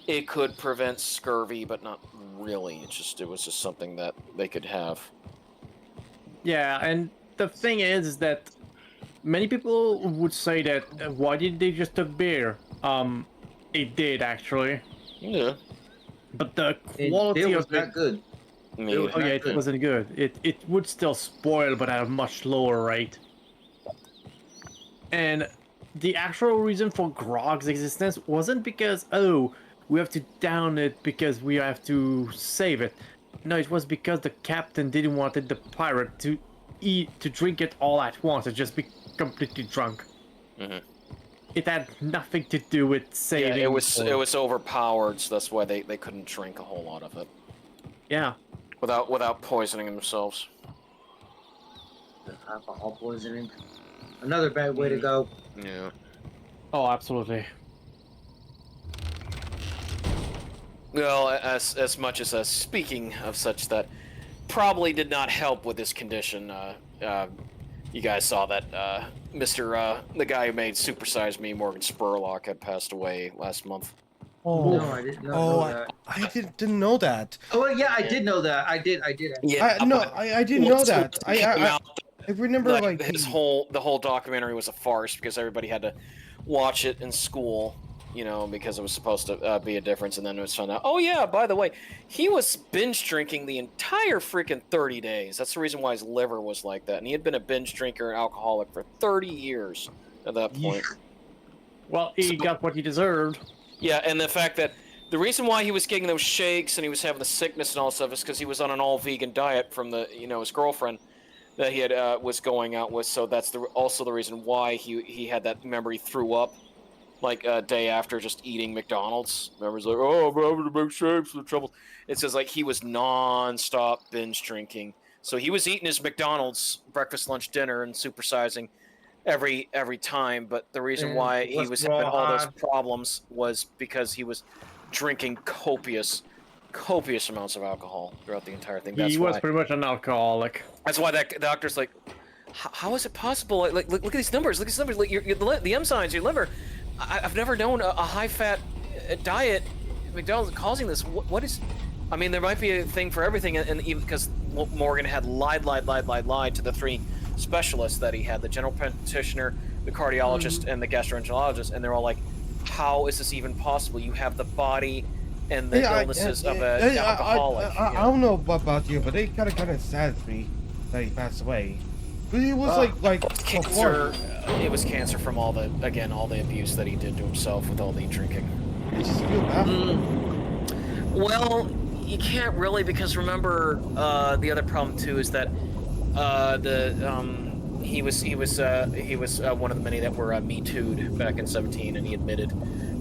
it could prevent scurvy, but not really. It was just something that they could have. Yeah, and the thing is that many people would say that why did they just took beer? It did actually, Yeah. but the It quality was of not it. good. Me. Oh yeah, it good. wasn't good. It would still spoil, but at a much lower rate. And the actual reason for grog's existence wasn't because we have to down it because we have to save it. No, it was because the captain didn't want the pirate to drink it all at once and just be completely drunk. Mm-hmm. It had nothing to do with saving. Yeah, it was overpowered, so that's why they couldn't drink a whole lot of it. Yeah. Without poisoning themselves. Alcohol poisoning. Another bad way to go. Yeah. Oh, absolutely. Well, as much as speaking of such that probably did not help with this condition. You guys saw that the guy who made Super Size Me, Morgan Spurlock, had passed away last month. Oh, No, I did not know that. I didn't know that. Oh, well, yeah, I did know that. I did. Yeah, I didn't know that. I remember like like the whole documentary was a farce because everybody had to watch it in school, you know, because it was supposed to be a difference, and then it was found out. Oh yeah, by the way, he was binge drinking the entire freaking 30 days. That's the reason why his liver was like that, and he had been a binge drinker and alcoholic for 30 years at that point. Well, he got what he deserved. Yeah, and the fact that the reason why he was getting those shakes and he was having the sickness and all that stuff is because he was on an all-vegan diet from his girlfriend that he had was going out with. So that's also the reason why he had that. Remember, he threw up like a day after just eating McDonald's. Remember, he's like, "Oh, I'm having to make shakes for the trouble." It says like he was non-stop binge drinking. So he was eating his McDonald's breakfast, lunch, dinner, and supersizing every time, but the reason why he was having all those problems was because he was drinking copious amounts of alcohol throughout the entire thing. He was pretty much an alcoholic. That's why that doctor's like, how is it possible? Like look at these numbers. Look at these numbers. Like, the enzymes, your liver. I've never known a high-fat diet McDonald's causing this. What is? I mean, there might be a thing for everything, and even because Morgan had lied to the 3 specialists that he had, the general practitioner, the cardiologist, and the gastroenterologist, and they're all like, how is this even possible? You have the body and the illnesses of an alcoholic. I don't know about you, but it kind of saddens me that he passed away. But he was like cancer. It was cancer from all the abuse that he did to himself with all the drinking. I just feel bad. Well, you can't really, because remember the other problem too is that he was one of the many that were Me Too'd back in 2017, and he admitted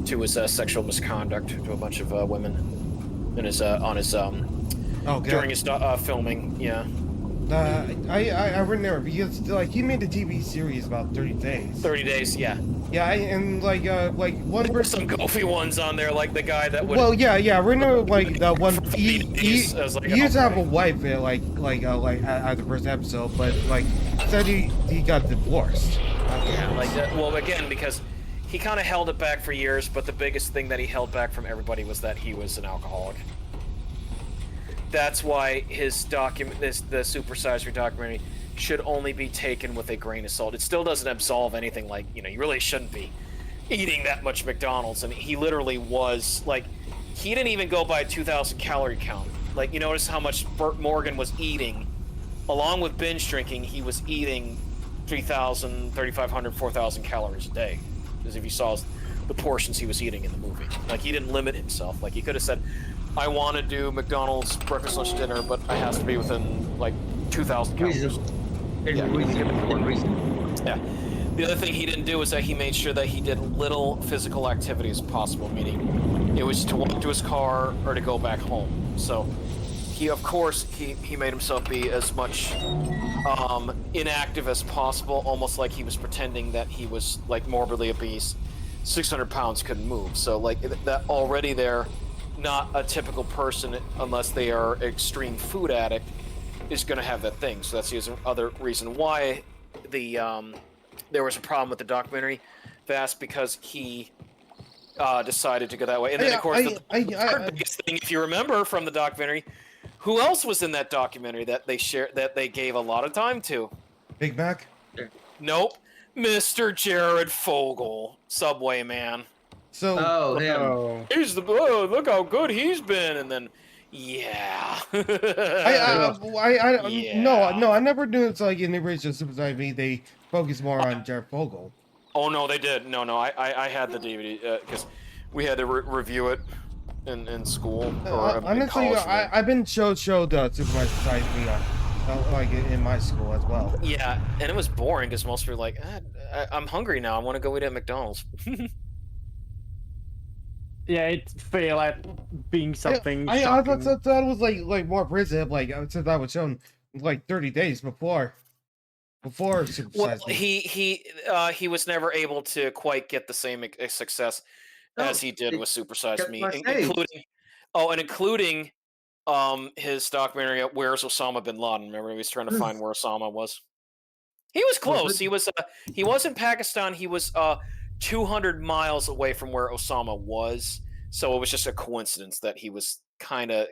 to his sexual misconduct to a bunch of women in his during his filming. Yeah. I remember because like he made a TV series about 30 days. 30 days, yeah. Yeah, and like one there were some goofy ones on there, like the guy that would. Well, yeah. I remember like the one he used to have a wife at the first episode, but like said he got divorced. Yeah, like that. Well, again, because he kind of held it back for years, but the biggest thing that he held back from everybody was that he was an alcoholic. That's why his the Super Size Me documentary should only be taken with a grain of salt. It still doesn't absolve anything, like, you really shouldn't be. eating that much McDonald's, and he literally was like, he didn't even go by a 2,000 calorie count. Like, you notice how much Burt Morgan was eating, along with binge drinking. He was eating 3,000, 3,500, 4,000 calories a day, because if you saw the portions he was eating in the movie, like he didn't limit himself. Like he could have said, I want to do McDonald's breakfast, lunch, dinner, but I have to be within like 2,000 calories. Yeah. Yeah. The other thing he didn't do is that he made sure that he did little physical activity as possible, meaning it was to walk to his car or to go back home. So he, of course, he made himself be as much inactive as possible, almost like he was pretending that he was like morbidly obese, 600 pounds, couldn't move. So like that already there, not a typical person unless they are extreme food addict is going to have that thing. So that's the other reason why there was a problem with the documentary, Vast, because he decided to go that way. And then, of course, the biggest thing, if you remember from the documentary, who else was in that documentary that they gave a lot of time to? Big Mac? Nope. Mr. Jared Fogle, Subway Man. So, Look how good he's been, and then, yeah. No, I never knew it's like in the original Super Size they focus more on Jared Fogle. Oh no, they did. No, I had the DVD because we had to review it in school. Or honestly, in I've been showed Super Size Me like in my school as well. Yeah, and it was boring because most people were like, I'm hungry now. I want to go eat at McDonald's. Yeah, it failed at being something. I thought it was like more prison, like since I was shown like 30 days before Super Size Me. He was never able to quite get the same success as he did with Super Size Me, including his documentary Where's Osama bin Laden. Remember, he was trying to find where Osama was. He was close. He was in Pakistan. He was 200 miles away from where Osama was, so it was just a coincidence that he was kind of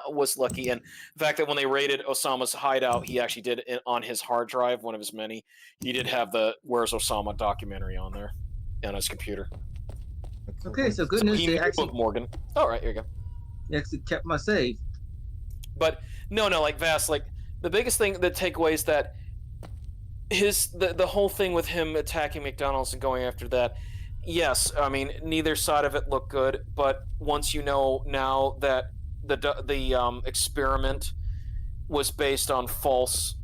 was lucky. And the fact that when they raided Osama's hideout, he actually did it on his hard drive, one of his many. He did have the Where's Osama documentary on there on his computer. Okay, so good news. He actually Morgan. All right, here you go. He actually kept my save. But no, like Vast, like the biggest thing, the takeaway is that the whole thing with him attacking McDonald's and going after that, yes, I mean neither side of it looked good, but once you know now that the experiment was based on false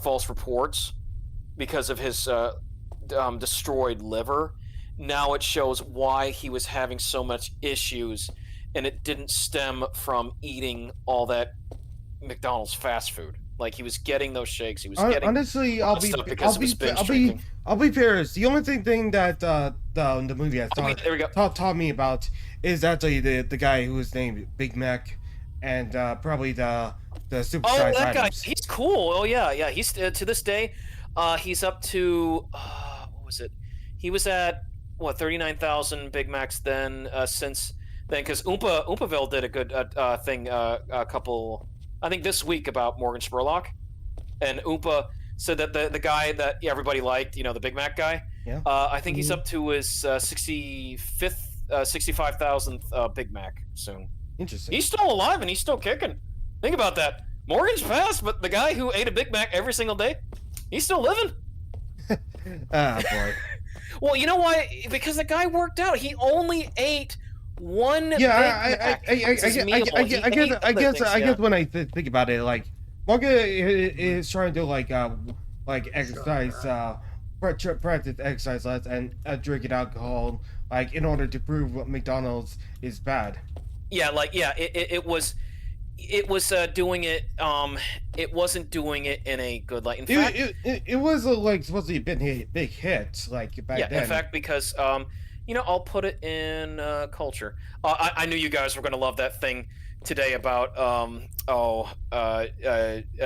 false reports because of his destroyed liver, now it shows why he was having so much issues, and it didn't stem from eating all that McDonald's fast food. Like he was getting those shakes. He was getting honestly. I'll be fair. The only thing that the movie has taught me about is actually the guy who was named Big Mac, and probably the super size that items. Guy, he's cool. Oh yeah. He's to this day, he's up to what was it? He was at 39,000 Big Macs then since then, because Oompaville did a good thing a couple. I think this week about Morgan Spurlock, and Oompa said that the guy that everybody liked, the Big Mac guy, I think he's up to his 65,000th Big Mac soon. Interesting. He's still alive and he's still kicking. Think about that. Morgan's passed, but the guy who ate a Big Mac every single day, he's still living. Boy. Well, you know why? Because the guy worked out. He only ate one. I guess when I think about it, like Morgan is trying to exercise, practice exercise less and drinking alcohol, like in order to prove what McDonald's is bad. It was doing it. It wasn't doing it in a good light. In fact, it was like supposed to be a big hit, like back then. In fact, because I'll put it in culture. I knew you guys were going to love that thing today about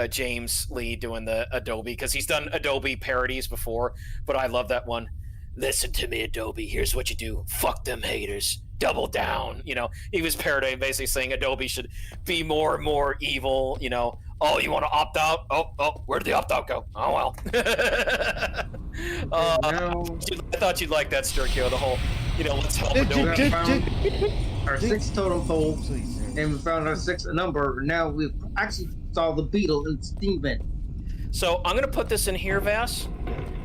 James Lee doing the Adobe, because he's done Adobe parodies before, but I love that one. Listen to me, Adobe. Here's what you do. Fuck them haters. Double down. He was parodying, basically saying Adobe should be more and more evil. Oh, you want to opt out? Oh, where did the opt out go? Oh well. I thought you'd like that, Sturkio. The whole, let's help. We found our 6th totem pole, and we found our 6th number. Now we've actually saw the beetle and steam vent. So I'm gonna put this in here, Vass,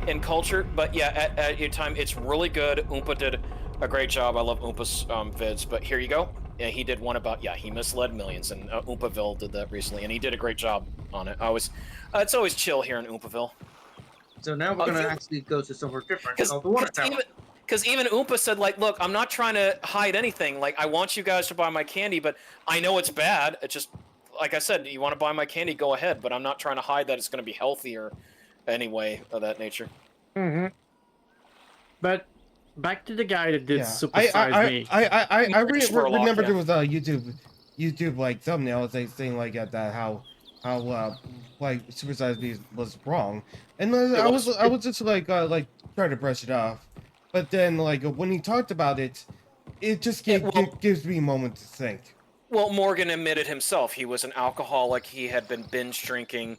in culture. But yeah, at your time, it's really good. Oompa did a great job. I love Oompa's vids. But here you go. Yeah, he did one about he misled millions, and Oompaville did that recently, and he did a great job on it. It's always chill here in Oompaville. So now we're gonna actually go to somewhere different. Called the water tower. Because even Oompa said, like, look, I'm not trying to hide anything. Like, I want you guys to buy my candy, but I know it's bad. It's just, like I said, you want to buy my candy, go ahead. But I'm not trying to hide that it's going to be healthier anyway of that nature. Mm-hmm. But back to the guy that did supersize me. I remember there was a YouTube like thumbnail saying like that how like supersize me was wrong, and I was just like trying to brush it off, but then like when he talked about it, it just gives me a moment to think. Well, Morgan admitted himself he was an alcoholic. He had been binge drinking,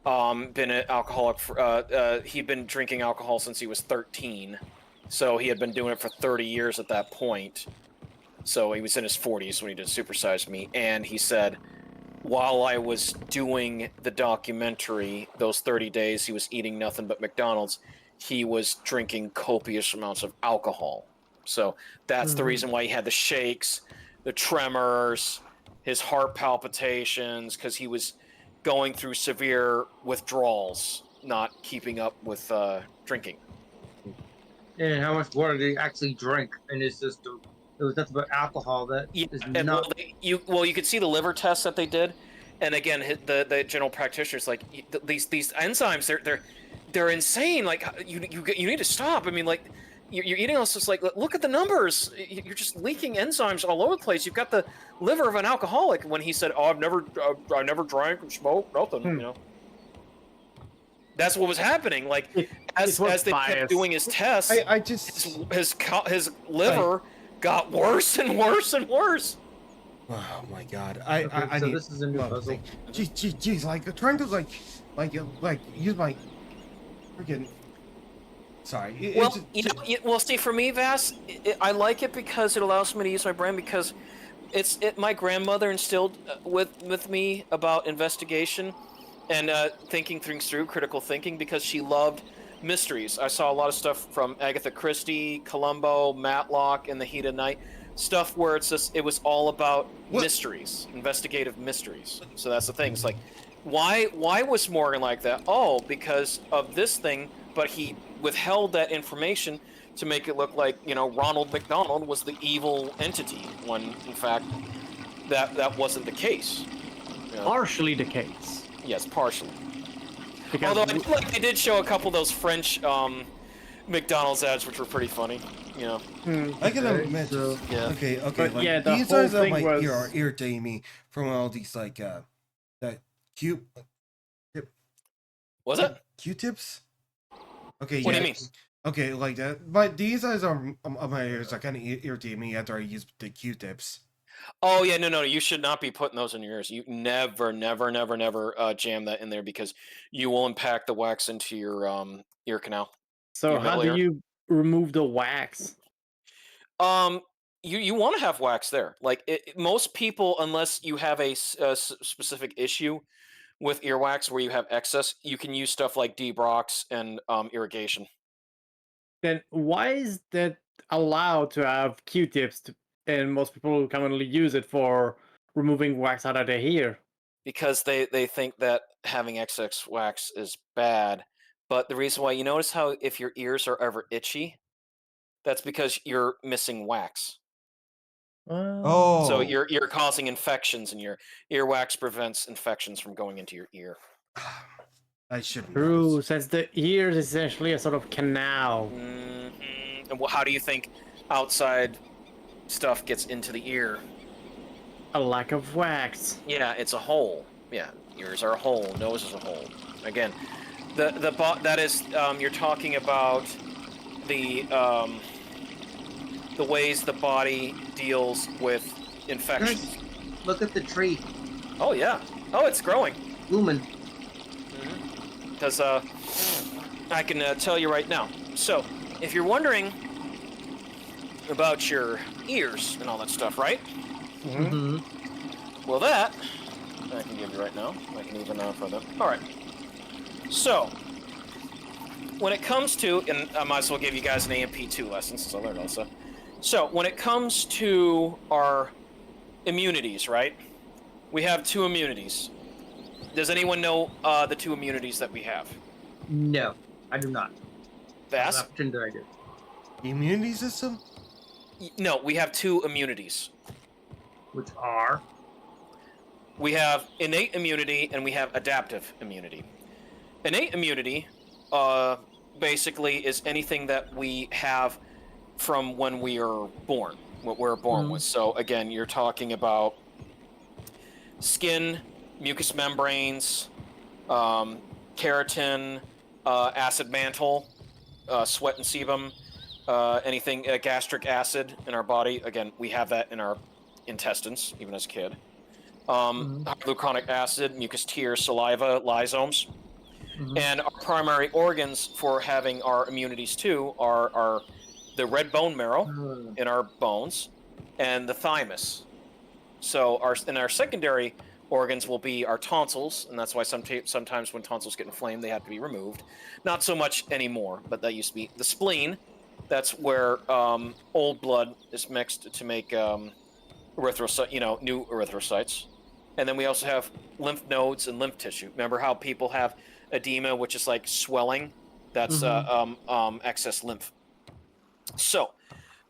been an alcoholic. He'd been drinking alcohol since he was 13, so he had been doing it for 30 years at that point. So he was in his 40s when he did Supersize Me, and he said, while I was doing the documentary, those 30 days, he was eating nothing but McDonald's. He was drinking copious amounts of alcohol. So that's the reason why he had the shakes, the tremors, his heart palpitations, because he was going through severe withdrawals, not keeping up with drinking. And how much water did he actually drink in his system? It was nothing but alcohol. That is not. You could see the liver tests that they did, and again, the general practitioners like these enzymes. They're insane. Like you need to stop. I mean, like you're eating all this. Just like look at the numbers. You're just leaking enzymes all over the place. You've got the liver of an alcoholic. When he said, "Oh, I never drank or smoked, nothing," That's what was happening. Like as they kept doing his tests, his liver got worse and worse and worse. Oh my god! So this is a new puzzle. Jeez, like trying to like use my freaking. Sorry. Well, see, for me, Vass, I like it because it allows me to use my brain because my grandmother instilled with me about investigation and thinking things through, critical thinking, because she loved mysteries. I saw a lot of stuff from Agatha Christie, Columbo, Matlock, In the Heat of Night, stuff where it was all about mysteries, investigative mysteries. So that's the thing. It's like, why was Morgan like that? Oh, because of this thing, but he withheld that information to make it look like, Ronald McDonald was the evil entity, when in fact that wasn't the case. Partially the case. Yes, partially. Although I feel like they did show a couple of those French McDonald's ads, which were pretty funny. I can admit. Yeah. Okay. But like, yeah, the these whole guys thing might was are irritating me from all these like that cute. Was it Q-tips? Okay. What do you mean? Okay, like that. But these guys are my ears. Are kind of irritating me after I use the Q-tips. Oh yeah, no, you should not be putting those in your ears. You never jam that in there because you will impact the wax into your ear canal. So how do you remove the wax? You want to have wax there. Like most people, unless you have a specific issue with earwax where you have excess, you can use stuff like Debrox and irrigation. Then why is that allowed to have Q-tips and most people commonly use it for removing wax out of their ear? Because they think that having excess wax is bad. But the reason why, you notice how if your ears are ever itchy, that's because you're missing wax. Oh. So you're causing infections, and your earwax prevents infections from going into your ear. I should. True, since the ear is essentially a sort of canal. Mm-hmm. And how do you think outside stuff gets into the ear? A lack of wax. Yeah, it's a hole. Yeah, ears are a hole. Nose is a hole. Again, that is you're talking about the ways the body deals with infections. Guys, look at the tree. Oh yeah. Oh, it's growing. Lumen. Because I can tell you right now. So, if you're wondering about your ears and all that stuff, right? Well, that I can give you right now. I can even for them. All right. So, when it comes to, and I might as well give you guys an AMP2 lesson since I learned also. So, when it comes to our immunities, right? We have 2 immunities. Does anyone know the 2 immunities that we have? No, I do not. Vas? I'm not pretending I do. The immunity system? No, we have 2 immunities. Which are? We have innate immunity and we have adaptive immunity. Innate immunity basically is anything that we have from when we are born, what we're born with. So again, you're talking about skin, mucous membranes, keratin, acid mantle, sweat and sebum, anything gastric acid in our body. Again, we have that in our intestines, even as a kid. Hyaluronic acid, mucus tears, saliva, lysomes. And our primary organs for having our immunities too are the red bone marrow in our bones and the thymus. So our secondary organs will be our tonsils, and that's why sometimes when tonsils get inflamed, they have to be removed. Not so much anymore, but that used to be the spleen. That's where old blood is mixed to make erythrocyte, new erythrocytes. And then we also have lymph nodes and lymph tissue. Remember how people have edema, which is like swelling? That's excess lymph. So,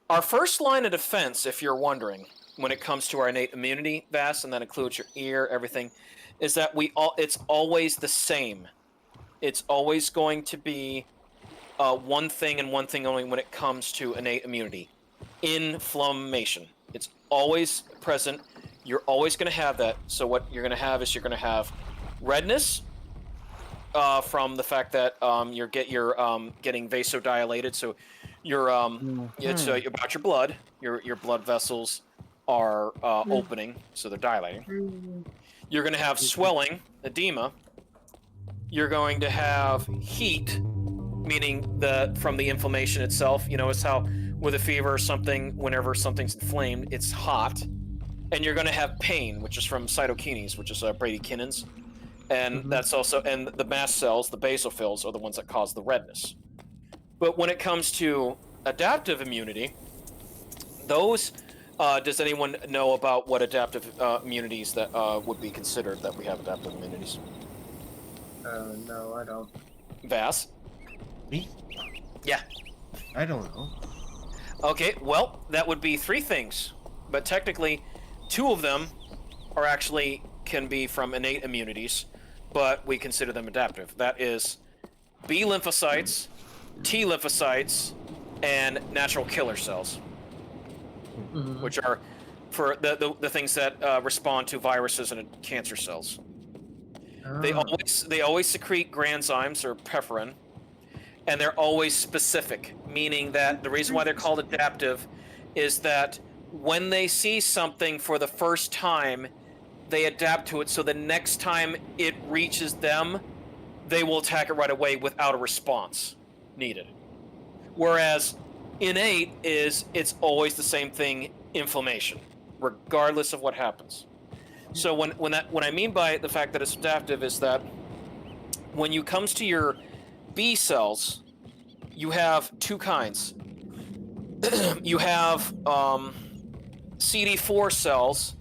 our first line of defense, if you're wondering, when it comes to our innate immunity, Vas, and that includes your ear, everything, is that it's always the same. It's always going to be one thing and one thing only when it comes to innate immunity. Inflammation. It's always present. You're always going to have that. So what you're going to have is you're going to have redness from the fact that you're getting vasodilated. So it's about your blood. Your blood vessels are opening, so they're dilating. You're going to have swelling, edema. You're going to have heat, meaning from the inflammation itself. It's how with a fever or something, whenever something's inflamed, it's hot. And you're going to have pain, which is from cytokines, which is bradykinins. And that's also, and the mast cells, the basophils, are the ones that cause the redness. But when it comes to adaptive immunity, those, does anyone know about what adaptive immunities that would be considered that we have adaptive immunities? No, I don't. Vas? Me? Yeah. I don't know. Okay, well, that would be 3 things. But technically, 2 of them are actually can be from innate immunities, but we consider them adaptive. That is B lymphocytes, T lymphocytes, and natural killer cells, which are for the things that respond to viruses and cancer cells. They always secrete granzymes or perforin, and they're always specific, meaning that the reason why they're called adaptive is that when they see something for the first time, they adapt to it, so the next time it reaches them, they will attack it right away without a response needed. Whereas innate it's always the same thing, inflammation, regardless of what happens. So what I mean by the fact that it's adaptive is that when you comes to your B cells, you have 2 kinds. You have CD4 cells,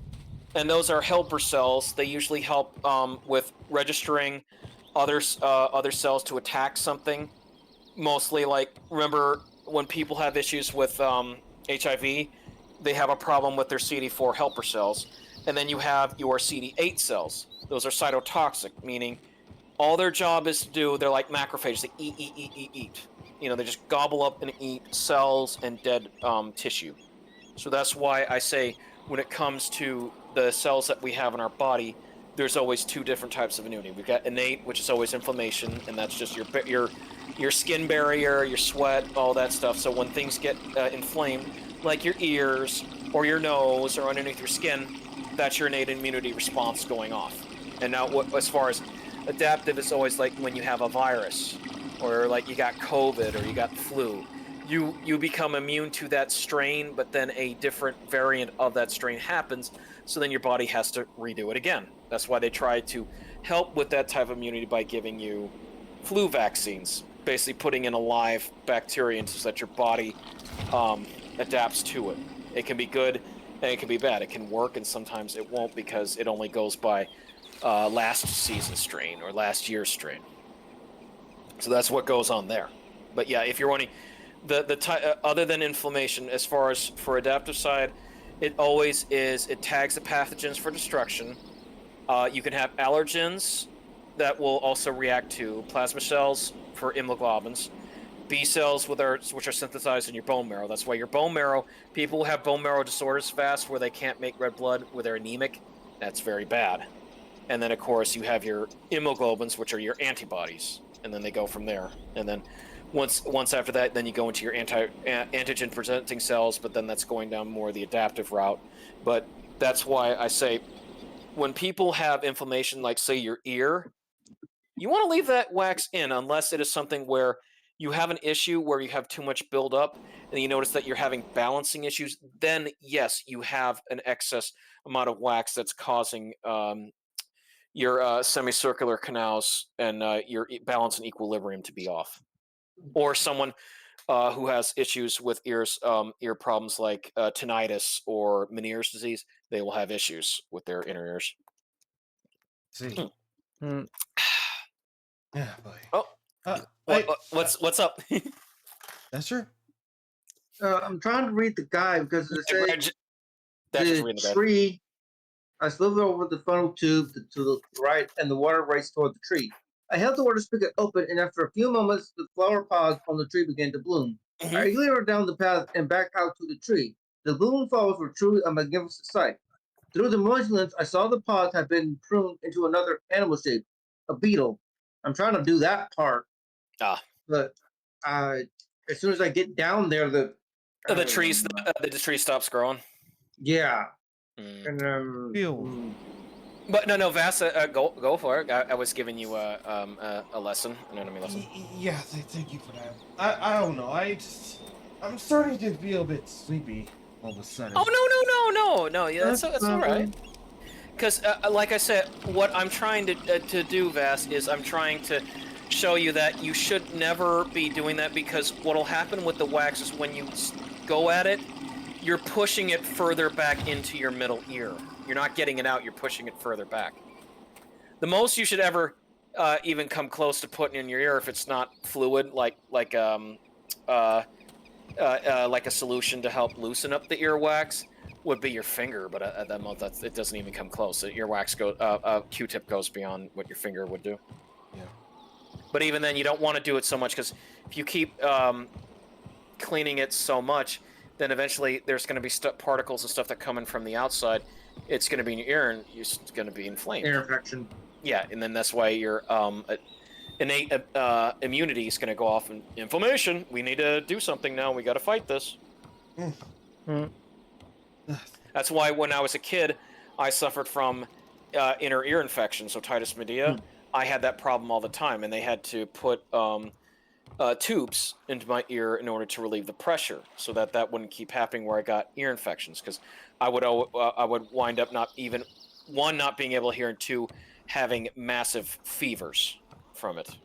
and those are helper cells. They usually help with registering other cells to attack something. Mostly, like, remember when people have issues with HIV, they have a problem with their CD4 helper cells. And then you have your CD8 cells. Those are cytotoxic, meaning all their job is to do, they're like macrophages. They eat. They just gobble up and eat cells and dead tissue. So that's why I say when it comes to the cells that we have in our body, there's always 2 different types of immunity. We've got innate, which is always inflammation, and that's just your skin barrier, your sweat, all that stuff. So when things get inflamed, like your ears or your nose or underneath your skin, that's your innate immunity response going off. And now as far as adaptive, it's always like when you have a virus or like you got COVID or you got flu, you become immune to that strain, but then a different variant of that strain happens, so then your body has to redo it again. That's why they try to help with that type of immunity by giving you flu vaccines, basically putting in a live bacteria so that your body adapts to it. It can be good and it can be bad. It can work and sometimes it won't because it only goes by last season strain or last year's strain. So that's what goes on there. But yeah, if you're wanting other than inflammation, as far as for adaptive side, it always is, it tags the pathogens for destruction. You can have allergens that will also react to plasma cells for immunoglobulins, B cells which are synthesized in your bone marrow. That's why your bone marrow, people who have bone marrow disorders fast where they can't make red blood, where they're anemic, that's very bad. And then of course you have your immunoglobulins, which are your antibodies, and then they go from there. And then once after that, then you go into your antigen presenting cells, but then that's going down more the adaptive route. But that's why I say when people have inflammation, like say your ear, you want to leave that wax in unless it is something where you have an issue where you have too much buildup and you notice that you're having balancing issues. Then yes, you have an excess amount of wax that's causing your semicircular canals and your balance and equilibrium to be off. Or someone who has issues with ears, ear problems like tinnitus or Meniere's disease, they will have issues with their inner ears. See. Yeah, boy. Oh, what's up? That's true. I'm trying to read the guide because it says the tree. I slid over the funnel tube to the right, and the water raced toward the tree. I held the water spigot open, and after a few moments, the flower pods on the tree began to bloom. Mm-hmm. I glided down the path and back out to the tree. The bloom flowers were truly a magnificent sight. Through the moist lens, I saw the pods had been pruned into another animal shape, a beetle. I'm trying to do that part, but as soon as I get down there, the tree stops growing. Yeah. And but no, Vass, go for it. I was giving you a lesson, an enemy lesson. Yeah, thank you for that. I don't know. I'm starting to feel a bit sleepy all of a sudden. Oh no! Yeah, that's all right. Because like I said, what I'm trying to do, Vass, is I'm trying to show you that you should never be doing that, because what'll happen with the wax is when you go at it, you're pushing it further back into your middle ear. You're not getting it out, you're pushing it further back. The most you should ever even come close to putting in your ear, if it's not fluid, like a solution to help loosen up the earwax, would be your finger. But at that moment, it doesn't even come close. The earwax Q-tip goes beyond what your finger would do. Yeah. But even then, you don't want to do it so much, because if you keep cleaning it so much, then eventually there's going to be particles and stuff that come in from the outside. It's going to be in your ear, and it's going to be inflamed. Ear infection. Yeah, and then that's why your innate immunity is going to go off. And inflammation. We need to do something now. We got to fight this. That's why when I was a kid, I suffered from inner ear infection, so otitis media. I had that problem all the time, and they had to put tubes into my ear in order to relieve the pressure, so that wouldn't keep happening where I got ear infections. Because I would wind up not being able to hear, and two, having massive fevers from it.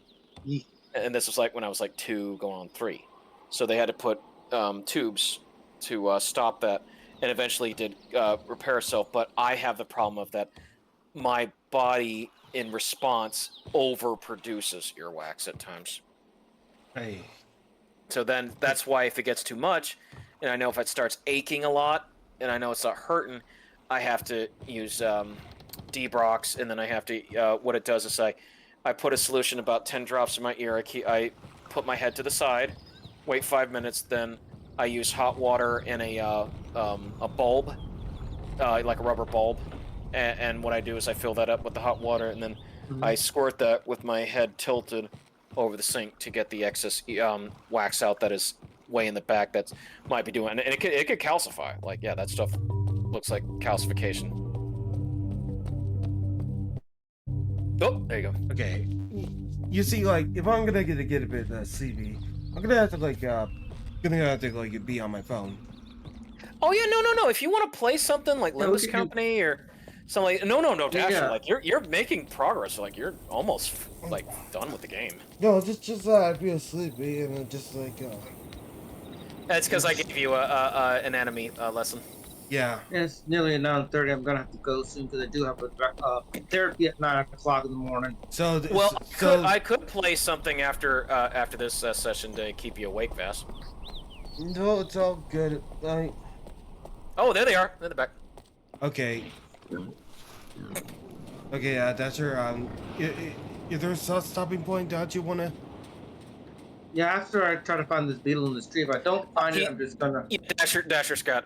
And this was like when I was like 2 going on 3. So they had to put tubes to stop that, and eventually did repair itself. But I have the problem of that my body in response overproduces earwax at times. Hey. So then that's why if it gets too much, and I know if it starts aching a lot, and I know it's not hurting, I have to use D-Brox, and then I have to, what it does is I put a solution about 10 drops in my ear, I put my head to the side, wait 5 minutes, then I use hot water and a bulb, like a rubber bulb, and what I do is I fill that up with the hot water, and then I squirt that with my head tilted over the sink to get the excess wax out that is way in the back that might be doing, and it could calcify. Like, yeah, that stuff looks like calcification. Oh, there you go. Okay. you see, like, if I'm gonna get a bit sleepy, I'm gonna have to like be on my phone. Oh yeah, no. If you want to play something like Yeah, we Limbus could do- Company or something like no, Dasher, Yeah. like you're making progress. Like you're almost like done with the game. No, just I feel sleepy and just like That's because I gave you an anatomy lesson. yeah. It's nearly 9:30. I'm gonna have to go soon because I do have a therapy at 9 o'clock in the morning. So Well, so I could play something after this session to keep you awake, Vass. no, it's all good. Oh, there they are. They're in the back. Okay. Okay, that's your is there a stopping point that you wanna? Yeah, after I try to find this beetle in the street, if I don't find it, I'm just gonna. Yeah, Dasher's got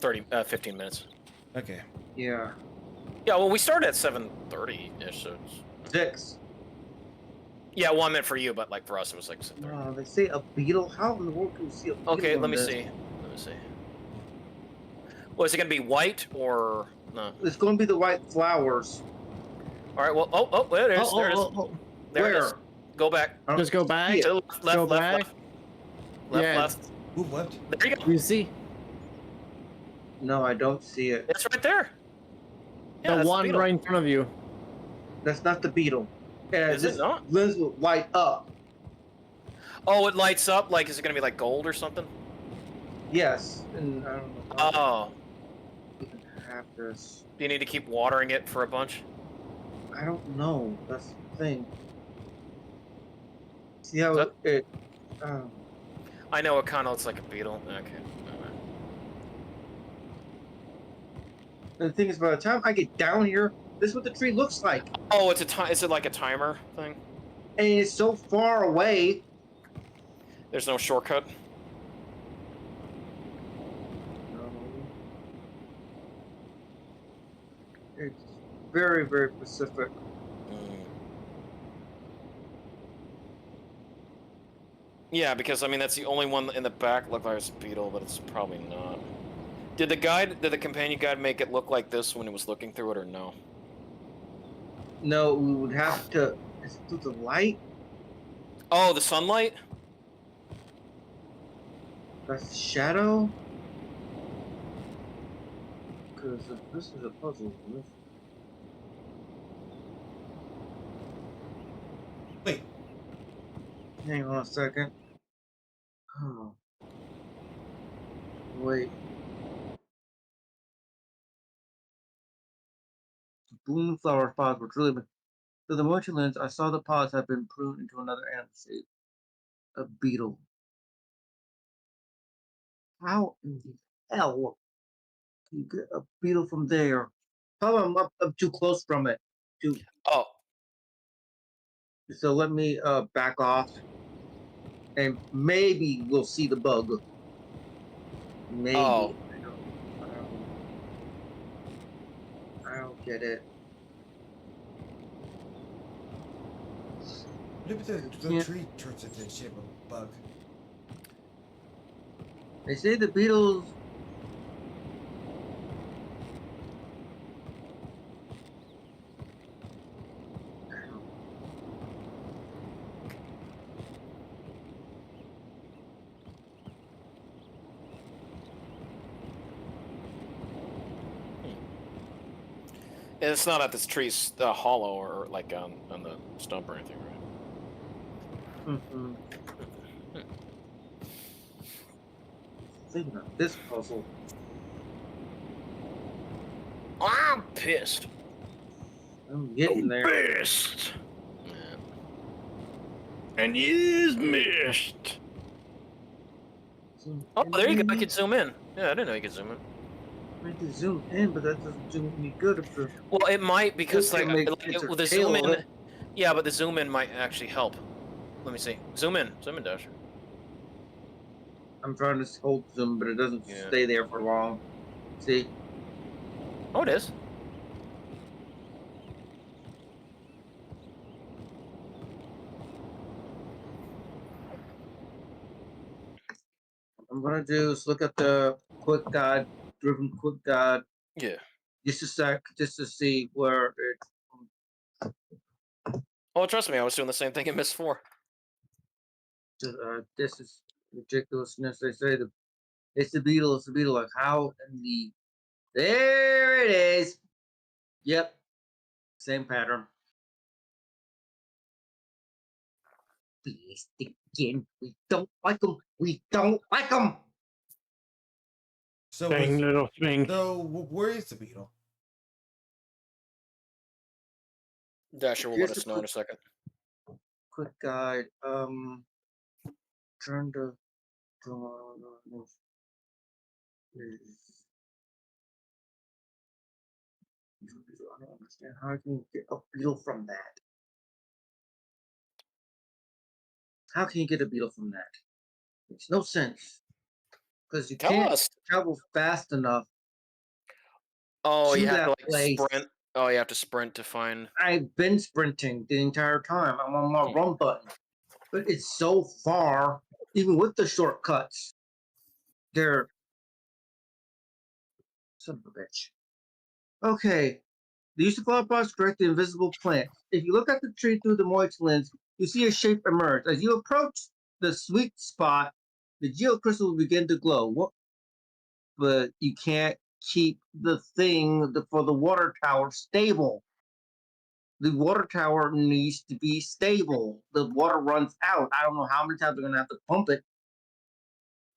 15 minutes. Okay. Yeah. Yeah, well, we started at 7:30-ish, so it's... 6. Yeah, well, I meant for you, but like for us, it was like 7:30. They say a beetle. How in the world can you see a beetle? Okay, let me this? see. Let me see. Well, is it gonna be white or no? It's going to be the white flowers. All right. Well, oh, there it is. There it is. There it is. Where? Go back. Just go back. To the left, Go left, back. left, Yeah. left. Ooh, what? There you go. You see No, I don't see it. It's right there. Yeah, the that's one beetle. right in front of you. That's not the beetle. Yeah, Is it not? Lens will light up. Oh, it lights up. Like, is it gonna be like gold or something? Yes. And I don't know. Oh. You can have this. Do you need to keep watering it for a bunch? I don't know. That's the thing. See how That- it. I know it kind of looks like a beetle. Okay. The thing is, by the time I get down here, this is what the tree looks like, Oh, it's a time. Is it like a timer thing? and it's so far away. There's no shortcut. It's very, very specific. Yeah, because I mean that's the only one in the back looked like it's a beetle, but it's probably not. Did the companion guide make it look like this when it was looking through it, or no? No, we would have to. Is it through the light? Oh, the sunlight? That's the shadow? Because if this is a puzzle, Wait. hang on a second. Oh. Wait. The blooming flower pods were truly. Through the motion lens, I saw the pods had been pruned into another animal shape. A beetle. How in the hell can you get a beetle from there? Probably I'm up too close from it. Oh, So let me back off, and maybe we'll see the bug. Maybe. Oh. I don't get it. What if the tree turns into the shape of a bug? They say the beetles. it's not at this tree's hollow or like on the stump or anything, right? Mm-hmm. Thinking of this puzzle. I'm pissed. I'm getting there. Pissed. Yeah. And he's missed. Oh, there you go. I could zoom in. Yeah, I didn't know you could zoom in. I can zoom in, but that doesn't do any good if the. Well, it might because This like, will make with the tail zoom of in. it. Yeah, but the zoom in might actually help. Let me see. Zoom in, Dasher. I'm trying to hold zoom, but it doesn't Yeah. stay there for long. See? Oh, it is. I'm gonna do is look at the quick guide, driven quick guide, Yeah. just a sec, just to see where it. Oh, trust me, I was doing the same thing in Miss 4. This is ridiculousness. They say it's the beetle. It's the beetle. Like how in the there it is. Yep, same pattern. Beast again. We don't like them. We don't like them. So, Thing, little thing. where is the beetle? Dasher will let us know in a second. Quick guide. Turn to. I don't understand how can you get a beetle from that. How can you get a beetle from that? Makes no sense. Because you Tell can't us. travel fast enough. Oh, to you have that to like place. sprint. Oh, you have to sprint to find. I've been sprinting the entire time. I'm on my run button. But it's so far, even with the shortcuts. They're son of a bitch. Okay. The use of flower pots direct the invisible plant. If you look at the tree through the moist lens, you see a shape emerge. As you approach the sweet spot, the geocrystal will begin to glow. But you can't keep the thing for the water tower stable. The water tower needs to be stable. The water runs out. I don't know how many times they're gonna have to pump it.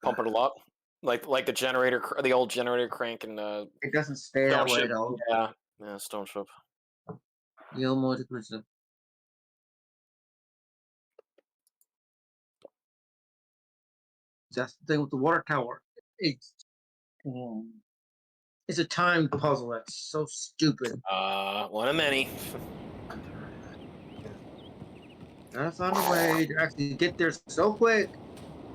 Pump it a lot. Like the generator, the old generator crank and It doesn't stay that way though. Yeah, Stone Ship. The almost equivalent. That's the thing with the water tower. It's a time puzzle. That's so stupid. One of many. Gotta find a way to actually get there so quick.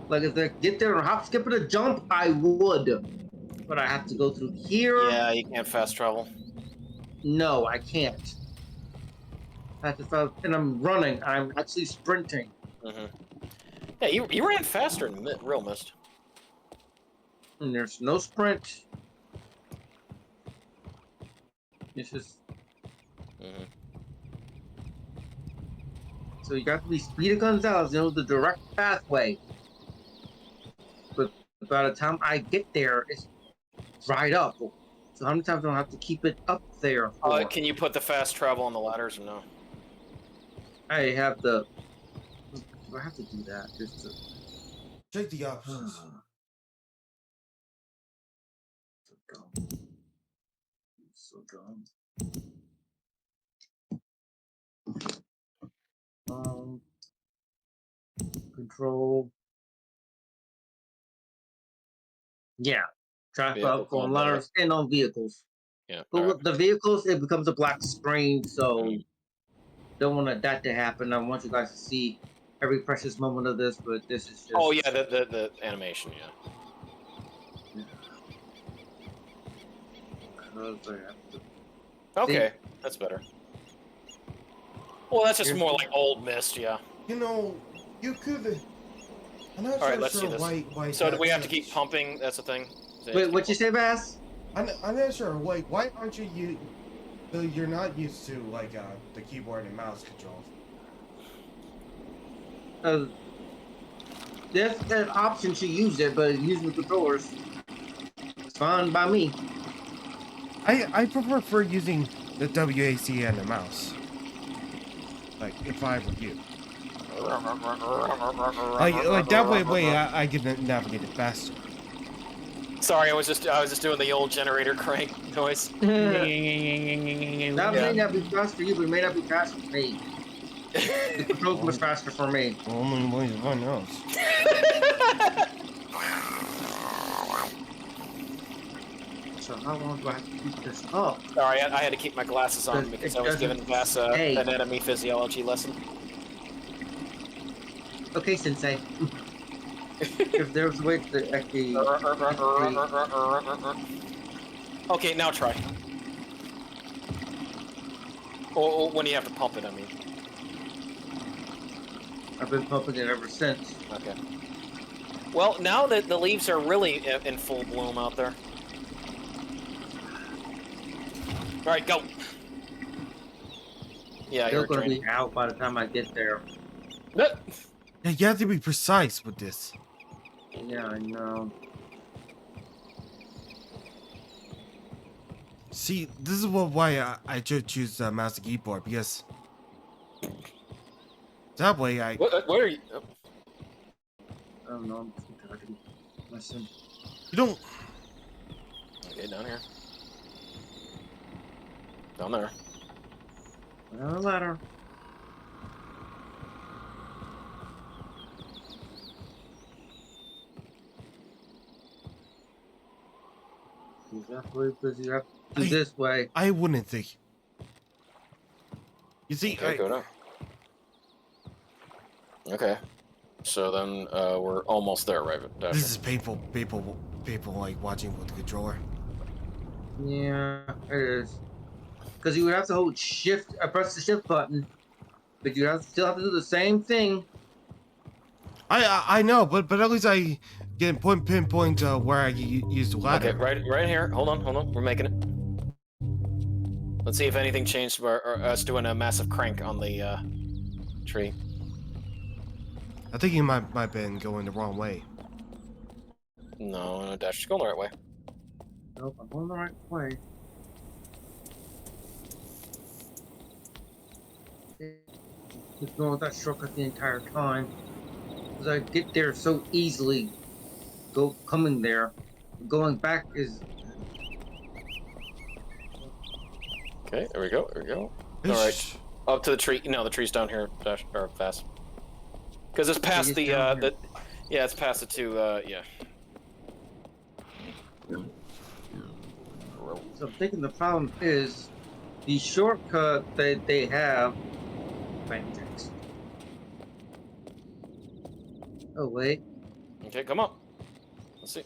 Like if they get there and hop, skip, and a jump, I would. But I have to go through here. Yeah, you can't fast travel. No, I can't. I have to fast, and I'm running. I'm actually sprinting. Yeah, you ran faster in Real Mist. And there's no sprint. It's just. So you got to be Speedy Gonzalez, the direct pathway. But by the time I get there, it's dried up. So how many times do I have to keep it up there for? Can you put the fast travel on the ladders or no? I have the. Do I have to do that? Just to... Check the options. So dumb. So dumb. Control. Yeah. Drive up on ladders and on vehicles. Yeah. But with the vehicles, it becomes a black screen, so don't want that to happen. I want you guys to see every precious moment of this, but this is just. Oh yeah, the animation, yeah. Okay, that's better. Well, that's just more like old Mist, yeah. You know, you could. I'm not All right, sure let's see this. why So do we have to keep pumping? That's the thing. Wait, what you say, Bass? I'm not sure. Like, why aren't you? You're not used to like the keyboard and mouse controls. There's an option to use it, but using the controllers, it's fine by me. I prefer using the WAC and the mouse. Like, if I were you. Like that way I can navigate it faster. Sorry, I was just doing the old generator crank noise. That may not be fast for you, but it may not be fast for me. The controls was faster for me. Only one knows. So how long do I have to keep this up? Sorry, I had to keep my glasses on because I was giving Vass an anatomy physiology lesson. Okay, Sensei. If there's a way to actually... Okay, now try. Or when you have to pump it, I mean. I've been pumping it ever since. Okay. Well, now that the leaves are really in full bloom out there. Alright, go. Yeah, They're you're gonna training. be out by the time I get there. Yeah, you have to be precise with this. Yeah, I know. See, this is why I choose mouse and keyboard, because that way What are you? Oh, I don't know. I'm too tired to listen. you don't. okay, down here. Down there. Another ladder. Exactly, because you have to do this way. I wouldn't think. You see, Okay, go down. Okay. So then we're almost there, right? Dasher? this is painful. People like watching with the controller. Yeah, it is. Because you would have to hold shift, press the shift button, but you still have to do the same thing. I know, but at least I can pinpoint where I can use the ladder. Okay, right here. Hold on. We're making it. Let's see if anything changed by us doing a massive crank on the tree. I think you might have been going the wrong way. No, Dasher's going the right way. Nope, I'm going the right way. Just going with that shortcut the entire time. Because I get there so easily. Coming there. Going back is... Okay, there we go. All right, up to the tree. No, the tree's down here, Dash or Fast. Because it's past the yeah, it's past the two. Yeah. So I'm thinking the problem is the shortcut that they have. Fantastic. Oh wait. Okay, come on. Let's see.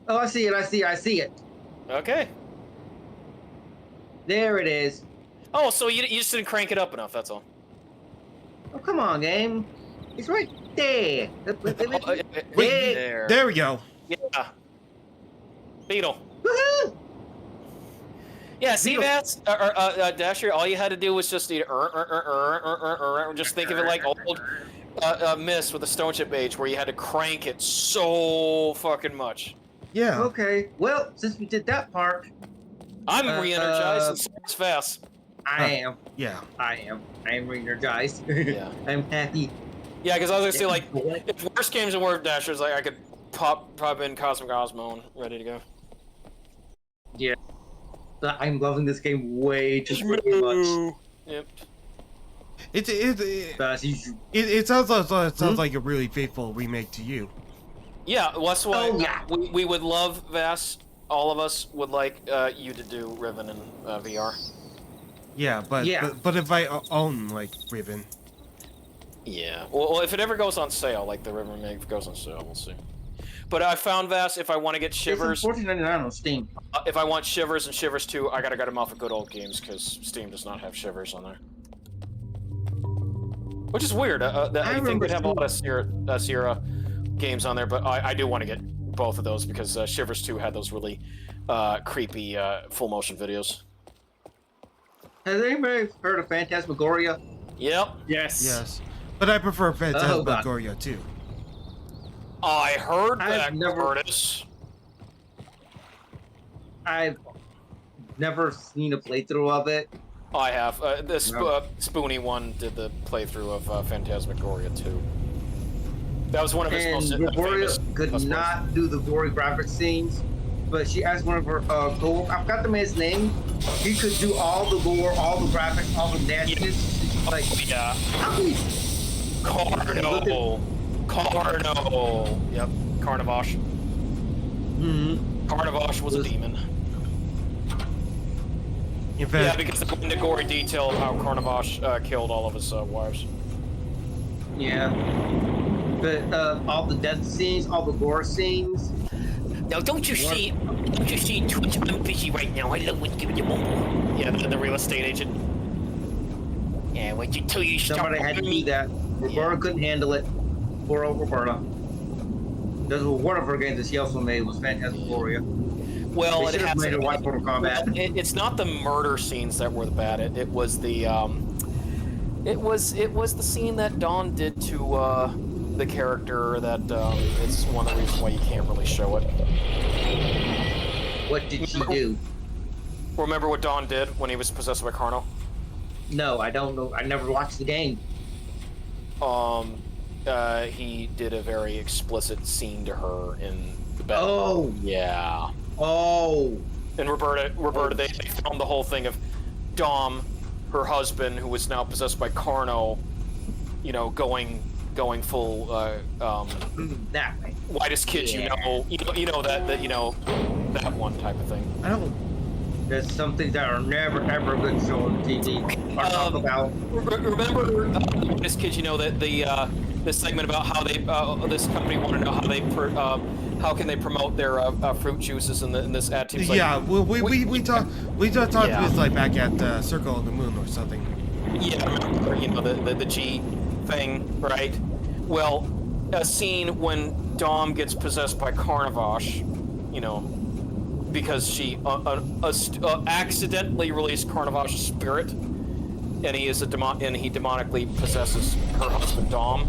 Oh, I see it. Okay. There it is. Oh, so you just didn't crank it up enough. That's all. Oh, come on, game. It's right there. Wait, there. there we go. Yeah. Beetle. Woohoo! Yeah, see Beetle. that? Dasher, all you had to do was just just think of it like old Myst with the Stone Chip Age, where you had to crank it so fucking much. Yeah. Okay, well, since we did that part, I'm re-energized and so is Fast. I am. Yeah. I am re-energized. Yeah. I'm happy. Yeah, because I was gonna say, like, if worst games and worst Dashers, like, I could pop in Cosmic Osmo and ready to go. Yeah. But I'm loving this game way too much. Yep. It sounds like a really faithful remake to you. Yeah, well, that's why Oh, yeah. we would love Vass. All of us would like you to do Riven and VR. Yeah, but if I own like Riven. Yeah. Well, if it ever goes on sale, like the Riven Remake goes on sale, we'll see. But I found Vass, if I want to get Shivers, It's $14.99 on Steam. if I want Shivers and Shivers 2, I gotta get them off of Good Old Games because Steam does not have Shivers on there. Which is weird. I think we'd have a lot of Sierra games on there, but I do want to get both of those because Shivers 2 had those really creepy full motion videos. Has anybody heard of Phantasmagoria? Yep. Yes. But I prefer Oh, Phantasmagoria too. I heard that, I've never- Curtis. I've never seen a playthrough of it. I have. The Spoony one did the playthrough of Phantasmagoria 2. That was one of his And most Gregoria famous could customers. not do the gory graphic scenes, but she asked one of her I forgot the man's name. He could do all the gore, all the graphics, all the nastiness. Like, Yeah. how can you? Carno. Yep. Carnavash. Mm-hmm. Carnavash was a demon. In fact, Yeah, because the into gory detail of how Carnavash killed all of his wives. Yeah. But all the death scenes, all the gore scenes. Now, don't you see Twitch? I'm busy right now. I love when you give it a moment. Yeah, the real estate agent. Yeah, when you tell you stop. Somebody had to do that. Roberta couldn't handle it. Poor old Roberta. Because one of her games that she also made was Phantasmagoria. Well, They it should have has made her watch Mortal Kombat. It's not the murder scenes that were the bad. It was the It was the scene that Dawn did to the character that it's one of the reasons why you can't really show it. What did she do? Remember what Dawn did when he was possessed by Carno? No, I don't know. I never watched the game. He did a very explicit scene to her in the bed. Oh. Yeah. Oh. And Roberta, they filmed the whole thing of Dom, her husband, who was now possessed by Carno, you know, going full that way. Whitest kids you know that one type of thing. I don't. There's some things that are never ever good shown on TV. Or talk about. Remember Whitest kids you know that the segment about how they this company want to know how can they promote their fruit juices in this ad team. Yeah, we talked to this like back at Circle of the Moon or something. Yeah, I remember, you know, the G thing, right? Well, a scene when Dom gets possessed by Carnavash, you know, because she accidentally released Carnavash's spirit, and he demonically possesses her husband Dom.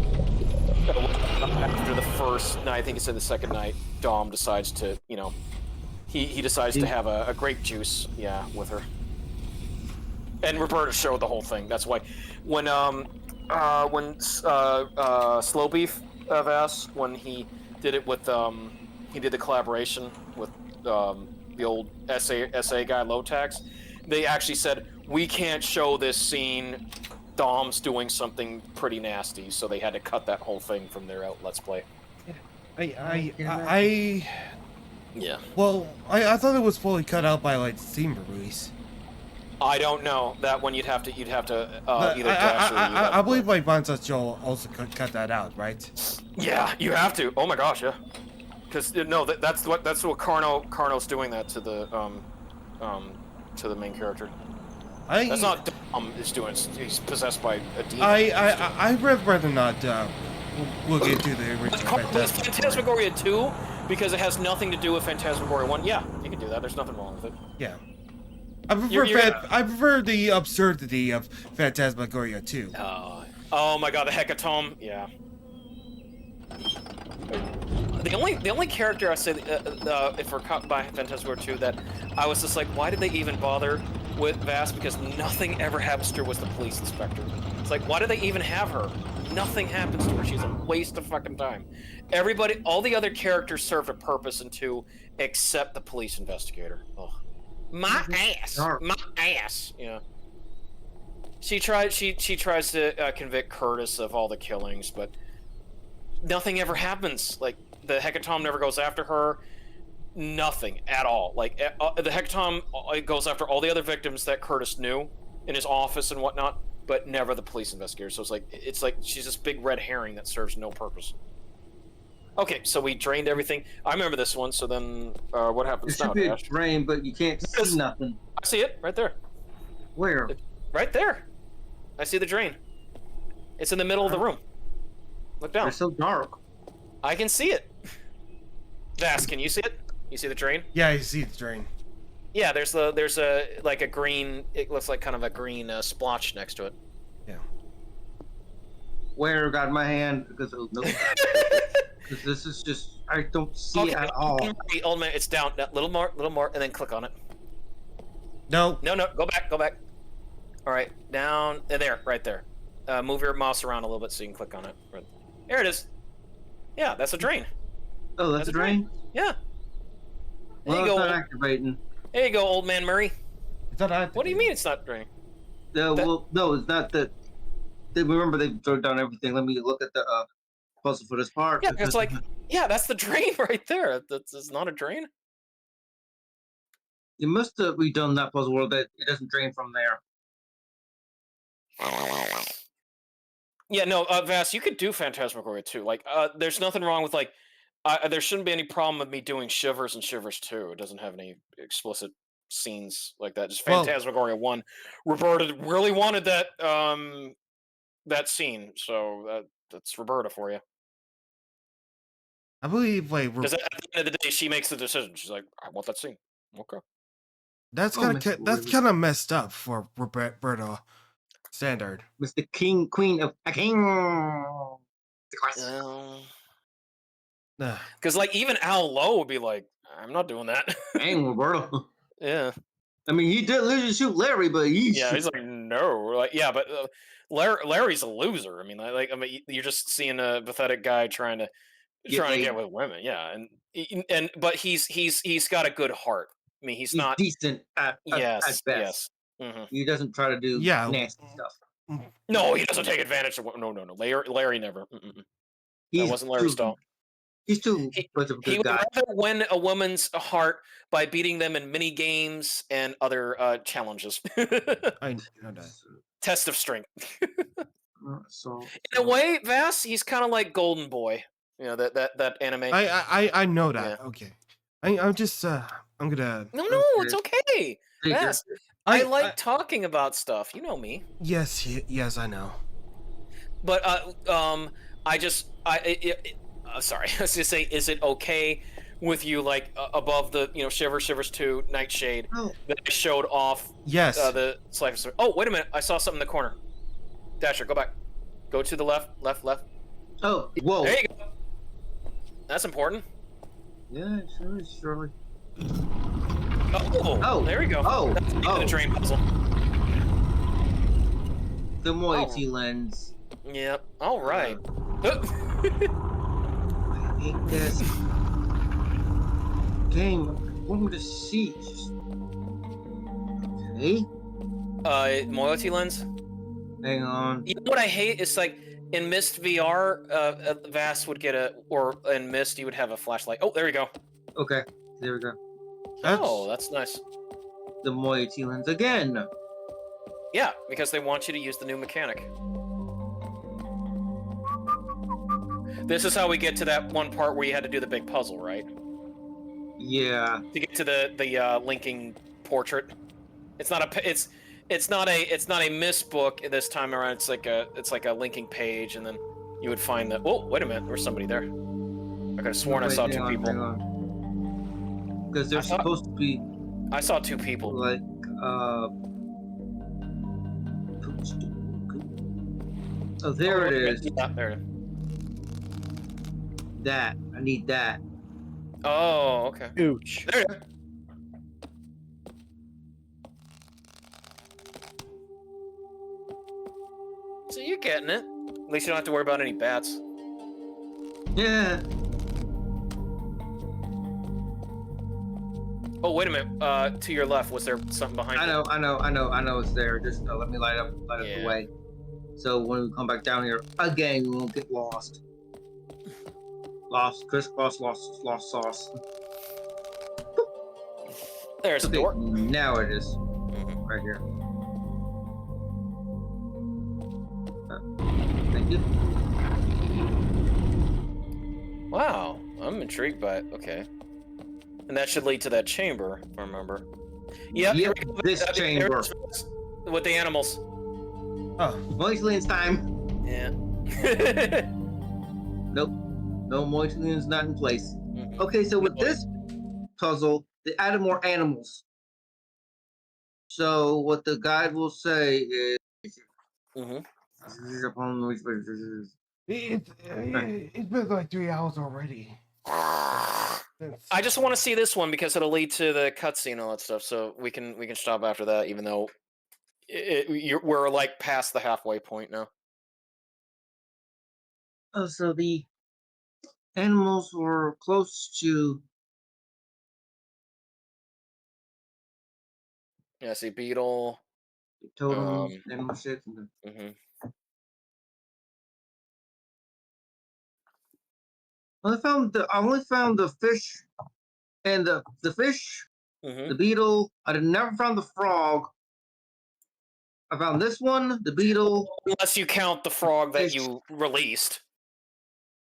After the first night, I think he said the second night, Dom decides to, you know, he decides to have a grape juice, yeah, with her. And Roberta showed the whole thing. That's why when Slow Beef Vass, when he did it with he did the collaboration with the old SA guy Lotax, they actually said we can't show this scene. Dom's doing something pretty nasty, so they had to cut that whole thing from their Let's Play. Yeah. Well, I thought it was fully cut out by like Steam release. I don't know that one. You'd have to either dash or I believe like VaStar Joel also cut that out, right? Yeah, you have to. Oh my gosh, yeah. Because no, that's what Carno's doing that to the main character. That's not Dom is doing. He's possessed by a demon. I'd rather not look into the original Phantasmagoria 2 because it has nothing to do with Phantasmagoria 1. Yeah, you can do that. There's nothing wrong with it. Yeah. I prefer the absurdity of Phantasmagoria 2. Oh my god, the Hecatomb. Yeah. The only character I say if we're caught by Phantasmagoria 2 that I was just like, why did they even bother with Vass? Because nothing ever happens to her was the police inspector. It's like, why do they even have her? Nothing happens to her. She's a waste of fucking time. Everybody, all the other characters served a purpose in 2 except the police investigator. Ugh. My ass. My ass. Yeah. She tries to convict Curtis of all the killings, but nothing ever happens. Like, the Hecatomb never goes after her. Nothing at all. Like, the Hecatomb goes after all the other victims that Curtis knew in his office and whatnot, but never the police investigator. So it's like she's this big red herring that serves no purpose. Okay, so we drained everything. I remember this one, so then what happens now? It should be a drain, but you can't see nothing. I see it, right there. Where? Right there. I see the drain. It's in the middle of the room. Look down. It's so dark. I can see it. Vass, can you see it? You see the drain? Yeah, I see the drain. Yeah, there's a like a green. It looks like kind of a green splotch next to it. Yeah. Where got my hand? Because this is just I don't see it at all. Old man, it's down. Little more, and then click on it. No. No, go back. All right, down there, right there. Move your mouse around a little bit so you can click on it. There it is. Yeah, that's a drain. Oh, that's a drain? Yeah. There Well, you go. it's not activating. There you go, old man Murray. It's not activating. What do you mean it's not draining? No, no, it's not that. Remember, they throw down everything. Let me look at the puzzle for this part. Yeah, it's like, yeah, that's the drain right there. It's not a drain. You must have redone that puzzle world that it doesn't drain from there. Yeah, no, Vass, you could do Phantasmagoria too. Like, there's nothing wrong with like, there shouldn't be any problem with me doing Shivers and Shivers 2. It doesn't have any explicit scenes like that. Just Phantasmagoria 1. Roberta really wanted that that scene, so that's Roberta for you. I believe like because at the end of the day, she makes the decision. She's like, I want that scene. Okay. That's kind of messed up for Roberta. Standard. Mr. King, Queen of King. Because like even Al Lowe would be like, I'm not doing that. Dang, Roberto. Yeah. I mean, he did literally shoot Larry, but he's He's like, no. We're like, yeah, but Larry's a loser. I mean, you're just seeing a pathetic guy trying to get with women. Yeah, and but he's got a good heart. I mean, he's not decent at best. Yes. Mm-hmm. He doesn't try to do nasty stuff. No, he doesn't take advantage of. No. Larry never. That wasn't Larry's style. He's too much of a good guy. He would rather win a woman's heart by beating them in mini games and other challenges. I know that. Test of strength. So in a way, Vass, he's kind of like Golden Boy. You know that anime. I know that. Yeah. Okay. I'm just I'm gonna. No, it's okay. Vass, I like talking about stuff. You know me. Yes, I know. But sorry, I was gonna say, is it okay with you, like above the Shivers 2 Nightshade that I showed off? Yes. The slice. Oh, wait a minute! I saw something in the corner. Dasher, go back. Go to the left. Oh, whoa! There you go. That's important. Yeah, sure. Oh, there we go. That's the drain puzzle. The moiety lens. Yep. All right. I hate this game. What am I to see? Okay. Moiety lens. Hang on. You know what I hate is like in Mist VR, Vass would get in Mist you would have a flashlight. Oh, there we go. Okay, there we go. That's nice. The moiety lens again. Yeah, because they want you to use the new mechanic. This is how we get to that one part where you had to do the big puzzle, right? Yeah. To get to the linking portrait. It's not a Mist book this time around. It's like a linking page, and then you would find that. Oh, wait a minute, there's somebody there. I could have sworn I saw two people. Because they're supposed to be. I saw two people. Like Oh, there it is. Yeah, there. That I need that. Oh, okay. Ooch. There you go. So you're getting it. At least you don't have to worry about any bats. Yeah. Oh, wait a minute. To your left, was there something behind you? I know it's there. Just let me light up the way. So when we come back down here again, we won't get lost. Crisscross, lost sauce. There's a door. Now it is. Right here. Thank you. Wow, I'm intrigued by it. Okay. And that should lead to that chamber, if I remember. Yep, this chamber. With the animals. Oh, Moistlands time. Yeah. Nope. No Moistlands not in place. Okay, so with this puzzle, they added more animals. So what the guide will say is it's been like 3 hours already. I just want to see this one because it'll lead to the cutscene and all that stuff. So we can stop after that, even though we're like past the halfway point now. Oh, so the animals were close to. Yeah, I see beetle. Totems, animal shit. I only found the fish, and the fish, the beetle. I never found the frog. I found this one, the beetle. Unless you count the frog that you released.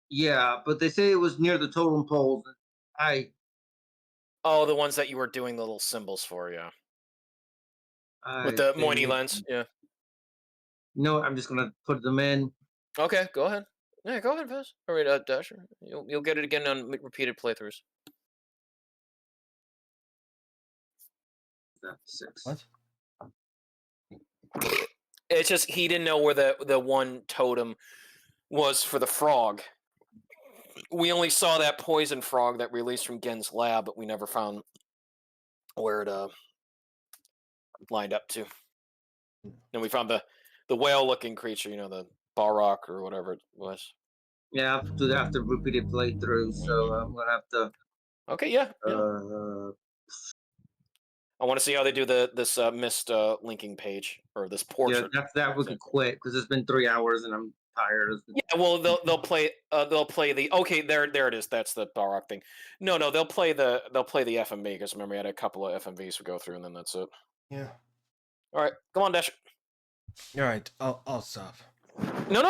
Yeah, but they say it was near the totem poles. Oh, the ones that you were doing the little symbols for, yeah. With the moiny lens, yeah. No, I'm just gonna put them in. Okay, go ahead. Yeah, go ahead, Vaz. All right, Dasher. You'll get it again on repeated playthroughs. That's 6. What? It's just he didn't know where the one totem was for the frog. We only saw that poison frog that released from Gen's lab, but we never found where it lined up to. And we found the whale-looking creature, you know, the Balrog or whatever it was. Yeah, I have to repeated playthrough, so I'm gonna have to. Okay, yeah. I want to see how they do this missed linking page or this portrait. Yeah, that we could quit because it's been 3 hours and I'm tired. Yeah, well, they'll play the there it is. That's the Balrog thing. No, they'll play the FMV because remember we had a couple of FMVs to go through and then that's it. Yeah. All right, come on, Dasher. All right, I'll stop. No.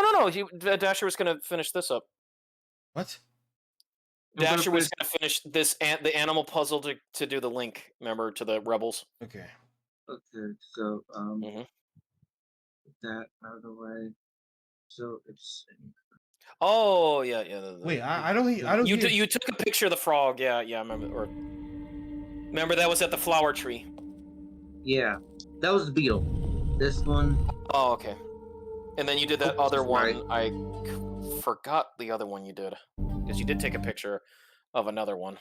Dasher was gonna finish this up. What? Dasher was gonna finish the animal puzzle to do the link. Remember to the rebels. Okay. Okay, so that out of the way. So it's. Oh yeah. Wait, I don't. You took a picture of the frog. Yeah, I remember. Or remember that was at the flower tree. Yeah, that was the beetle. This one. Oh, okay. And then you did that other one. Right. I forgot the other one you did because you did take a picture of another one.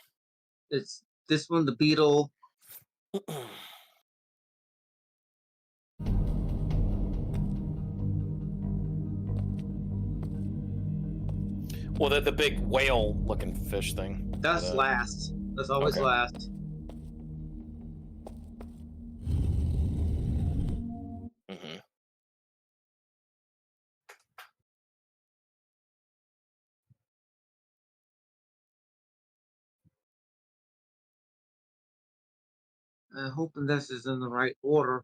It's this one, the beetle. Well, the big whale-looking fish thing. That's last. That's always last. Mm-hmm. I'm hoping this is in the right order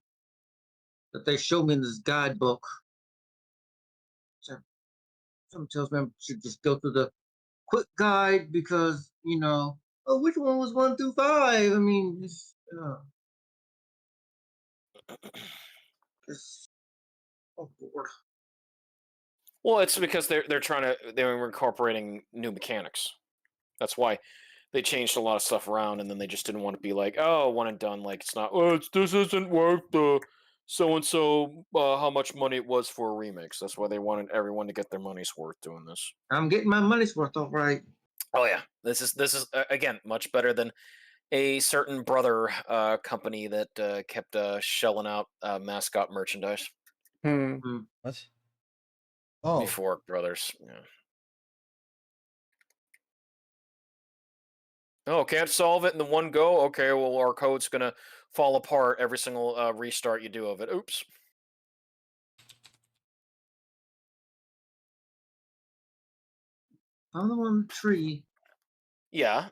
that they show me in this guidebook. Some tells me I should just go through the quick guide because, you know, which one was 1 through 5? I mean, it's oh board. Well, it's because they're incorporating new mechanics. That's why they changed a lot of stuff around, and then they just didn't want to be like, oh, one and done. Like it's not. Oh, this isn't worth the so and so how much money it was for remakes. That's why they wanted everyone to get their money's worth doing this. I'm getting my money's worth, all right. Oh yeah, this is again much better than a certain brother company that kept shelling out mascot merchandise. What? Oh. Before brothers. Yeah. Oh, can't solve it in the one go? Okay, well, our code's gonna fall apart every single restart you do of it. Oops. Found the one tree. Yeah,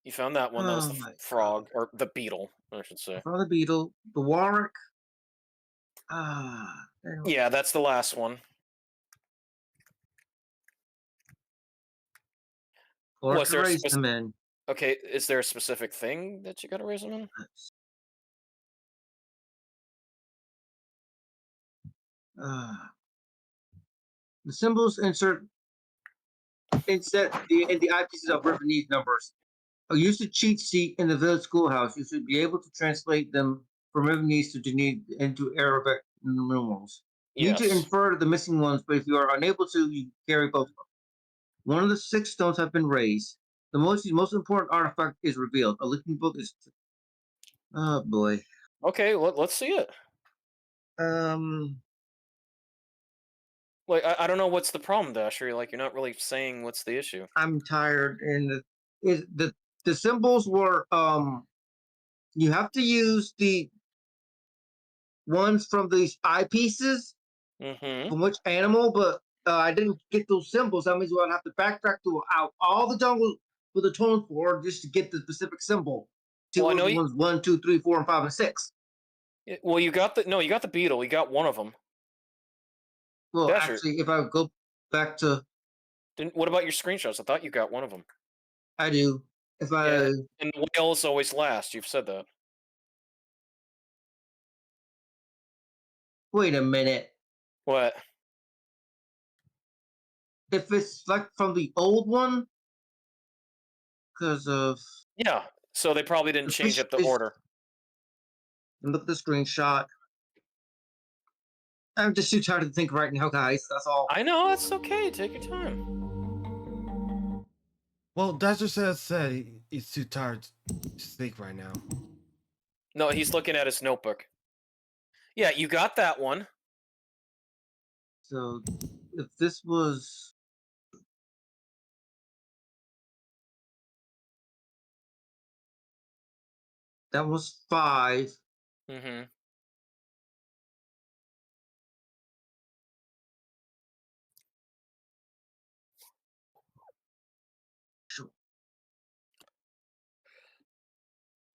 you found that one. That was the frog, or the beetle, I should say. I found the beetle. The Warwick. Yeah, that's the last one. Was there raise them in? Okay, is there a specific thing that you gotta raise them in? The symbols inset in the eyepieces of Riven these numbers. Use the cheat sheet in the village schoolhouse. You should be able to translate them from Rivenese into Arabic numerals. You need to infer the missing ones, but if you are unable to, you carry both of them. One of the 6 stones have been raised. The most important artifact is revealed. A linking book is. Oh boy. Okay, let's see it. Like I don't know what's the problem, Dasher. Like you're not really saying what's the issue. I'm tired, and the symbols were you have to use the ones from these eyepieces from which animal, but I didn't get those symbols. That means we'll have to backtrack through all the jungle with the tones for just to get the specific symbol. Well, I know ones 1, 2, 3, 4, and 5, and 6. Well, you got the beetle. You got one of them. Well, Dasher. Actually, if I go back to. What about your screenshots? I thought you got one of them. I do. If I. Yeah, and the whale is always last. You've said that. Wait a minute. What? If it's like from the old one, because of. Yeah, so they probably didn't change up the order. Look at the screenshot. I'm just too tired to think right now, guys. That's all. I know, it's okay. Take your time. Well, Dr. said he's too tired to think right now. No, he's looking at his notebook. Yeah, you got that one. So, if this was... That was 5. Mm-hmm.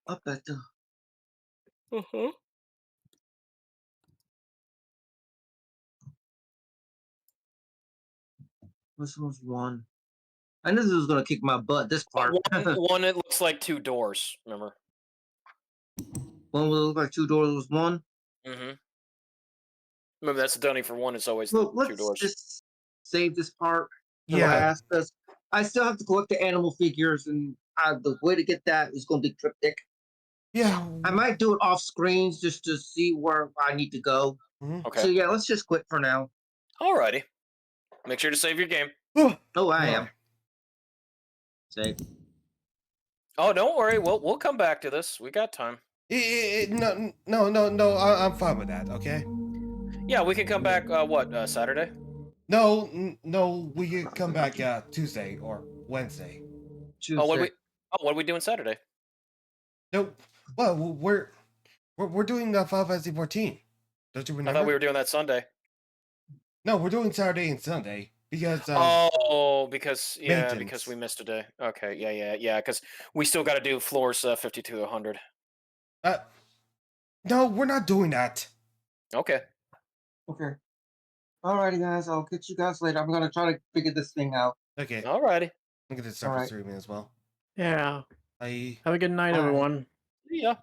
Up at the... Uh-huh. This was 1. I knew this was gonna kick my butt, this part. One, it looks like 2 doors, remember? One would look like 2 doors was 1. Mm-hmm. Remember, that's the dunning for 1. It's always Well, the 2 let's doors. just save this part. Yeah. Last, 'cause I still have to collect the animal figures, and the way to get that is gonna be cryptic. Yeah. I might do it off screens just to see where I need to go. Okay. So yeah, let's just quit for now. Alrighty. Make sure to save your game. Oh, I am. Save. Oh, don't worry. We'll come back to this. We got time. No. I'm fine with that. Okay. Yeah, we can come back. Saturday? No. We can come back Tuesday or Wednesday. Tuesday. Oh, what are we doing Saturday? No. Well, we're doing Final Fantasy 14. Don't you remember? I thought we were doing that Sunday. No, we're doing Saturday and Sunday because. Because maintenance. we missed a day. Okay, yeah. Because we still got to do floors 52 to 100. No, we're not doing that. Okay. Okay. Alrighty, guys. I'll catch you guys later. I'm gonna try to figure this thing out. Okay. Alrighty. I'm gonna start Alright. streaming as well. Yeah. Bye. Have a good night, Bye. everyone. Yeah.